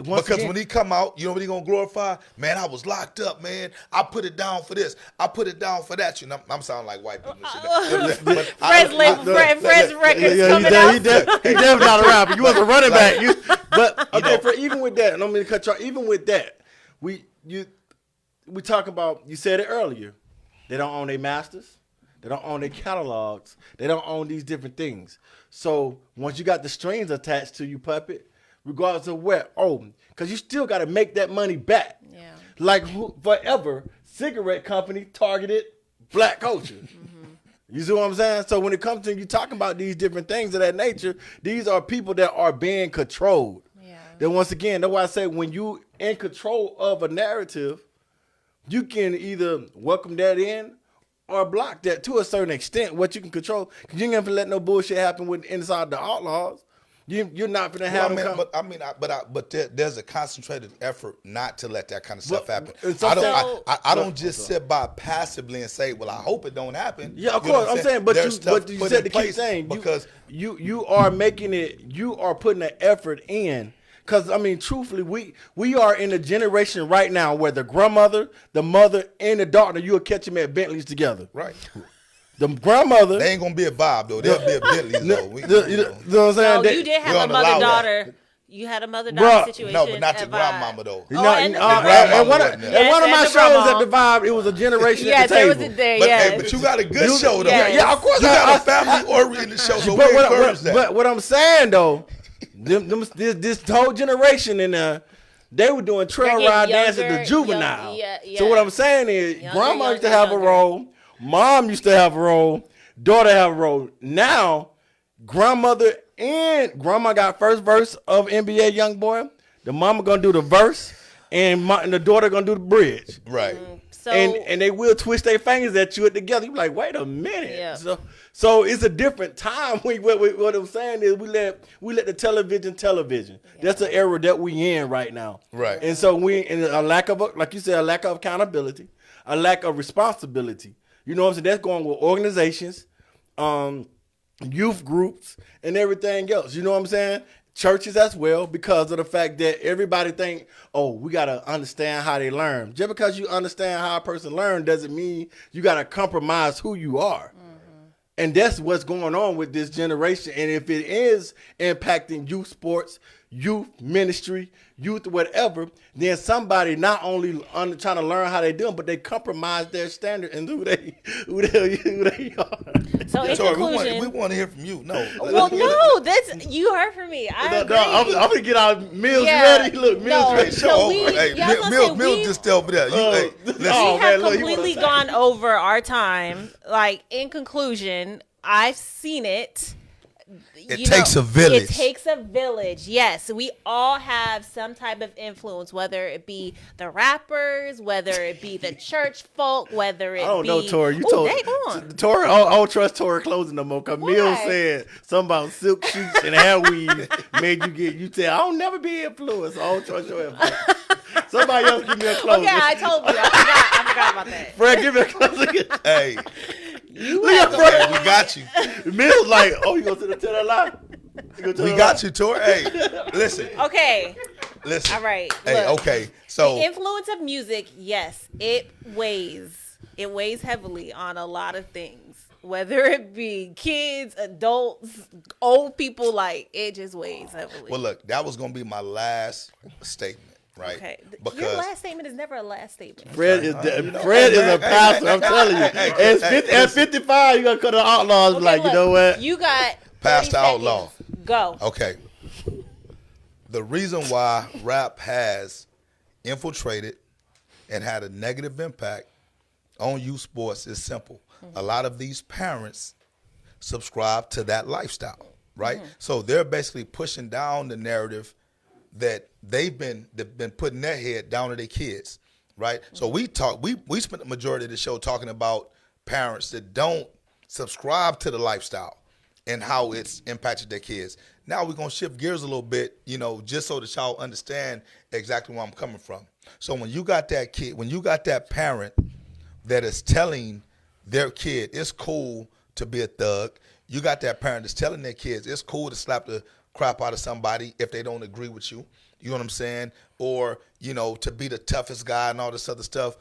When he come out, you know what he gonna glorify? Man, I was locked up, man. I put it down for this. I put it down for that. You know, I'm sounding like white people. And shit. But Fred's records coming out. He definitely not a rapper. You was a running back. But okay, even with that, and I'm gonna cut you off. Even with that, we talk about. You said it earlier. They don't own their masters. They don't own their catalogs. They don't own these different things. So once you got the strings attached to you, puppet, regardless of where, because you still got to make that money back. Yeah. Like forever, cigarette company targeted black culture. You see what I'm saying? So when it comes to you talking about these different things of that nature, these are people that are being controlled. Yeah. Then once again, that's why I say when you in control of a narrative, you can either welcome that in or block that to a certain extent, what you can control. Because you ain't gonna let no bullshit happen with inside the Outlaws. You're not gonna have But there's a concentrated effort not to let that kind of stuff happen. I I don't just sit by passively and say, well, I hope it don't happen. Yeah, of You know course. what I'm saying, but There's you stuff put said in to keep place saying because you are making it. You are putting the effort in. Because, I mean, truthfully, we are in a generation right now where the grandmother, the mother, and the daughter, you'll catch them at Bentley's together. right. The grandmother. They ain't gonna be a Bob though. They'll be a Bentley though. You know what I'm saying? So you did we have a don't allow mother-daughter. You had a mother-daughter Bruh, situation. No, but not your at grandmama Vibe. though. You know, and the and grandmama one wasn't of there. Yes, my and the shows grandma. at the Vibe, it was a generation Yes, at the they table. was there. But, Yes. hey, but you got a good show though. Yes. Yeah, of course. You got a family oriented show, so we encourage that. But what I'm saying though, this whole generation in there, they were doing trail They're ride getting dances to younger, juvenile. yeah. So what I'm saying is, Younger, grandma used to younger, have a younger. role, mom used to have a role, daughter have a role. Now, grandmother and grandma got first verse of NBA YoungBoy. The mama gonna do the verse, and the daughter gonna do the bridge. Right. So And they will twist their fingers at you together. You be like, wait a minute. Yeah. So it's a different time. What I'm saying is we let the television. That's the era that we in right now. Right. And so we in a lack of like you said, a lack of accountability, a lack of responsibility. You know what I'm saying? That's going with organizations, youth groups, and everything else. You know what I'm saying? churches as well, because of the fact that everybody think, oh, we gotta understand how they learn. Just because you understand how a person learn doesn't mean you gotta compromise who you are. And that's what's going on with this generation. And if it is impacting youth sports, youth ministry, youth whatever, then somebody not only trying to learn how they do them, but they compromise their standard and who they are. So in Tori, conclusion, we want to hear from you. No. well, no, that's you heard from me. I agree. I'm gonna get our meals Yeah, ready. Look, meals no, ready. so Show we- over. Hey, yeah, I was gonna Mills, say, Mills we- just over there. Hey, listen. we Oh, have man, look, you completely wanna- gone over our time. Like in conclusion, I've seen it. It takes a village. It takes a village. Yes, we all have some type of influence, whether it be the rappers, whether it be the church folk, whether it I don't be. know, Tori. You Ooh, told dang on. Tori. I don't trust Tori closing no more. Cause Mills Why? said something about silk sheets and hair weave made you get. You tell I'll never be influenced. I don't trust your influence. Somebody else give me a closing. Okay, I told you. I forgot about that. Fred, give me a closing. Hey, You Look have at to- hey, we got you. Mills like, oh, you gonna tell that lie? You gonna tell We that got lie? you, Tori. Hey, listen, Okay. listen. All right. Hey, look. okay. So The influence of music, yes, it weighs. It weighs heavily on a lot of things. Whether it be kids, adults, old people, like it just weighs heavily. well, look, that was gonna be my last statement, right? Okay. Because Your last statement is never a last statement. Fred is Fred is a pastor. I'm telling you. At 55, you gonna cut the outlaws. Okay, Like, look, you know what? You got 30 Pastor Outlaw. seconds. Go. okay, the reason why rap has infiltrated and had a negative impact on youth sports is simple. A lot of these parents subscribe to that lifestyle, right? So they're basically pushing down the narrative that they've been putting their head down to their kids, right? So we spent the majority of the show talking about parents that don't subscribe to the lifestyle and how it's impacted their kids. Now we're gonna shift gears a little bit, just so that y'all understand exactly where I'm coming from. So when you got that kid, when you got that parent that is telling their kid it's cool to be a thug, you got that parent that's telling their kids it's cool to slap the crap out of somebody if they don't agree with you. You know what I'm saying? Or, to be the toughest guy and all this other stuff,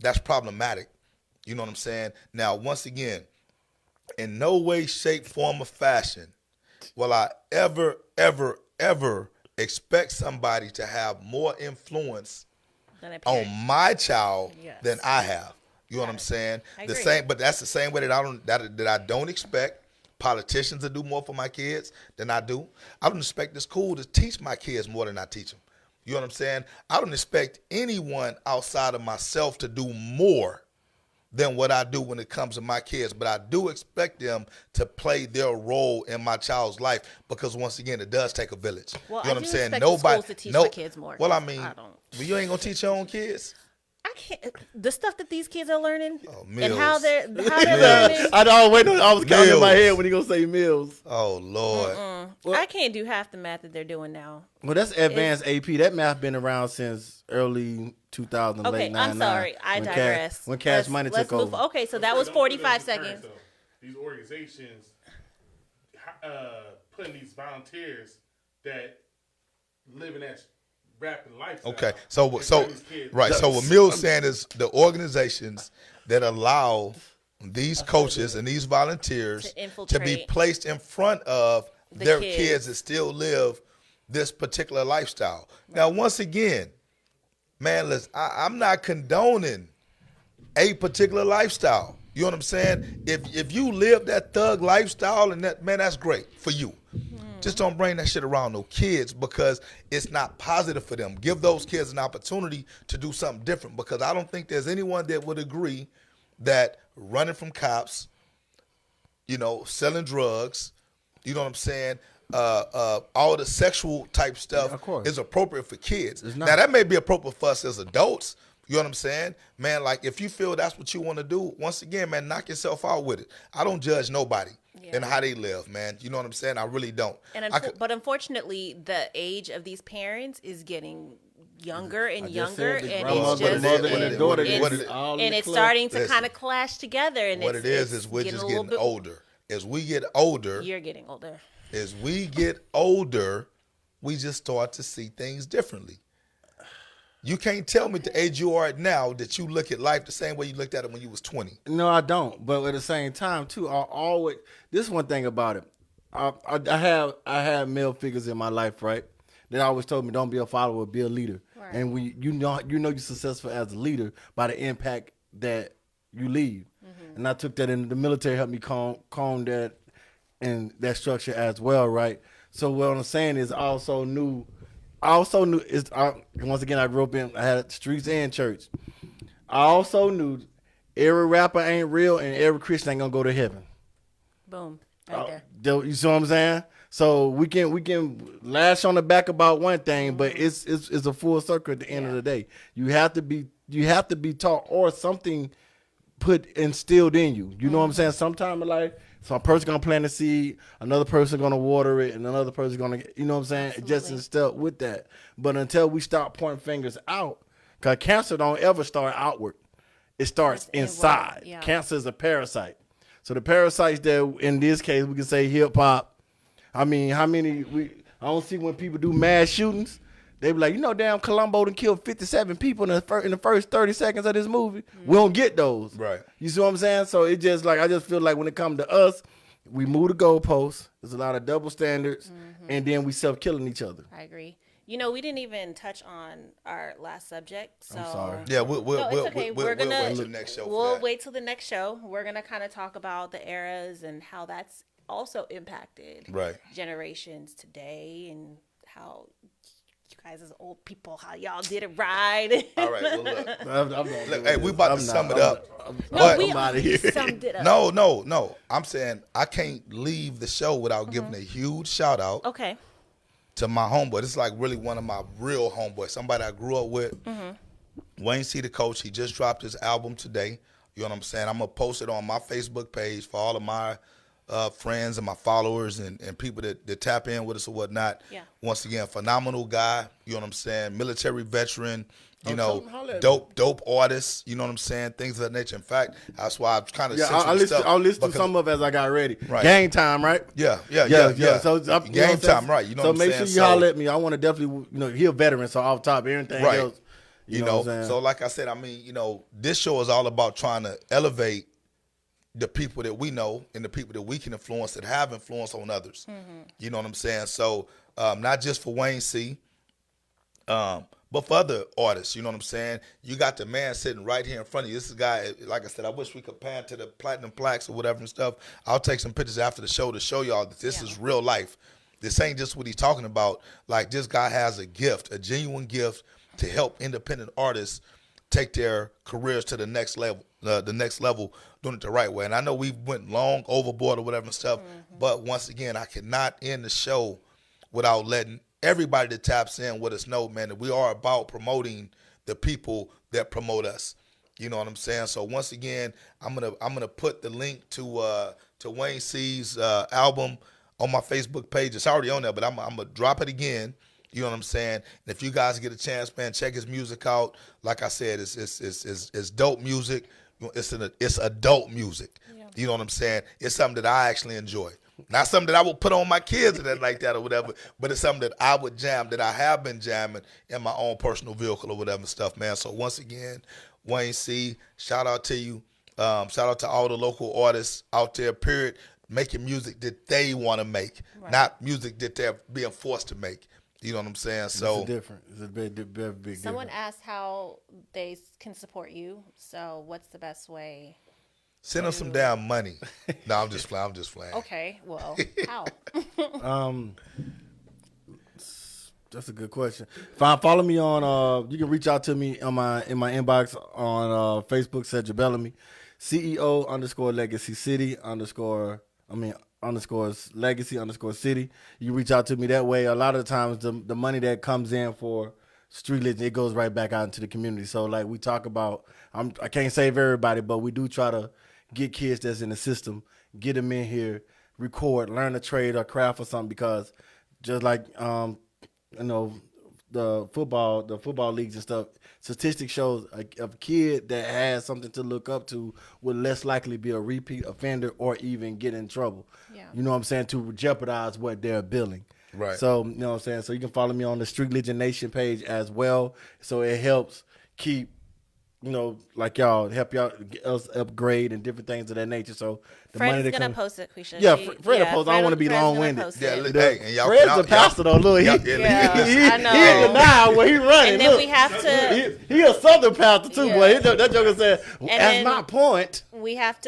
that's problematic. You know what I'm saying? Now, once again, in no way, shape, form, or fashion will I ever, ever, ever expect somebody to have more influence Then a on parent. my child Yes. than I have. You know what I'm saying? I The agree. same, but that's the same way that I don't expect politicians to do more for my kids than I do. I don't expect this school to teach my kids more than I teach them. You know what I'm saying? I don't expect anyone outside of myself to do more than what I do when it comes to my kids, but I do expect them to play their role in my child's life because once again, it does take a village. Well, you know I what I'm do saying? expect the schools to teach their kids more, Well, I 'cause mean, I don't. well, you ain't gonna teach your own kids. I can't. The stuff that these kids are learning and Mills. how they're learning. I was counting in my Mills. head when you gonna say Mills. Oh Lord. I can't do half the math that they're doing now. Well, that's advanced AP. That math been around since early 2000, Okay, late 99. I'm sorry. I when digress. When Cash Money Let's took move- over. Okay, so that was Don't put it 45 in comparison, seconds. though. These organizations putting these volunteers that live in that rapping lifestyle. Okay, so and putting these kids- right. So what Mill's saying is the organizations that allow these coaches and these volunteers To to be infiltrate placed in front of the their kids. kids that still live this particular lifestyle. Now, once again, man, I'm not condoning a particular lifestyle. You know what I'm saying? If you live that thug lifestyle and that's great for you. Just don't bring that shit around no kids because it's not positive for them. Give those kids an opportunity to do something different because I don't think there's anyone that would agree that running from cops, selling drugs, you know what I'm saying? All the sexual type stuff of course. is appropriate for kids. It's Now not. that may be appropriate for us as adults. You know what I'm saying? Man, like if you feel that's what you want to do, once again, man, knock yourself out with it. I don't judge nobody Yeah. and how they live, man. You know what I'm saying? I really don't. And I could- but unfortunately, the age of these parents is getting younger and I just younger, said the and grandmother, it's what just it is, mother, what and it the is, daughter. what it is, what it it's, is. all in and the it's club. starting to Listen. kind of clash together. And What it's, it is it's we're getting just a little getting bit older. As we get older, You're getting older. as we get older, we just start to see things differently. You can't tell me at the age you are at now that you look at life the same way you looked at it when you was 20. No, I don't. But at the same time, too, I always. This one thing about it. I have male figures in my life, right? That always told me, don't be a follower, be a leader. Right. And you know you're successful as a leader by the impact that you leave. And I took that in the military, helped me comb that and that structure as well, right? So what I'm saying is, I also knew it's once again I grew up in, I had streets and church. I also knew every rapper ain't real and every Christian ain't gonna go to heaven. Boom. Right there. You see what I'm saying? So we can lash on the back about one thing, but it's a full circle at the end of the day. You have to be taught or something instilled in you. You know what I'm saying? Sometime in life, some person gonna plant a seed, another person gonna water it, and another person gonna, you know what I'm saying? It just instilled with that. But until we stop pointing fingers out, because cancer don't ever start outward. It starts inside. Yeah. Cancer is a parasite. So the parasites that, in this case, we can say hip hop. I mean, I don't see when people do mass shootings, they be like, damn, Columbo done killed 57 people in the first 30 seconds of this movie. We don't get those. Right. You see what I'm saying? So it just like, I just feel like when it comes to us, we move the goalposts. There's a lot of double standards, and then we self-killing each other. I agree. We didn't even touch on our last subject. So I'm sorry. Yeah, we'll it's okay. wait We're gonna till the next show. We'll wait till the next show. We're gonna kind of talk about the eras and how that's also impacted Right. generations today, and how you guys as old people, how y'all did it right. All right. Well, look. I'm not Look, hey, we about to sum it up. No, we I'm outta already here. summed it up. No. I'm saying I can't leave the show without giving a huge shout out Okay. to my homeboy. This is like really one of my real homeboys, somebody I grew up with. Wayne C. the Coach. He just dropped his album today. You know what I'm saying? I'm going to post it on my Facebook page for all of my friends and my followers and people that tap in with us or whatnot. Yeah. Once again, phenomenal guy. You know what I'm saying? Military veteran. You know, come holler at me. dope artists. You know what I'm saying? Things of that nature. In fact, that's why I've kind of Yeah, I'll listen to some of it as I got ready. Right. Game time, right? Yeah. So you know what I'm Game saying? time, right? You know so what I'm saying? make sure you holler at me. I want to definitely, he a veteran, so off top everything Right. else. You know know, what I'm saying? so like I said, I mean, this show is all about trying to elevate the people that we know and the people that we can influence that have influence on others. You know what I'm saying? So not just for Wayne C., but for other artists, you know what I'm saying? You got the man sitting right here in front of you. This is a guy, like I said, I wish we could pan to the platinum plaques or whatever and stuff. I'll take some pictures after the show to show y'all that this is real life. This ain't just what he's talking about. Like, this guy has a gift, a genuine gift to help independent artists take their careers to the next level, doing it the right way. And I know we went long overboard or whatever and stuff, but once again, I cannot end the show without letting everybody that taps in with us know, man, that we are about promoting the people that promote us. You know what I'm saying? So once again, I'm gonna put the link to Wayne C's album on my Facebook page. It's already on there, but I'm gonna drop it again. You know what I'm saying? And if you guys get a chance, man, check his music out. Like I said, it's dope music. It's adult music. Yeah. You know what I'm saying? It's something that I actually enjoy. Not something that I would put on my kids or that like that or whatever, but it's something that I would jam, that I have been jamming in my own personal vehicle or whatever stuff, man. So once again, Wayne C., shout out to you. Shout out to all the local artists out there, period, making music that they want to make, not music that they're being forced to make. You know what I'm saying? So it's different. It's a big Someone difference. asked how they can support you. So what's the best way? send them some damn money. No, I'm just playing. Okay, well, how? That's a good question. Follow me on. You can reach out to me on in my inbox on Facebook. Cedric Bellamy, CEO _Legacy City _ Legacy _ City. You reach out to me that way. A lot of times, the money that comes in for Street Legend, it goes right back out into the community. So like we talk about, I can't save everybody, but we do try to get kids that's in the system, get them in here, record, learn a trade or craft or something, because just like the football leagues and stuff, statistics shows a kid that has something to look up to will less likely be a repeat offender or even get in trouble. Yeah. You know what I'm saying? To jeopardize what they're building. Right. So, you know what I'm saying? So you can follow me on the Street Legend Nation page as well. So it helps keep, you know, like y'all, help y'all get us upgrade and different things of that nature. So the money Fred's that gonna comes. post it, Quisha. Yeah, She- Fred will post. I don't want to be Fred's gonna long-winded. post Yeah, it. look, hey, and y'all. Fred's y'all- a pastor though. Look, y'all- he, yeah, Yeah, I know. he in denial where he running. And then Look. we have to He a Southern pastor too, Yeah. boy. That joker said, "That's then- my point."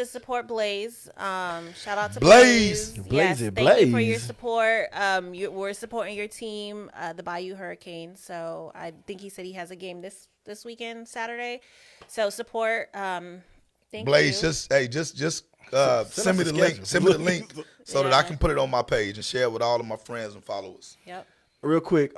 support Blaze. Shout out to Blaze. Blaze. Blaze Yes, it, thank you for your Blaze. support. We're supporting your team, the Bayou Hurricanes. So I think he said he has a game this weekend, Saturday. So support. Thank Blaze, you. just send me us the a link. schedule. Send me the link so that I Yeah. can put it on my page and share it with all of my friends and followers. Yep. Real quick,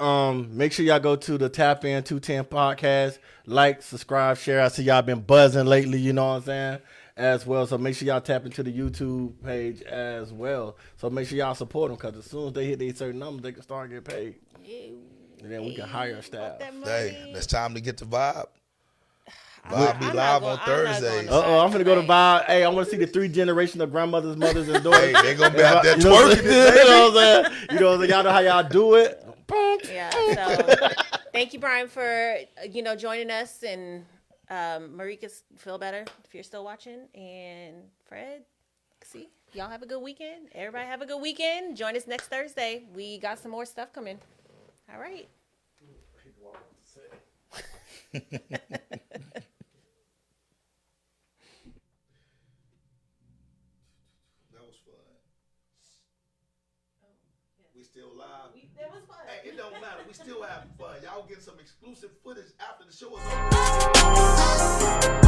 make sure y'all go to the Tap In 210 podcast, like, subscribe, share. I see y'all been buzzing lately, you know what I'm saying, as well. So make sure y'all tap into the YouTube page as well. So make sure y'all support them, because as soon as they hit these certain numbers, they can start getting paid. And then we can hire staff. Hey, it's time to get the vibe. I'm Vibe be not live going- on I'm not going Thursdays. to I'm finna go to Saturday. buy. Hey, I want to see the 3 generations of grandmothers, mothers, and daughters. Hey, they gonna be out there You know what I'm twerking it, saying? You know what I'm saying? You know what I'm saying? Y'all know how y'all do it. Yeah. So thank you, Brian, for joining us, and Marika, feel better if you're still watching, and Fred, see y'all have a good weekend. Everybody have a good weekend. Join us next Thursday. We got some more stuff coming. All right. That was fun. We still live. That was fun. Hey, it don't matter. We still having fun. Y'all getting some exclusive footage after the show is over.